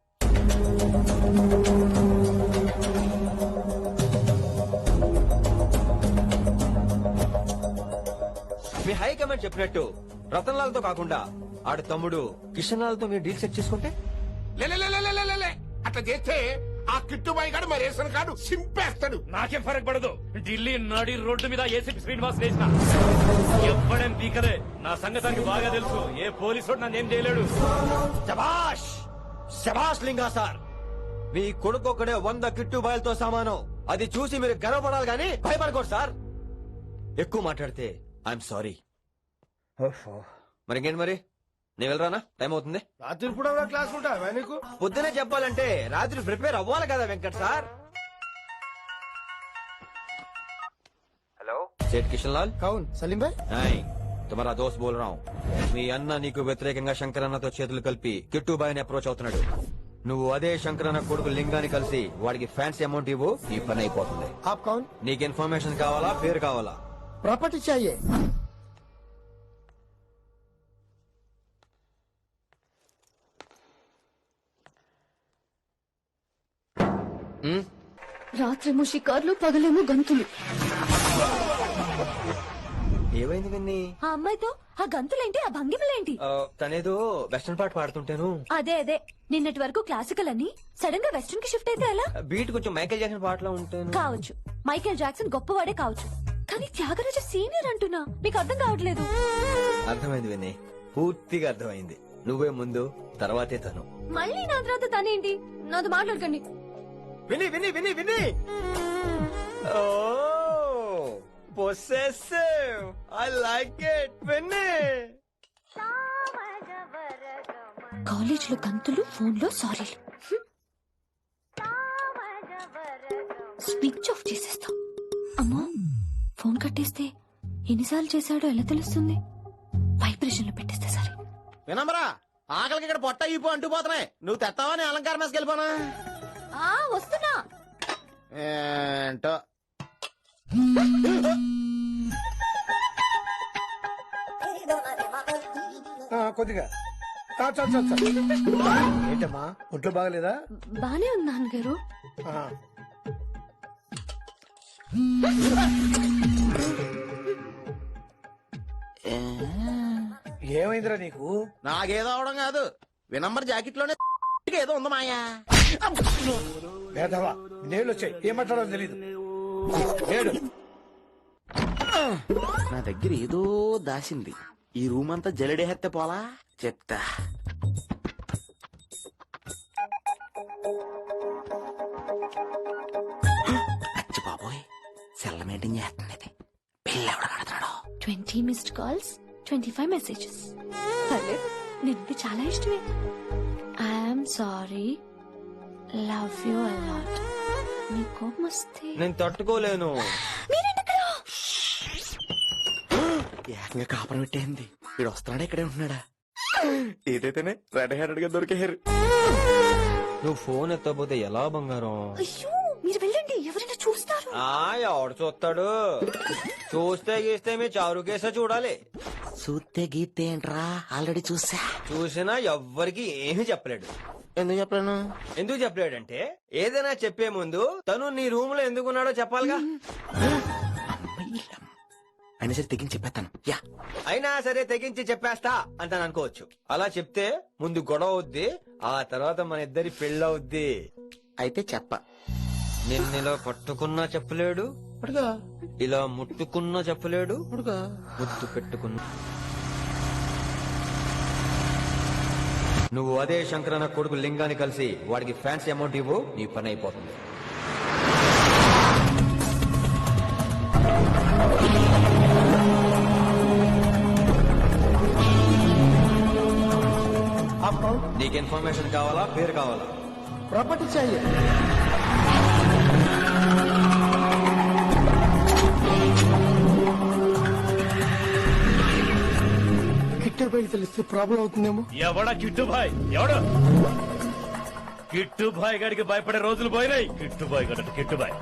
మీ హైకమాండ్ చెప్పినట్టు రతన్ లాల్ తో కాకుండా ఆడ తమ్ముడు కిషన్ లాల్ తో మీరు డీల్ సెట్ చేసుకుంటే లే అట్లా చేస్తే ఆ కిట్టుబాయి గారు మరి రేషన్ కార్డు సింపేస్తాడు. నాకేం ఫరక్ పడదు. ఢిల్లీ నడి రోడ్డు మీద ఏసీపీ శ్రీనివాస్ వేసిన ఎప్పుడేం పీకలే. నా సంగతానికి బాగా తెలుసు. ఏ పోలీసు నన్నేం చేయలేడు. శబాష్ శబాష్ లింగా సార్. మీ కొడుకు ఒక్కడే 100 కిట్టుబాయలతో సమానం. అది చూసి మీరు గర్వపడాలి గానీ భయపడకూడదు సార్. ఎక్కువ మాట్లాడితే ఐఎమ్ సారీ. మరి ఇంకేంటి మరి నేను వెళ్ళరానా? టైం అవుతుంది. రాత్రి కూడా క్లాస్ ఉంటా నీకు? పొద్దునే చెప్పాలంటే రాత్రి ప్రిపేర్ అవ్వాలి కదా వెంకట్ సార్. హలో సేठ కిషన్ లాల్. కౌన్ సలీం భాయ్? హాయ్, తుమారా దోస్త్ బోల్ రहा हूं. మీ అన్న నీకు వ్యతిరేకంగా శంకరన్నతో చేతులు కలిపి కిట్టుబాయిని అప్రోచ్ అవుతున్నాడు. నువ్వు అదే శంకరన్న కొడుకు లింగాన్ని కలిసి వాడికి ఫ్యాన్సీ అమౌంట్ ఇవ్వు, ఈ పని అయిపోతుంది. आप कौन? నీకు ఇన్ఫర్మేషన్ కావాలా, పేరు కావాలా? प्रॉपर्टी चाहिए. రాత్రేమో షికార్లు, పగలేమో గంతులు. ఏమైంది విన్ని? ఆ అమ్మాయితో ఆ గంతులేంటి, ఆ భంగిమలేంటి? తనేదో వెస్టర్న్ పాట పాడుతుంటాను. అదే నిన్నటి వరకు క్లాసికల్ అని సడన్ గా వెస్టర్న్ కి షిఫ్ట్ అయితే ఎలా? బీట్ కొంచెం మైకేల్ జాక్సన్ పాటలో ఉంటాను. కావచ్చు, మైకేల్ జాక్సన్ గొప్పవాడే కావచ్చు, కానీ త్యాగరాజ సీనియర్ అంటున్నా. మీకు అర్థం కావట్లేదు. అర్థమైంది విని, పూర్తిగా అర్థమైంది. నువ్వే ముందు, తర్వాతే తను. మళ్ళీ నా తర్వాత తనేంటి? నాతో మాట్లాడకండి. విని విని విని విని ఓ పొసెసివ్, ఐ లైక్ ఇట్. విని కాలేజ్ లో గంతులు, ఫోన్ లో సారీలు. స్విచ్ ఆఫ్ చేసేస్తా. అమ్మో, ఫోన్ కట్టేస్తే ఎన్నిసార్లు చేశాడో ఎలా తెలుస్తుంది? వైబ్రేషన్ లో పెట్టేస్తే సరే. వినమ్రా, ఆకలికి ఇక్కడ పొట్ట ఇప్పు అంటుపోతున్నాయి. నువ్వు తెస్తావా నీ అలంకార మేసకి వెళ్ళిపోనా? వస్తున్నా. ఏంటో కొద్దిగా ఏంటమ్మా, ఒంట్లో బాగలేదా? బానే ఉంది నాన్నగారు. ఏమైందిరా నీకు? నాకేదో అవడం కాదు, వినంబర్ జాకెట్ లోనే ఏదో ఉంది మాయా. వేదవా, నేళ్ళు వచ్చాయి, ఏం మాట్లాడో తెలీదు. నా దగ్గర ఏదో దాసింది. ఈ రూమ్ అంతా జలడేహెత్తే పోలా చెప్తా. అచ్చి బాబోయ్, సెల్ల మెయింటైన్ చేస్తుంది. పిల్ల ఎవడ కడతాడు? 20 మిస్డ్ కాల్స్, 25 మెసేజెస్. పర్లేదు, నిన్ను చాలా ఇష్టమే. I'm sorry, love you a lot. నీ కోపం వస్తే నేను తట్టుకోలేను. ఏకంగా కాపురం పెట్టేంది. వీడు వస్తున్నాడా, ఇక్కడే ఉంటున్నాడా? ఏదైతేనే రెడ్ హ్యాండెడ్ గా దొరికారు. నువ్వు ఫోన్ ఎత్తపోతే ఎలా బంగారం? అయ్యో, మీరు వెళ్ళండి, ఎవరైనా చూస్తారు. ఎవడు చూస్తాడు? చూస్తే గీస్తే మీ చారు కేసే చూడాలి. చూస్తే గీతే ఏంట్రా, ఆల్రెడీ చూసినా ఎవ్వరికి ఏమీ చెప్పలేడు. ఎందుకు చెప్పలేను? ఎందుకు చెప్పలేడంటే ఏదైనా చెప్పే ముందు తను నీ రూమ్ లో ఎందుకున్నాడో చెప్పాలిగా. అయినా సరే తెగించి చెప్పేస్తాను. యా, అయినా సరే తెగించి చెప్పేస్తా అంటాను అనుకోవచ్చు. అలా చెప్తే ముందు గొడవ అవుద్ది, ఆ తర్వాత మన ఇద్దరి పెళ్ళవుద్ది. అయితే చెప్ప. నిన్ను ఇలా పట్టుకున్నా చెప్పలేడు, ఇలా ముట్టుకున్నా చెప్పలేడు, ముద్దు పెట్టుకున్నా. నువ్వు అదే శంకరన్న కొడుకు లింగాన్ని కలిసి వాడికి ఫ్యాన్సీ అమౌంట్ ఇవ్వు, నీ పని అయిపోతుంది. నీకు ఇన్ఫర్మేషన్ కావాలా, పేరు కావాలా? प्रॉपर्टी चाहिए. కిట్టుబాయి తెలిస్తే ప్రాబ్లం అవుతుందేమో. ఎవడా కిట్టుబాయ్? ఎవడు? కిట్టుబాయ్ గడికి భయపడే రోజులు పోయినాయి. కిట్టుబాయ్ గడ కిట్టుబాయ్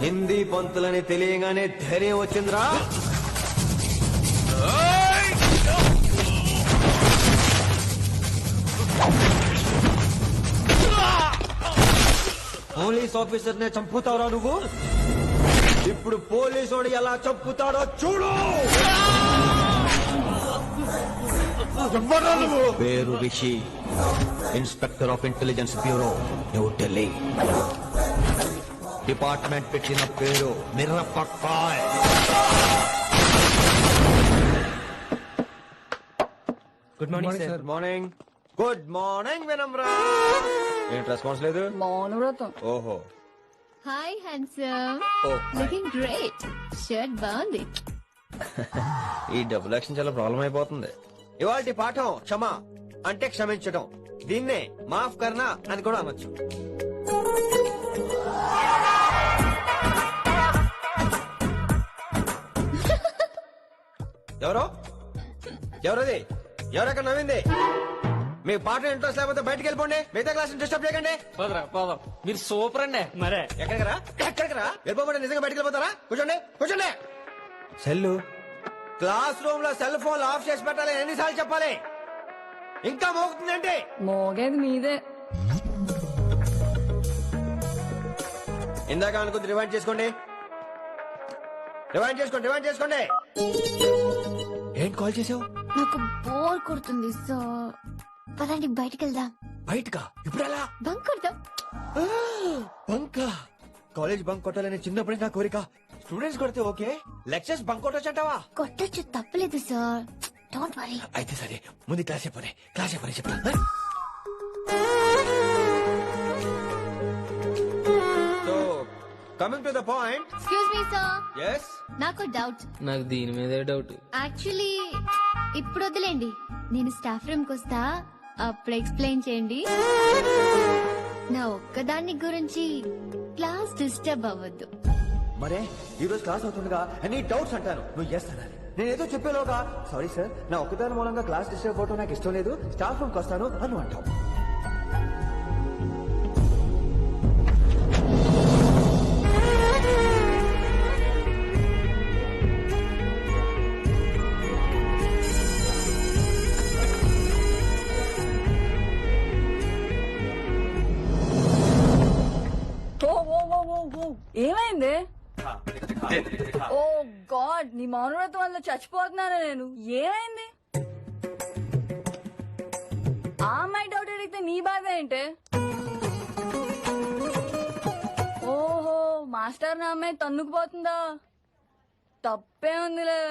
హిందీ పంతులని తెలియగానే ధైర్యం వచ్చిందిరా. పోలీస్ ఆఫీసర్ నే చంపుతావురా నువ్వు? ఇప్పుడు పోలీసోడు ఎలా చంపుతాడో చూడు. పేరు Rishi, inspector of intelligence bureau, new Delhi. Department పెట్టిన పేరు మిర్రపక్కాయ్. Good morning sir. Good morning. Good morning Vinamra. ఏంటి రెస్పాన్స్ లేదు? మౌనవ్రతం. ఓహో. Hi handsome. Oh. Looking great. Shirt బాగుంది. ఈ డబుల్ యాక్షన్ చాలా ప్రాబ్లం అయిపోతుంది. ఇవాళ పాఠం క్షమ అంటే క్షమించడం. దీన్నే మాఫ్ కర్నా అని కూడా అనొచ్చు. ఎవరది? ఎవరక్కడ నవ్వింది? మీ పాట ఇంట్రెస్ట్ లేకపోతే బయటకు వెళ్ళిపోండి. మిగతా క్లాస్ డిస్టర్బ్ చేయకండి. పోదాం. మీరు సూపర్ అండి. మరే ఎక్కడికరా వెళ్ళిపోమంటే నిజంగా బయటకు వెళ్ళిపోతారా? కూర్చోండి. సెల్లు క్లాస్ రూమ్ లో సెల్ ఫోన్ ఆఫ్ చేసి పెట్టాలి. ఎన్నిసార్లు చెప్పాలి? ఇంకా మోగుతుందండి. మోగేది మీదే. ఇందాక అనుకుంది రివైండ్ చేసుకోండి. ఏంటి కాల్ చేసావు? నాకు బోర్ కొడుతుంది సో పదండి బయటికి వెళ్దాం. బయటకా? ఇప్పుడు ఎలా? బంక్ కొడదాం. బంకా? కాలేజ్ బంక్ కొట్టాలని చిన్నప్పుడే నా కోరిక. స్టూడెంట్స్ కొడితే ఓకే, లెక్చర్స్ బంక్ కొట్టొచ్చంటావా? కొట్టచ్చు, తప్పలేదు సార్. Don't worry. అయితే సరే, ముందు క్లాస్ చెప్పని చెప్తా. So coming to the point. Excuse me sir. yes నాకు డౌట్. నాకు దీని మీదే డౌట్. యాక్చువల్లీ ఇప్పుడు వదిలేండి, నేను స్టాఫ్ రూమ్ కి వస్తా, అప్పుడు ఎక్స్ప్లెయిన్ చేయండి. నా ఒక్కదాన్ని గురించి క్లాస్ డిస్టర్బ్ అవ్వద్దు. మరే ఈ రోజు క్లాస్ అవుతుండగా ఎనీ డౌట్స్ అంటాను, నువ్వు చేస్తానని. నేను ఏదో చెప్పేలోగా సారీ సార్, నా ఒక్కదాని మూలంగా క్లాస్ డిస్టర్బ్ అవడం నాకు ఇష్టం లేదు, స్టాఫ్ రూమ్కి వస్తాను అని అంటావు. ఏమైంది? ఓ గాడ్, నీ మౌనవ్రతం వల్ల చచ్చిపోతున్నాను నేను. ఏమైంది? ఆ అమ్మాయి డౌట్ అడిగితే నీ బాధ ఏంటి? ఓహో, మాస్టర్ నా అమ్మాయి తన్నుకుపోతుందా? తప్పే ఉందిలే.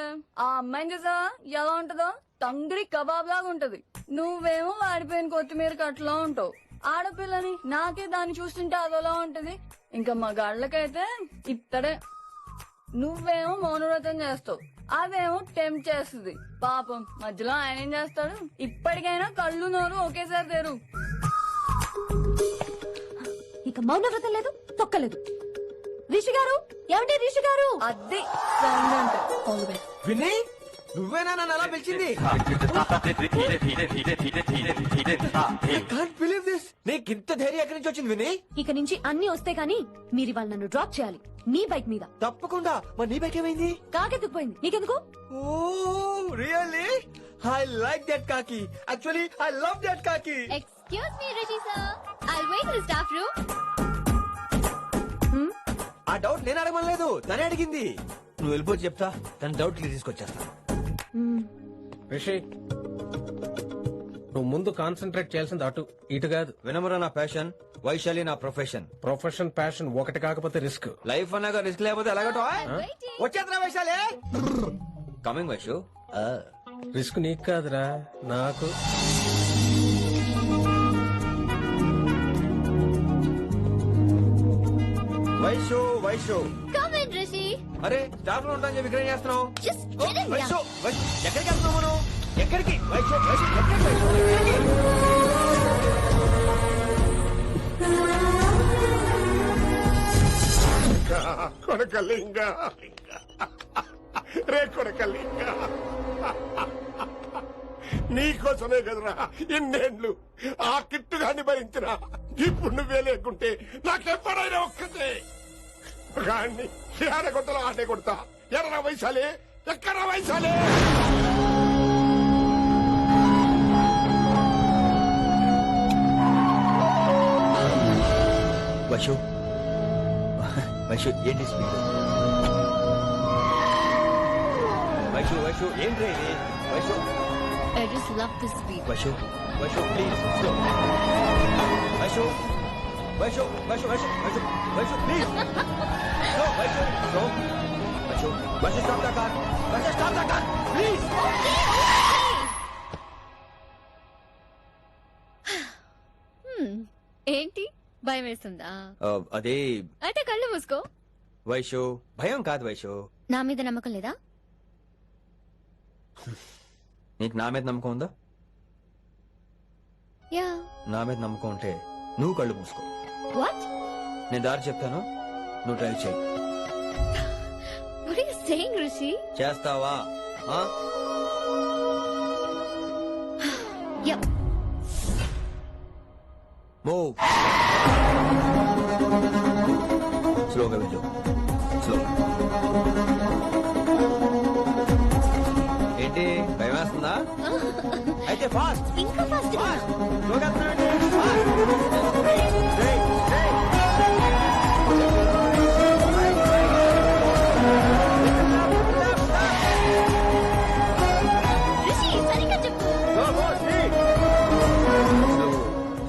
ఆ అమ్మాయిని చూసావా ఎలా ఉంటదో? తంగిడి కబాబ్ లాగా ఉంటది. నువ్వేమో వాడిపోయిన కొత్తిమీర కట్లా ఉంటావు. ఆడపిల్లని నాకే దాన్ని చూస్తుంటే అదోలా ఉంటది. ఇంకా మగాళ్ళకైతే ఇత్తడే. నువ్వేమో మౌనవ్రతం చేస్తావు, అదేమో టెంప్ట్ చేస్తుంది. పాపం మధ్యలో ఆయన ఏం చేస్తాడు? ఇప్పటికైనా కళ్ళు నోరు ఒకేసారి తెరు. మౌనవ్రతం లేదు తొక్కలేదు. రిషి గారు ఏమంటే రిషి గారు అదే సాంగ్ అంటే విని నువ్వేనా నన్ను అలా పిలిచింది? Believe this. నీకు ఇంత ధైర్యం ఎక్కడి నుంచి వచ్చింది విని? ఇక నుంచి అన్ని వస్తే గానీ మీరు ఇవాళ నన్ను డ్రాప్ చేయాలి మీ బైక్ మీద. తప్పకుండా. మరి నీ బైక్ ఏమైంది? కాకెత్తుకుపోయింది. నీకెందుకు? Oh really? I like that కాకి. యాక్చువల్లీ ఐ లవ్ దట్ కాకి. Excuse me Rishi sir, I'll wait in the staff room. ఆ డౌట్ నేను అడగలేదు, తనే అడిగింది. నువ్వు వెళ్ళిపోతే చెప్తా, తన డౌట్ క్లియర్ తీసుకొచ్చేస్తా. రిషి నువ్వు ముందు కాన్సన్ట్రేట్ చేయాల్సింది అటు ఇటు కాదు. వినమరా నా ప్యాషన్, వైశాలి నా ప్రొఫెషన్. ప్రొఫెషన్ ప్యాషన్ ఒకటి కాకపోతే రిస్క్. లైఫ్ అన్నాక రిస్క్ లేకపోతే ఎలాగటో? వచ్చేద్రా వైశాలి. కమింగ్ వైషు. రిస్క్ నీకు కాదురా నాకు. Vaishu Vaishu come in Rishi. అరే స్టాఫ్ లో ఉంటాను చెప్పి ఇక్కడ ఏం చేస్తున్నావు? Just get in. Vaishu Vaishu ఎక్కడికి వెళ్తున్నావు మనం? ఎక్కడికి? వైషు వైషు ఎక్కడికి? వైషు కొడకలింగ రే కొడకలింగ, నీకోసమే కదరా ఇన్నేళ్లు ఆ కిట్టుగాన్ని భరించినా. ఇప్పుడు నువ్వే లేకుంటే నాకెప్పుడైనా ఒక్కతే గాన్ని ఆడగొట్టలో ఆడే కొడతా. ఎర్ర వైశాలే, ఎక్కడ వైశాలే? వైషు వైషు ఏంటి స్పీడ్? వైషు వైషు ఏంటి ఇది? Vaishu I just love this beat. Vaishu Vaishu please slow. Vaishu Vaishu Vaishu Vaishu Vaishu Vaishu please slow. Vaishu slow. Vaishu Vaishu stop the car. Vaishu stop the car please. ఏంటి భయం వేస్తుందా? అదే అయితే కళ్ళు మూసుకో. వైషు భయం కాదు వైషు. నా మీద నమ్మకం లేదా? నీకు నా మీద నమ్మకం ఉందా? యా. నా మీద నమ్మకం ఉంటే నువ్వు కళ్ళు మూసుకో. వాట్? నేను దారి చెప్తాను, నువ్వు ట్రై చేయి. What are you saying, Rishi? చేస్తావా? Yep. మూవ్. స్లోగా వెళ్ళు. స్లో. ఏంటి భయం వేస్తుందా? అయితే ఫాస్ట్. ఇంకా ఫాస్ట్. స్లోగా రిషి సరిగ్గా చెప్పు.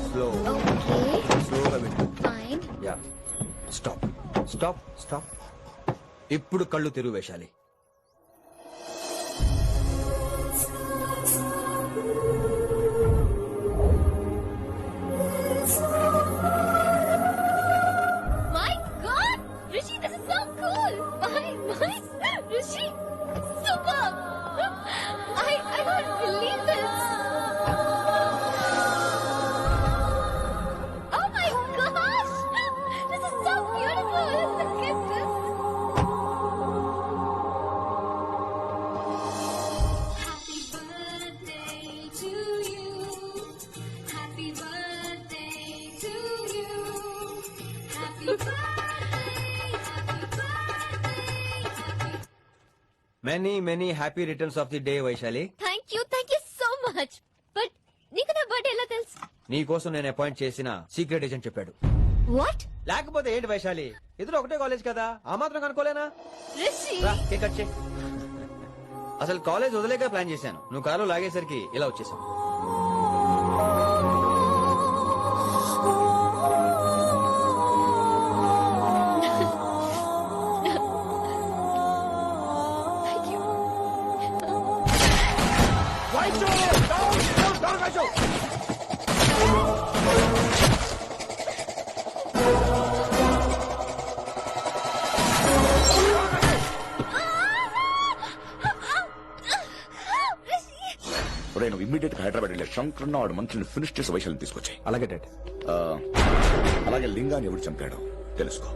స్లో. ఓకే. స్లోగా వెళ్ళు. Fine. Yeah. Stop stop stop. ఇప్పుడు కళ్ళు తెరువు వేశాలి. My God, Rishi, this is so cool. My, Rishi, super. I can't believe this. Oh my gosh, this is so beautiful. Look at this. Happy birthday to you. Happy birthday to you. Happy many many happy returns of the day Vaishali. Thank you so much. But నీకు నా birthday ఎలా తెలుసు? నీ కోసం నేను appoint చేసిన secret agent చెప్పాడు. What? లేకపోతే ఏంటి వైశాలి, ఎదురు ఒకటే కాలేజ్ కదా, ఆ మాత్రం కనుకోలేనా? Rishi. రా, కేక్ కట్ చేయి. అసలు కాలేజ్ వదిలేక ప్లాన్ చేశాను, నువ్వు కారు లాగేసరికి ఇలా వచ్చేసావు. Thank you. నువ్వు ఇమ్మీడియట్ ఇమీడియట్ గా హైదరాబాద్ వెళ్ళే శంకరన్న వాడు మనుషుల్ని ఫినిష్ చేసి వైశాల్ని తీసుకొచ్చాయి. అలాగే డాడ్. అలాగే లింగాన్ని ఎవరు చంపాడో తెలుసుకో.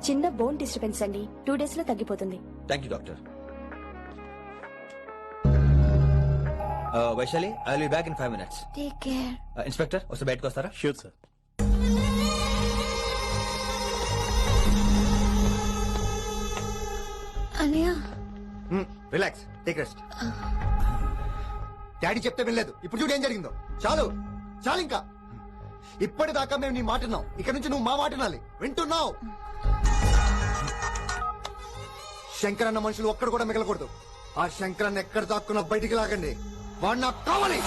చిన్న బోన్ డిస్టర్బెన్స్ అండి, 2 days లో తగ్గిపోతుంది. Thank you doctor. Vaishali, I will be back in 5 minutes. Take care. Inspector వస్తే బయటకు వస్తారా? Sure sir. అన్నయ్య రిలాక్స్, టేక్ రెస్ట్. డాడీ చెప్తే వినలేదు, ఇప్పుడు చూడు ఏం జరిగిందో. చాలు చాలు, ఇంకా ఇప్పటిదాకా మేము నీ మాట విన్నాం, ఇక్కడ నుంచి నువ్వు మా మాట వినాలి. వింటున్నావు? శంకరన్న మనుషులు ఒక్కడ కూడా మిగలకూడదు. ఆ శంకరన్న ఎక్కడ దాక్కున్నా బయటికి లాగండి, వాడు నాకు కావాలి.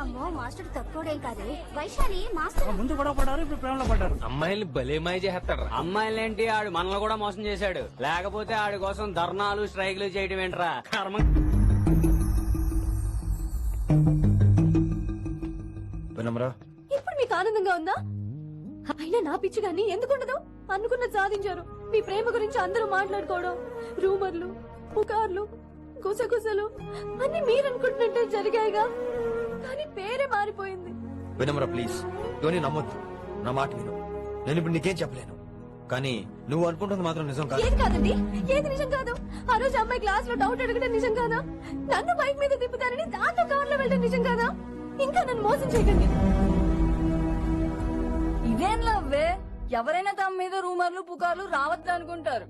అమ్మో మాస్టర్ తక్కువడేం కాదు. వైశాలి మాస్టర్ ముందు గొడవ పడ్డారు, ఇప్పుడు ప్రేమలో పడ్డారు. అమ్మాయిల్ని భలే మాయ చేస్తాడు. అమ్మాయిలేంటి, ఆడు మనల్ని కూడా మోసం చేశాడు. లేకపోతే ఆడి కోసం ధర్నాలు స్ట్రైకులు చేయడం ఏంట్రా కర్మ. ఇప్పుడు మీకు ఆనందంగా ఉందా? అయినా నా పిచ్చి గాని ఎందుకుండదు? అనుకున్న సాధించారు. మీ ప్రేమ గురించి అందరూ మాట్లాడుకోవడం, రూమర్లు, పుకార్లు, గుసగుసలు అన్ని మీరనుకుంటున్నట్టే జరిగాయిగా. కానీ పేరే మారిపోయింది. వినమ్రా ప్లీజ్, ఇవన్నీ నమ్మొద్దు. నా మాట విను. నేను ఇప్పుడు నీకేం చెప్పలేను, కానీ నువ్వు అనుకుంటుంది మాత్రం నిజం కాదు. ఏది కాదండి, ఏది నిజం కాదు? ఆ రోజు అమ్మాయి క్లాస్ లో డౌట్ అడగడం నిజం కాదా? నన్ను బైక్ మీద తిప్పుతారని దాంతో కార్ లో వెళ్ళడం నిజం కాదా? ఇంకా నన్ను మోసం చేయకండి. ఇదేం లవ్వే? ఎవరైనా తమ మీద రూమర్లు పుకార్లు రావద్దు అనుకుంటారు.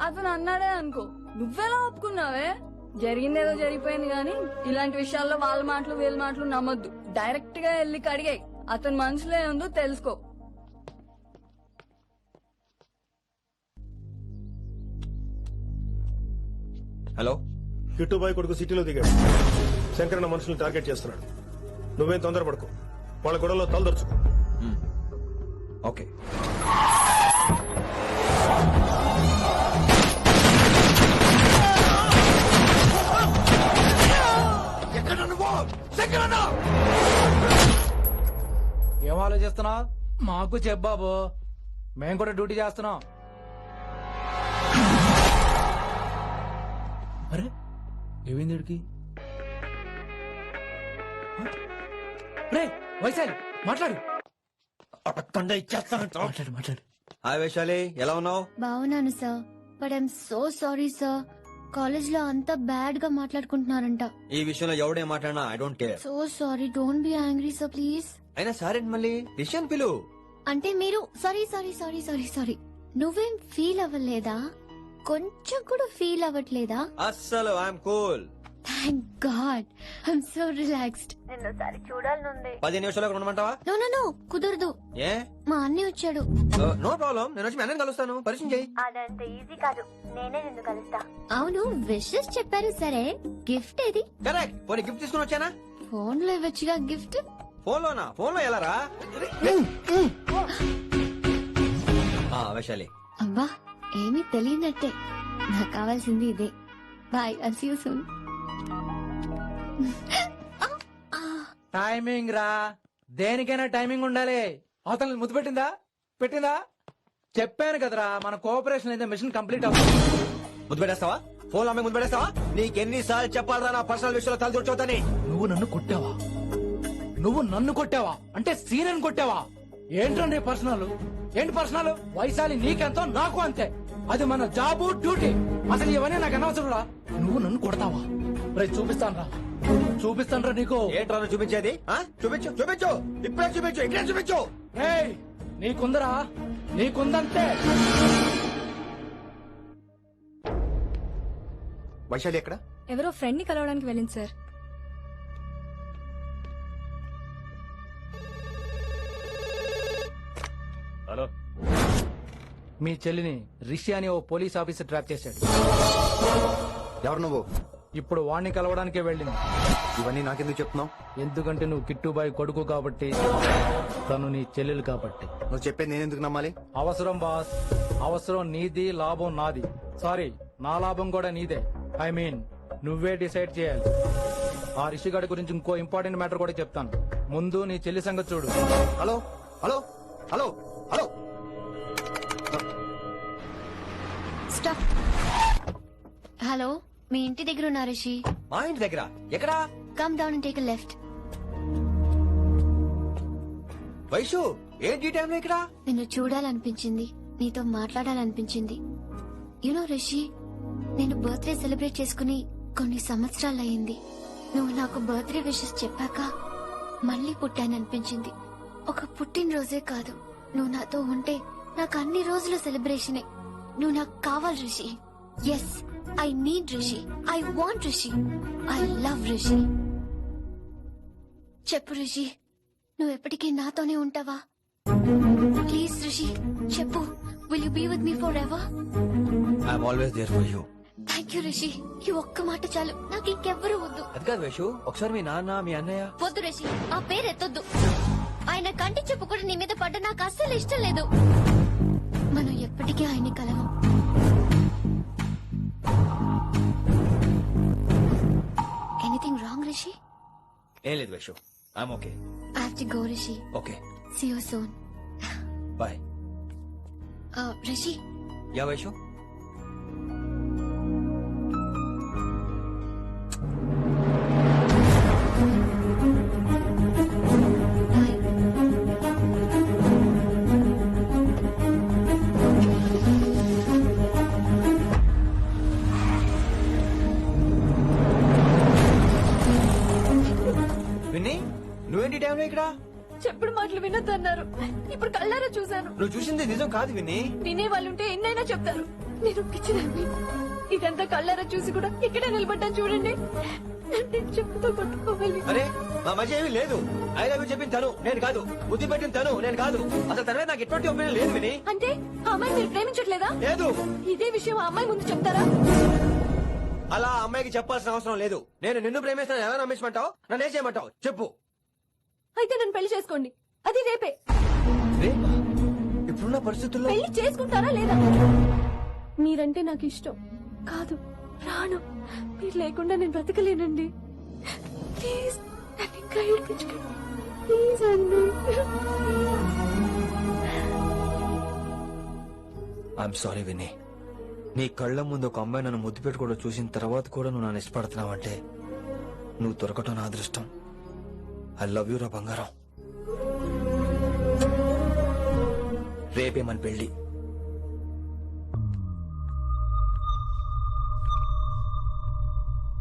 అతను అన్నాడే అనుకో, నువ్వెలా ఒప్పుకున్నావే? జరిగిందేదో జరిగిపోయింది గాని ఇలాంటి విషయాల్లో వాళ్ళ మాటలు వీళ్ళ మాటలు నమ్మొద్దు. డైరెక్ట్ గా వెళ్ళి కడిగాయి. అతని మనసులో ఏముందో తెలుసుకో. హలో, కిట్టుబాయ్ కొడుకు సిటీలో దిగాడు. శంకరన్న మనుషుల్ని టార్గెట్ చేస్తున్నాడు. నువ్వేం తొందరపడుకో, వాళ్ళ గొడవలో తలదర్చుకో. ఓకే. ఏం ఆలోచిస్తున్నావు? మాకు చెప్పాబు, మేము కూడా డ్యూటీ చేస్తున్నాం. అరే ఏమైంది వీడికి? రే వైశాలి, మాట్లాడు. మాట్లాడు మాట్లాడు. హాయ్ వైశాలి, ఎలా ఉన్నావు? బాగున్నాను sir, but I'm so sorry sir. College లో అంతా బ్యాడ్ గా మాట్లాడుకుంటున్నారంట. ఈ విషయంలో ఎవడే మాట్లాడినా I don't care. So sorry, don't be angry sir please. అయినా సరే మళ్ళీ డిసిషన్ పిలు. అంటే మీరు sorry sorry sorry sorry sorry నువ్వేం ఫీల్ అవ్వలేదా? కొంచెం కూడా ఫీల్ అవ్వట్లేదా? అస్సలు I'm cool. Thank god, I'm so relaxed. నిన్నోసారి చూడాలనుంది. 10 నిమిషాలు ఉండమంటావా? నో నో నో, కుదరదు. ఏ? మా అన్నయ్య వచ్చాడు. నో ప్రాబ్లం, నేను వచ్చి మీ అన్నని కలుస్తాను. పరిచయం చేయి. అదంత ఈజీ కాదు, నేనే నిన్ను కలుస్తా. అవును, విషెస్ చెప్పారు సరే, గిఫ్ట్ ఏది? కరెక్ట్. పోనీ గిఫ్ట్ తీసుకుని వచ్చానా? ఫోన్ లో ఇవ్వచ్చుగా గిఫ్ట్. ఫోన్ లోనా? ఫోన్ లో ఎలా రా? వైశాలి, అబ్బా ఏమీ తెలియనట్టే. నాకు కావాల్సింది ఇదే. Bye, I'll see you soon. Timing రా, దేనికైనా టైమింగ్ ఉండాలి. అవతల ముద్దు పెట్టిందా? చెప్పాను కదరా, మన కోఆపరేషన్ అయితే మిషన్ కంప్లీట్ అవుతుంది. ముద్దు పెట్టేస్తావా? ఫోన్ అమ్మాయి ముద్దు పెట్టేస్తావా? నీకెన్నిసార్లు చెప్పాలరా నా పర్సనల్ విషయంలో తల దూర్చవుతాని? నువ్వు నన్ను కొట్టావా? అంటే సీనియర్ కొట్టావా? ఏంటండి పర్సనల్? ఏంటి పర్సనల్? వైశాలి నీకెంతో నాకు అంతే. అది మన జాబు, డ్యూటీ. అసలు ఇవన్నీ నాకు అనవసరంరా. నువ్వు నన్ను కొడతావా? రేపు చూపిస్తాను రా నీకు. ఏంట్రా చూపించేది? చూపించు, ఇప్పుడే చూపించు, ఇక్కడే చూపించు. నీకుందరా, నీకుందంతే. వైశాలి ఎక్కడ? ఎవరో ఫ్రెండ్ ని కలవడానికి వెళ్ళింది సార్. హలో, మీ చెల్లిని రిషి అని ఓ పోలీస్ ఆఫీసర్ ట్రాప్ చేశాడు. ఎవరు నువ్వు? ఇప్పుడు వాణ్ణి కలవడానికే వెళ్ళింది. ఇవన్నీ నాకెందుకు చెప్తున్నావు? ఎందుకంటే నువ్వు కిట్టుబాయి కొడుకు కాబట్టి, తను నీ చెల్లెలు కాబట్టి. నువ్వు చెప్పేది నేను ఎందుకు నమ్మాలి? అవసరం బాస్, అవసరం నీది, లాభం నాది. సారీ, నా లాభం కూడా నీదే. ఐ మీన్ నువ్వే డిసైడ్ చేయాలి. ఆ రిషిగాడి గురించి ఇంకో ఇంపార్టెంట్ మ్యాటర్ కూడా చెప్తాను. ముందు నీ చెల్లి సంగతి చూడు. Hello hello hello hello. Stop. Hello, మీ ఇంటి దగ్గర ఉన్నా రిషి. మా ఇంటి దగ్గర ఎక్కడా? Come down and take a left. Vaishu ఏంటి టైంలో ఇక్కడ? నిన్ను చూడాలనిపించింది, నీతో మాట్లాడాలనిపించింది. యునో రిషి, నేను బర్త్డే సెలబ్రేట్ చేసుకుని కొన్ని సంవత్సరాలయ్యింది. నువ్వు నాకు బర్త్డే విషెస్ చెప్పాక మళ్ళీ పుట్టాననిపించింది. ఒక పుట్టినరోజే కాదు, నువ్వు నాతో ఉంటే నాకు అన్ని రోజులు సెలబ్రేషనే. నువ్వు నాకు కావాలి Rishi. Yes, I need Rishi. I want Rishi. I love Rishi. చెప్పు రిషి, నువ్వు ఎప్పటికీ నాతోనే ఉంటావా? ప్లీజ్ రిషి చెప్పు. Will you be with me forever? I'm always there for you. Thank you Rishi. ఈ ఒక్క మాట చాలు, నాకు ఇంకెవ్వరూ వద్దు. అది కాదు వైషు, ఒకసారి మీ నాన్న మీ అన్నయ్య. వద్దు రిషి, ఆ పేరు ఎత్తొద్దు. ఆయన కంటి చెప్పు కూడా నీ మీద పడ్డ నాకు అస్సలు ఇష్టం లేదు. మనం ఎప్పటికీ ఆయన్ని కలవం. Anything wrong Rishi? ఏం లేదు Vaishu, I'm okay. I have to go Rishi. Okay, see you soon. Bye. Rishi. Yeah Vaishu. Vinni, నువ్వేంటి టైంలో ఇక్కడ? చెప్పుడు మాటలు వినొద్దన్నారు, ఇప్పుడు కళ్ళారా చూశాను. నువ్వు చూసింది నిజం కాదు విన్నీ. వినే వాళ్ళుంటే ఎన్నైనా చెప్తారు. నేను పిచ్చిదాన్ని. ఇదంతా కళ్ళారా చూసి కూడా ఇక్కడే నిలబడ్డాను చూడండి. నేను చెప్పుతో కొట్టుకోవాలి. అరే మా మధ్య ఏమీ లేదు. ఐ లవ్ యూ చెప్పిన తను నేను కాదు, బుద్ధి పెట్టిన తను నేను కాదు. అసలు తనమే నాకు ఎటువంటి ఒపీనియన్ లేదు విని. అంటే ఆ అమ్మాయి మీరు ప్రేమించట్లేదా? లేదు. ఇదే విషయం ఆ అమ్మాయి ముందు చెప్తారా? అలా ఆ అమ్మాయికి చెప్పాల్సిన అవసరం లేదు. నేను నిన్ను ప్రేమిస్తాను, ఎలా నమ్మించమంటావు? నన్ను ఏం చేయమంటావు చెప్పు. అయితే నన్ను పెళ్లి చేసుకోండి, అది రేపే. ఇప్పుడున్న పరిస్థితుల్లో పెళ్లి చేసుకుంటారా లేదా? మీరంటే నాకు ఇష్టం కాదు, ప్రాణం. మీరు లేకుండా నేను బ్రతకలేనండి. ప్లీజ్ నన్ను ఇంకా ఏడిపించకండి. ప్లీజ్ అండి. I'm sorry Vinni. నీ కళ్ళ ముందు ఒక అమ్మాయి నన్ను ముద్దు పెట్టుకోవడం చూసిన తర్వాత కూడా నువ్వు నన్ను ఇష్టపడుతున్నావంటే నువ్వు దొరకటం నా అదృష్టం. ఐ లవ్ యూ రా బంగారం. రేపే మన పెళ్లి.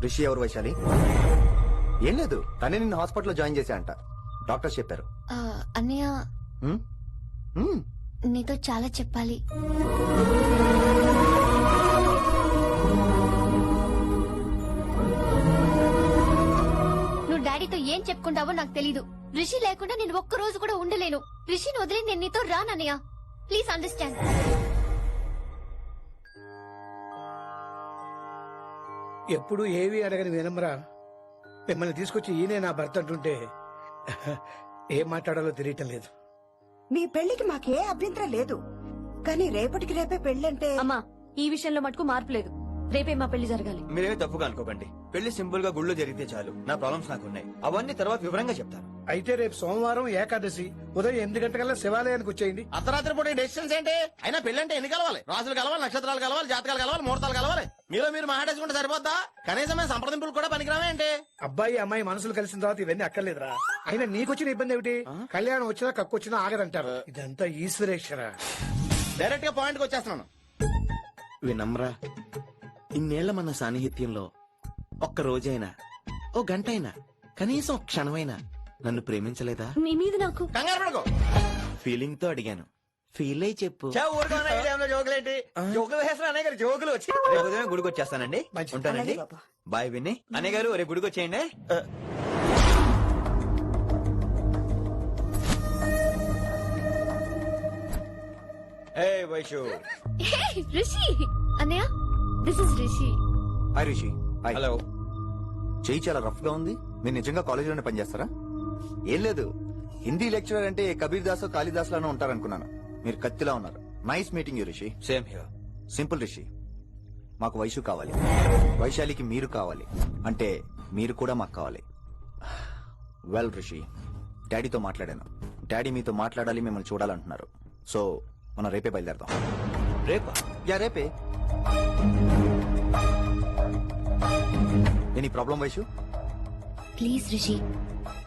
రిషి ఎవరు వైశాలి? ఏం లేదు, తనే నిన్ను హాస్పిటల్లో జాయిన్ చేశా అంట, డాక్టర్స్ చెప్పారు. అన్నయ్య, నీతో చాలా చెప్పాలి. నువ్వు డాడీతో ఏం చెప్పుకుంటావో నాకు తెలీదు. రిషి లేకుండా నేను ఒక్క రోజు కూడా ఉండలేను. రిషిని వదిలి నేను నీతో రానన్నయ్య. Please understand. ఎప్పుడు ఏవి అడగని వినమ్రా మిమ్మల్ని తీసుకొచ్చి ఈయనే నా భర్త అంటుంటే ఏం మాట్లాడాలో తెలియటం లేదు. మీ పెళ్లికి మాకే అభ్యంతరం లేదు, కానీ రేపటికి రేపే పెళ్ళంటే. అమ్మా, ఈ విషయంలో మటుకు మార్పు లేదు. రేపే మా పెళ్లి జరగాలి. మీరేమీ తప్పుగా అనుకోకండి. పెళ్లి సింపుల్ గా గుళ్ళో జరిగితే చాలు. నా ప్రాబ్లమ్స్ నాకున్నాయి, అవన్నీ తర్వాత వివరంగా చెప్తాను. అయితే రేపు సోమవారం ఏకాదశి ఉదయం 8 గంటలకల్లా శివాలయానికి వచ్చేయండి. అర్ధరాత్రి పూట డెసిషన్స్ ఏంటి? అయినా పెళ్ళంటే ఎన్ని కలవాలి? రాజులు కలవాలి, నక్షత్రాలు కలవాలి, జాతకాలు కలవాలి, ముహూర్తాలు కలవాలి. మీరు మాట్లాడేసుకుంటే సరిపోద్దా? కనీసమే సంప్రదింపులు కూడా పనికిరావే ఏంటి? అబ్బాయి అమ్మాయి మనసులు కలిసిన తర్వాత ఇవన్నీ అక్కర్లేదురా. అయినా నీకొచ్చిన ఇబ్బంది ఏమిటి? కళ్యాణం వచ్చినా కక్కొచ్చినా ఆగదంటారు. ఇదంతా ఈశ్వరేశ్వర. డైరెక్ట్ గా పాయింట్ కి వచ్చేస్తున్నాను. వినమ్రా, ఇన్నేళ్ల మన సాన్నిహిత్యంలో ఒక్క రోజైనా, ఓ గంట అయినా, కనీసం ఒక క్షణమైనా నన్ను ప్రేమించలేదా? మీ మీద నాకు కంగారు పడకు. ఫీలింగ్ తో అడిగాను, ఫీల్ అయి చెప్పు. జోకులేంటి? జోకులు వేసిన అన్నయ్య గారు జోకులు వచ్చి రేపు ఉదయం గుడికి వచ్చేస్తానండి. ఉంటానండి. బాయ్ విన్ని. అన్నయ్య గారు రేపు గుడికి వచ్చేయండి. వైషు. రిషి అన్నయ్య, this is Rishi. Hi Rishi. Hello. చెయ్యి చాలా రఫ్ గా ఉంది. మీరు నిజంగా కాలేజీలోనే పనిచేస్తారా? ఏం లేదు, హిందీ లెక్చరర్ అంటే కబీర్ దాస్ కాళిదాస్ లానో ఉంటారనుకున్నాను. మీరు కత్తిలా ఉన్నారు. Nice meeting you Rishi. Same here. Simple Rishi, మాకు వైషు కావాలి, వైశాలికి మీరు కావాలి, అంటే మీరు కూడా మాకు కావాలి. వెల్ రిషి, డాడీతో మాట్లాడాను. డాడీ మీతో మాట్లాడాలి, మిమ్మల్ని చూడాలంటున్నారు. సో మనం రేపే బయలుదేరదాం. రేపా? యా రేపే. Any problem Vaishu? Please Rishi,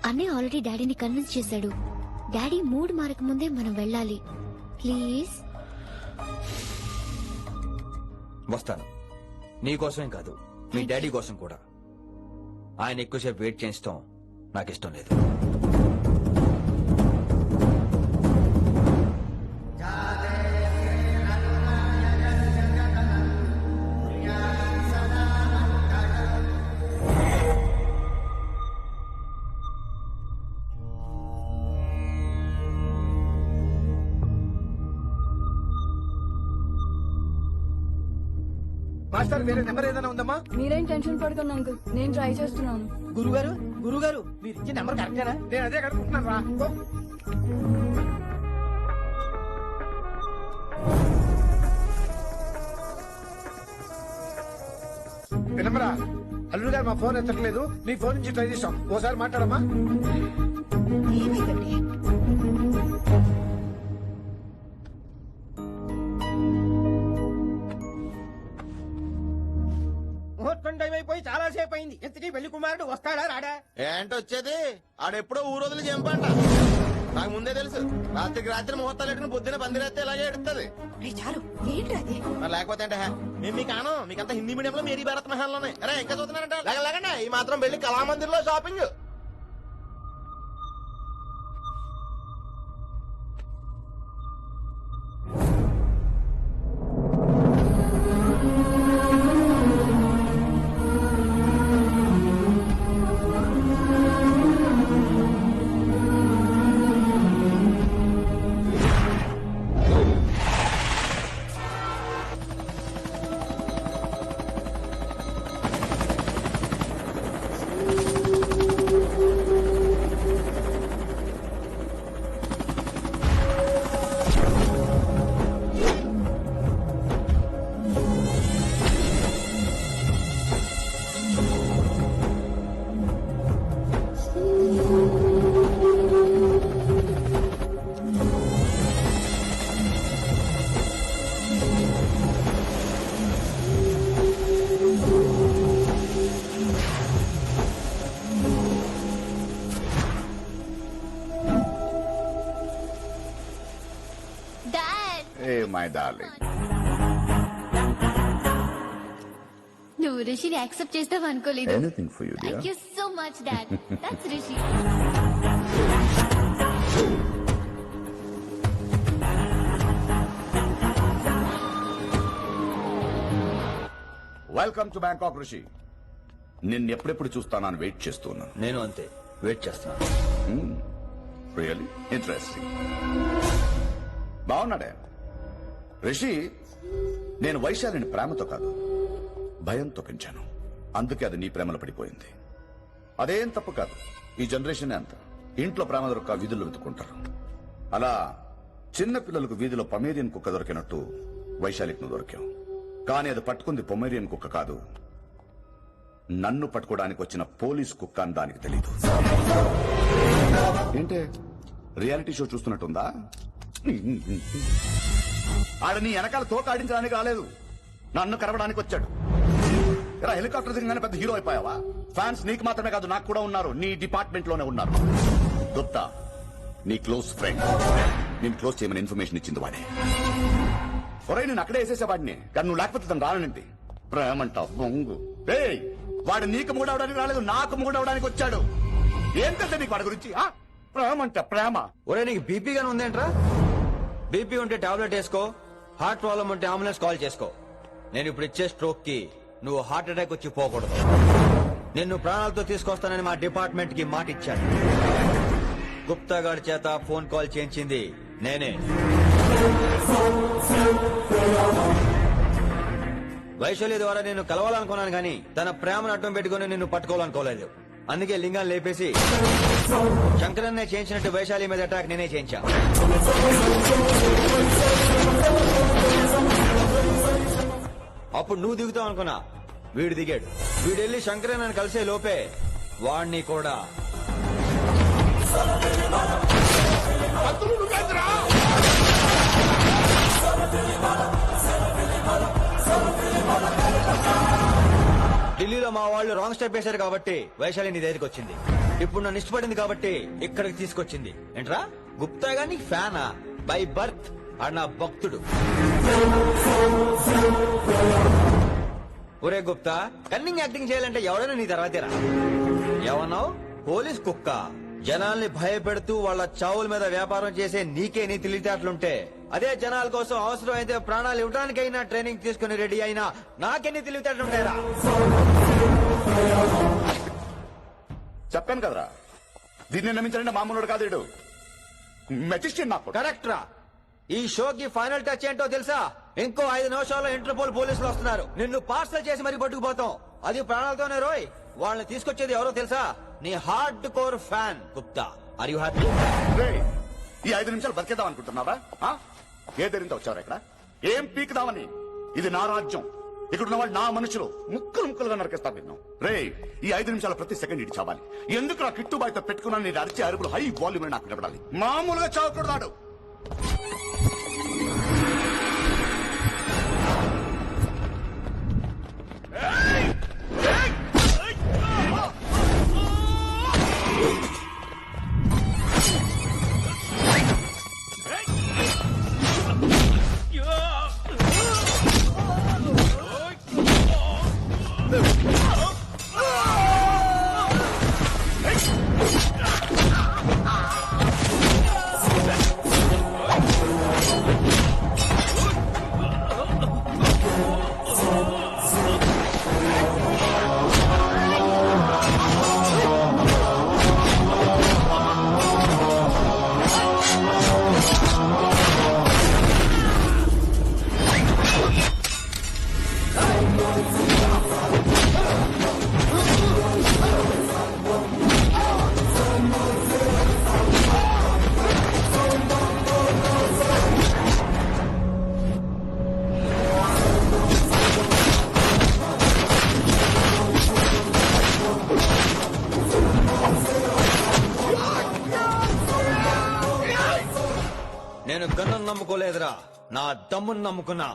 అన్నయ్య ఆల్రెడీ డాడీని కన్విన్స్ చేశాడు. డాడీ మూడ్ మారక ముందే మనం వెళ్ళాలి. ప్లీజ్. వస్తాను. నీకోసమేం కాదు, మీ డాడీ కోసం కూడా. ఆయన ఎక్కువసేపు వెయిట్ చేయించడం నాకు ఇష్టం లేదు. మాస్టర్ వేరే నెంబర్ ఏదైనా ఉందమ్మా? మీరేం టెన్షన్ పడకండి అంకుల్, నేను ట్రై చేస్తున్నాను. గురుగారు మీరు ఇచ్చే నెంబర్ కరెక్టేనా? నేను అదే కనుక్కుంటున్నాను రా. వినమరా, అల్లుడు గారు మా ఫోన్ ఎత్తట్లేదు, నీ ఫోన్ నుంచి ట్రై చేస్తాం. ఓసారి మాట్లాడమ్మా. ముహూర్తం టైం అయిపోయి చాలా సేపు అయింది. ఎంతకీ పెళ్లి కుమారుడు వస్తాడా రాడా? ఏంటి వచ్చేది? ఆడెప్పుడో ఊరోజులు చంపంట. నాకు ముందే తెలుసు. రాత్రికి రాత్రి ముహూర్తాలు ఎట్టుకుని పొద్దున పందిరేస్తే ఇలాగే ఎడుతుంది. లేకపోతే అంటే మేము మీకు ఆనం, మీకంతా హిందీ మీడియంలో మేరీ భారత్ మహల్లోనే. అరే ఇంకా చూస్తున్నారంట. లేకండి ఈ మాత్రం వెళ్ళి కళామందిర్ లో షాపింగ్. మై డార్లింగ్, నువ్వు రిషిని యాక్సెప్ట్ చేస్తావు అనుకోలేదు. Anything for you dear. Thank you so much dad. That's Rishi. Welcome to Bangkok Rishi. నిన్ను ఎప్పుడెప్పుడు చూస్తానని వెయిట్ చేస్తున్నాను. నేను అంతే వెయిట్ చేస్తున్నాను. Really interesting. బాగున్నాడే రిషి. నేను వైశాలిని ప్రేమతో కాదు, భయంతో పెంచాను. అందుకే అది నీ ప్రేమలో పడిపోయింది. అదేం తప్పు కాదు. ఈ జనరేషన్ అంత ఇంట్లో ప్రేమ దొరక్క వీధుల్లో వెతుక్కుంటారు. అలా చిన్న పిల్లలకు వీధిలో పమేరియన్ కుక్క దొరికినట్టు వైశాలికి నువ్వు దొరికావు. కానీ అది పట్టుకుంది పొమేరియన్ కుక్క కాదు, నన్ను పట్టుకోవడానికి వచ్చిన పోలీస్ కుక్క అని దానికి తెలీదు. ఏంటే రియాలిటీ షో చూస్తున్నట్టుందా? ఆడ నీ వెనకాల తోక ఆడించడానికి రాలేదు, నన్ను కరవడానికి వచ్చాడు. ఇలా హెలికాప్టర్ దిగగానే పెద్ద హీరో అయిపోయావా? ఫ్యాన్స్ నీకు మాత్రమే కాదు, నాకు కూడా ఉన్నారు. నీ డిపార్ట్మెంట్ లోనే ఉన్నారు. గుప్తా నీ క్లోజ్ ఫ్రెండ్, నేను క్లోజ్ చేయమని ఇన్ఫర్మేషన్ ఇచ్చింది వాడే. ఒరే నేను అక్కడే వేసేసేవాడిని, కానీ నువ్వు లేకపోతే తను రానండి. ప్రేమంట బొంగు. వాడు నీకు మూడవడానికి రాలేదు, నాకు మూడవడానికి వచ్చాడు. ఏం తెలుసా నీకు వాడి గురించి? ప్రేమంట ప్రేమ. ఒరే నీకు బీపీ గానీ ఉందేంట్రా? బీపీ ఉంటే టాబ్లెట్ వేసుకో, హార్ట్ ప్రాబ్లం ఉంటే అంబులెన్స్ కాల్ చేసుకో. నేను ఇప్పుడు ఇచ్చే స్ట్రోక్ కి నువ్వు హార్ట్ అటాక్ వచ్చి పోకూడదు. నిన్ను ప్రాణాలతో తీసుకొస్తానని మా డిపార్ట్మెంట్ కి మాట ఇచ్చాను. గుప్తా గారి చేత ఫోన్ కాల్ చేయించింది నేనే. వైశాలి ద్వారా నేను కలవాలనుకున్నాను కానీ తన ప్రేమను అడ్డం పెట్టుకుని నిన్ను పట్టుకోవాలనుకోలేదు. అందుకే లింగాన్ని లేపేసి శంకరన్నే చేయించినట్టు వైశాలి మీద అటాక్ నేనే చేయించా. అప్పుడు నువ్వు దిగుతావు అనుకున్నా, వీడు దిగాడు. వీడెళ్ళి శంకరన్నని కలిసే లోపే వాణ్ణి కూడా ఢిల్లీలో మా వాళ్ళు రాంగ్ స్టెప్ వేశారు కాబట్టి వైశాలి నీ దగ్గరికి వచ్చింది. ఇప్పుడు నన్ను ఇష్టపడింది కాబట్టి ఇక్కడికి తీసుకొచ్చింది. ఏంట్రా గుప్తా గాని ఫ్యానా? బై బర్త్ ఆడు నా భక్తుడు. ఒరే గుప్తా, కన్నింగ్ యాక్టింగ్ చేయాలంటే ఎవడైనా నీ తర్వాతేరా. ఏమన్నావు? పోలీస్ కుక్క. జనాల్ని భయపెడుతూ వాళ్ళ చావుల మీద వ్యాపారం చేసే నీకే నీ తెలివితేటలుంటే, అదే జనాల కోసం అవసరం అయితే ప్రాణాలు ఇవ్వడానికైనా ట్రైనింగ్ తీసుకుని రెడీ అయినా నాకెన్ని తెలివితేటలుంటాయరా? చెప్పాను కదరా, దీన్ని నమ్మించాలంటే మామూలుడు కాదు వీడు. మెజిస్ట్రేట్ నాకు. కరెక్ట్ రా. ఈ షోకి ఫైనల్ టచ్ ఏంటో తెలుసా? ఇంకో 5 నిమిషాల్లో ఇంటర్పోల్ పోలీసులు వస్తున్నారు. నిన్ను పార్సల్ చేసి మరీ పట్టుకుపోతాం. అది ప్రాణాలతోనే రోయ్. వాళ్ళని తీసుకొచ్చేది ఎవరో తెలుసా? నీ hardcore fan Gupta. Are you happy? ఈ 5 నిమిషాలు బతికేద్దాం అనుకుంటున్నావా? ఏ ధైర్యంతో వచ్చారా ఇక్కడ? ఏం పీకుదామని? ఇది నా రాజ్యం. ఇక్కడున్న వాళ్ళు నా మనుషులు. ముక్కలు ముక్కలుగా నరికేస్తా విన్నాం. ఈ 5 నిమిషాల ప్రతి సెకండ్ ఇడి చావాలి. ఎందుకు నా కిట్టుబాయితో పెట్టుకున్నా నేను అరిచే అరుపులు హై వాల్యూమ్ నాకు వినపడాలి. మామూలుగా చావకూడదాడు. నేను గన్ను నమ్ముకోలేదురా, నా దమ్మును నమ్ముకున్నా.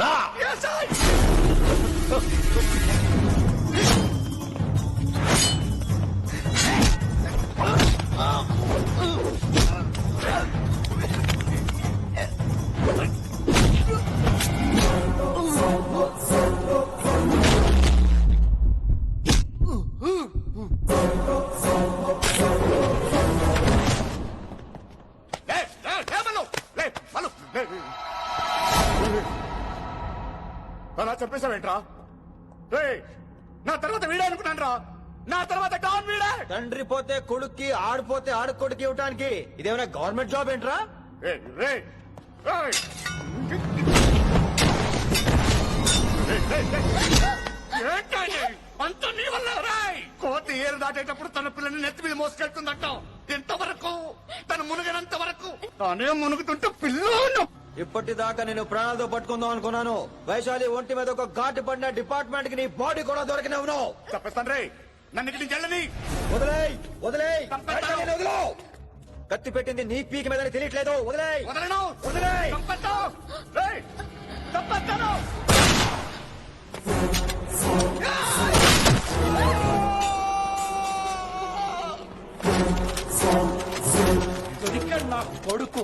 రా! అలా చెప్పేశావేంట్రా? నా తర్వాత వీడే అనుకున్నాను రా. నా తర్వాత డాన్ వీడే. తండ్రి పోతే కొడుక్కి, ఆడిపోతే ఆడకొడుకు ఇవ్వటానికి ఇదేమైనా గవర్నమెంట్ జాబ్ ఏంట్రా? అంత నీ వల్ల రాయ్. కోతి ఏరు దాటేటప్పుడు తన పిల్లని నెత్తి మీద మోసుకెళ్తుందంటాం. ఎంతవరకు? తను మునిగినంత వరకు. తానే మునుగుతుంటే పిల్లను. ఇప్పటిదాకా నేను ప్రాణాలతో పట్టుకుందాం అనుకున్నాను. వైశాలి ఒంటి మీద ఒక ఘాటు పడిన డిపార్ట్మెంట్ కి నీ బాడీ కూడా దొరికినవును. చెప్పేస్తాను రే, నన్ను ఇక్కడి నుంచి వెళ్ళని. వదిలేయ్, వదిలేయ్, వదిలో. కత్తి పెట్టింది నీ పీకి మీద తెలియట్లేదు. వదిలేయ్, వదలను, వదిలేయ్. నా కొడుకు.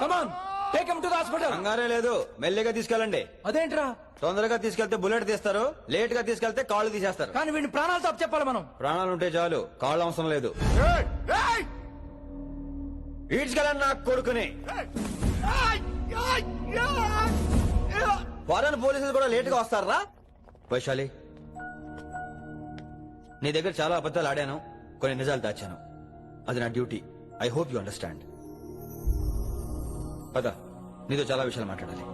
Come on, take him to the hospital. కంగారే లేదు, మెల్లిగా తీసుకెళ్ళండి. అదేంట్రా? తొందరగా తీసుకెళ్తే బుల్లెట్ తీస్తారు, లేట్ గా తీసుకెళ్తే కాళ్ళు తీసేస్తారు. కానీ వీడిని ప్రాణాలతో చెప్పాలి మనం. ప్రాణాలుంటే చాలు, కాళ్ళు అవసరం లేదు. ఈడ్చుకెళ్ళండి నా కొడుకుని. ఫారెన్ పోలీసులు కూడా లేట్ గా వస్తారా? వైశాలి, నీ దగ్గర చాలా అబద్ధాలు ఆడాను, కొన్ని నిజాలు దాచాను. అది నా duty. I hope you understand. పద, నీతో చాలా విషయాలు మాట్లాడాలి.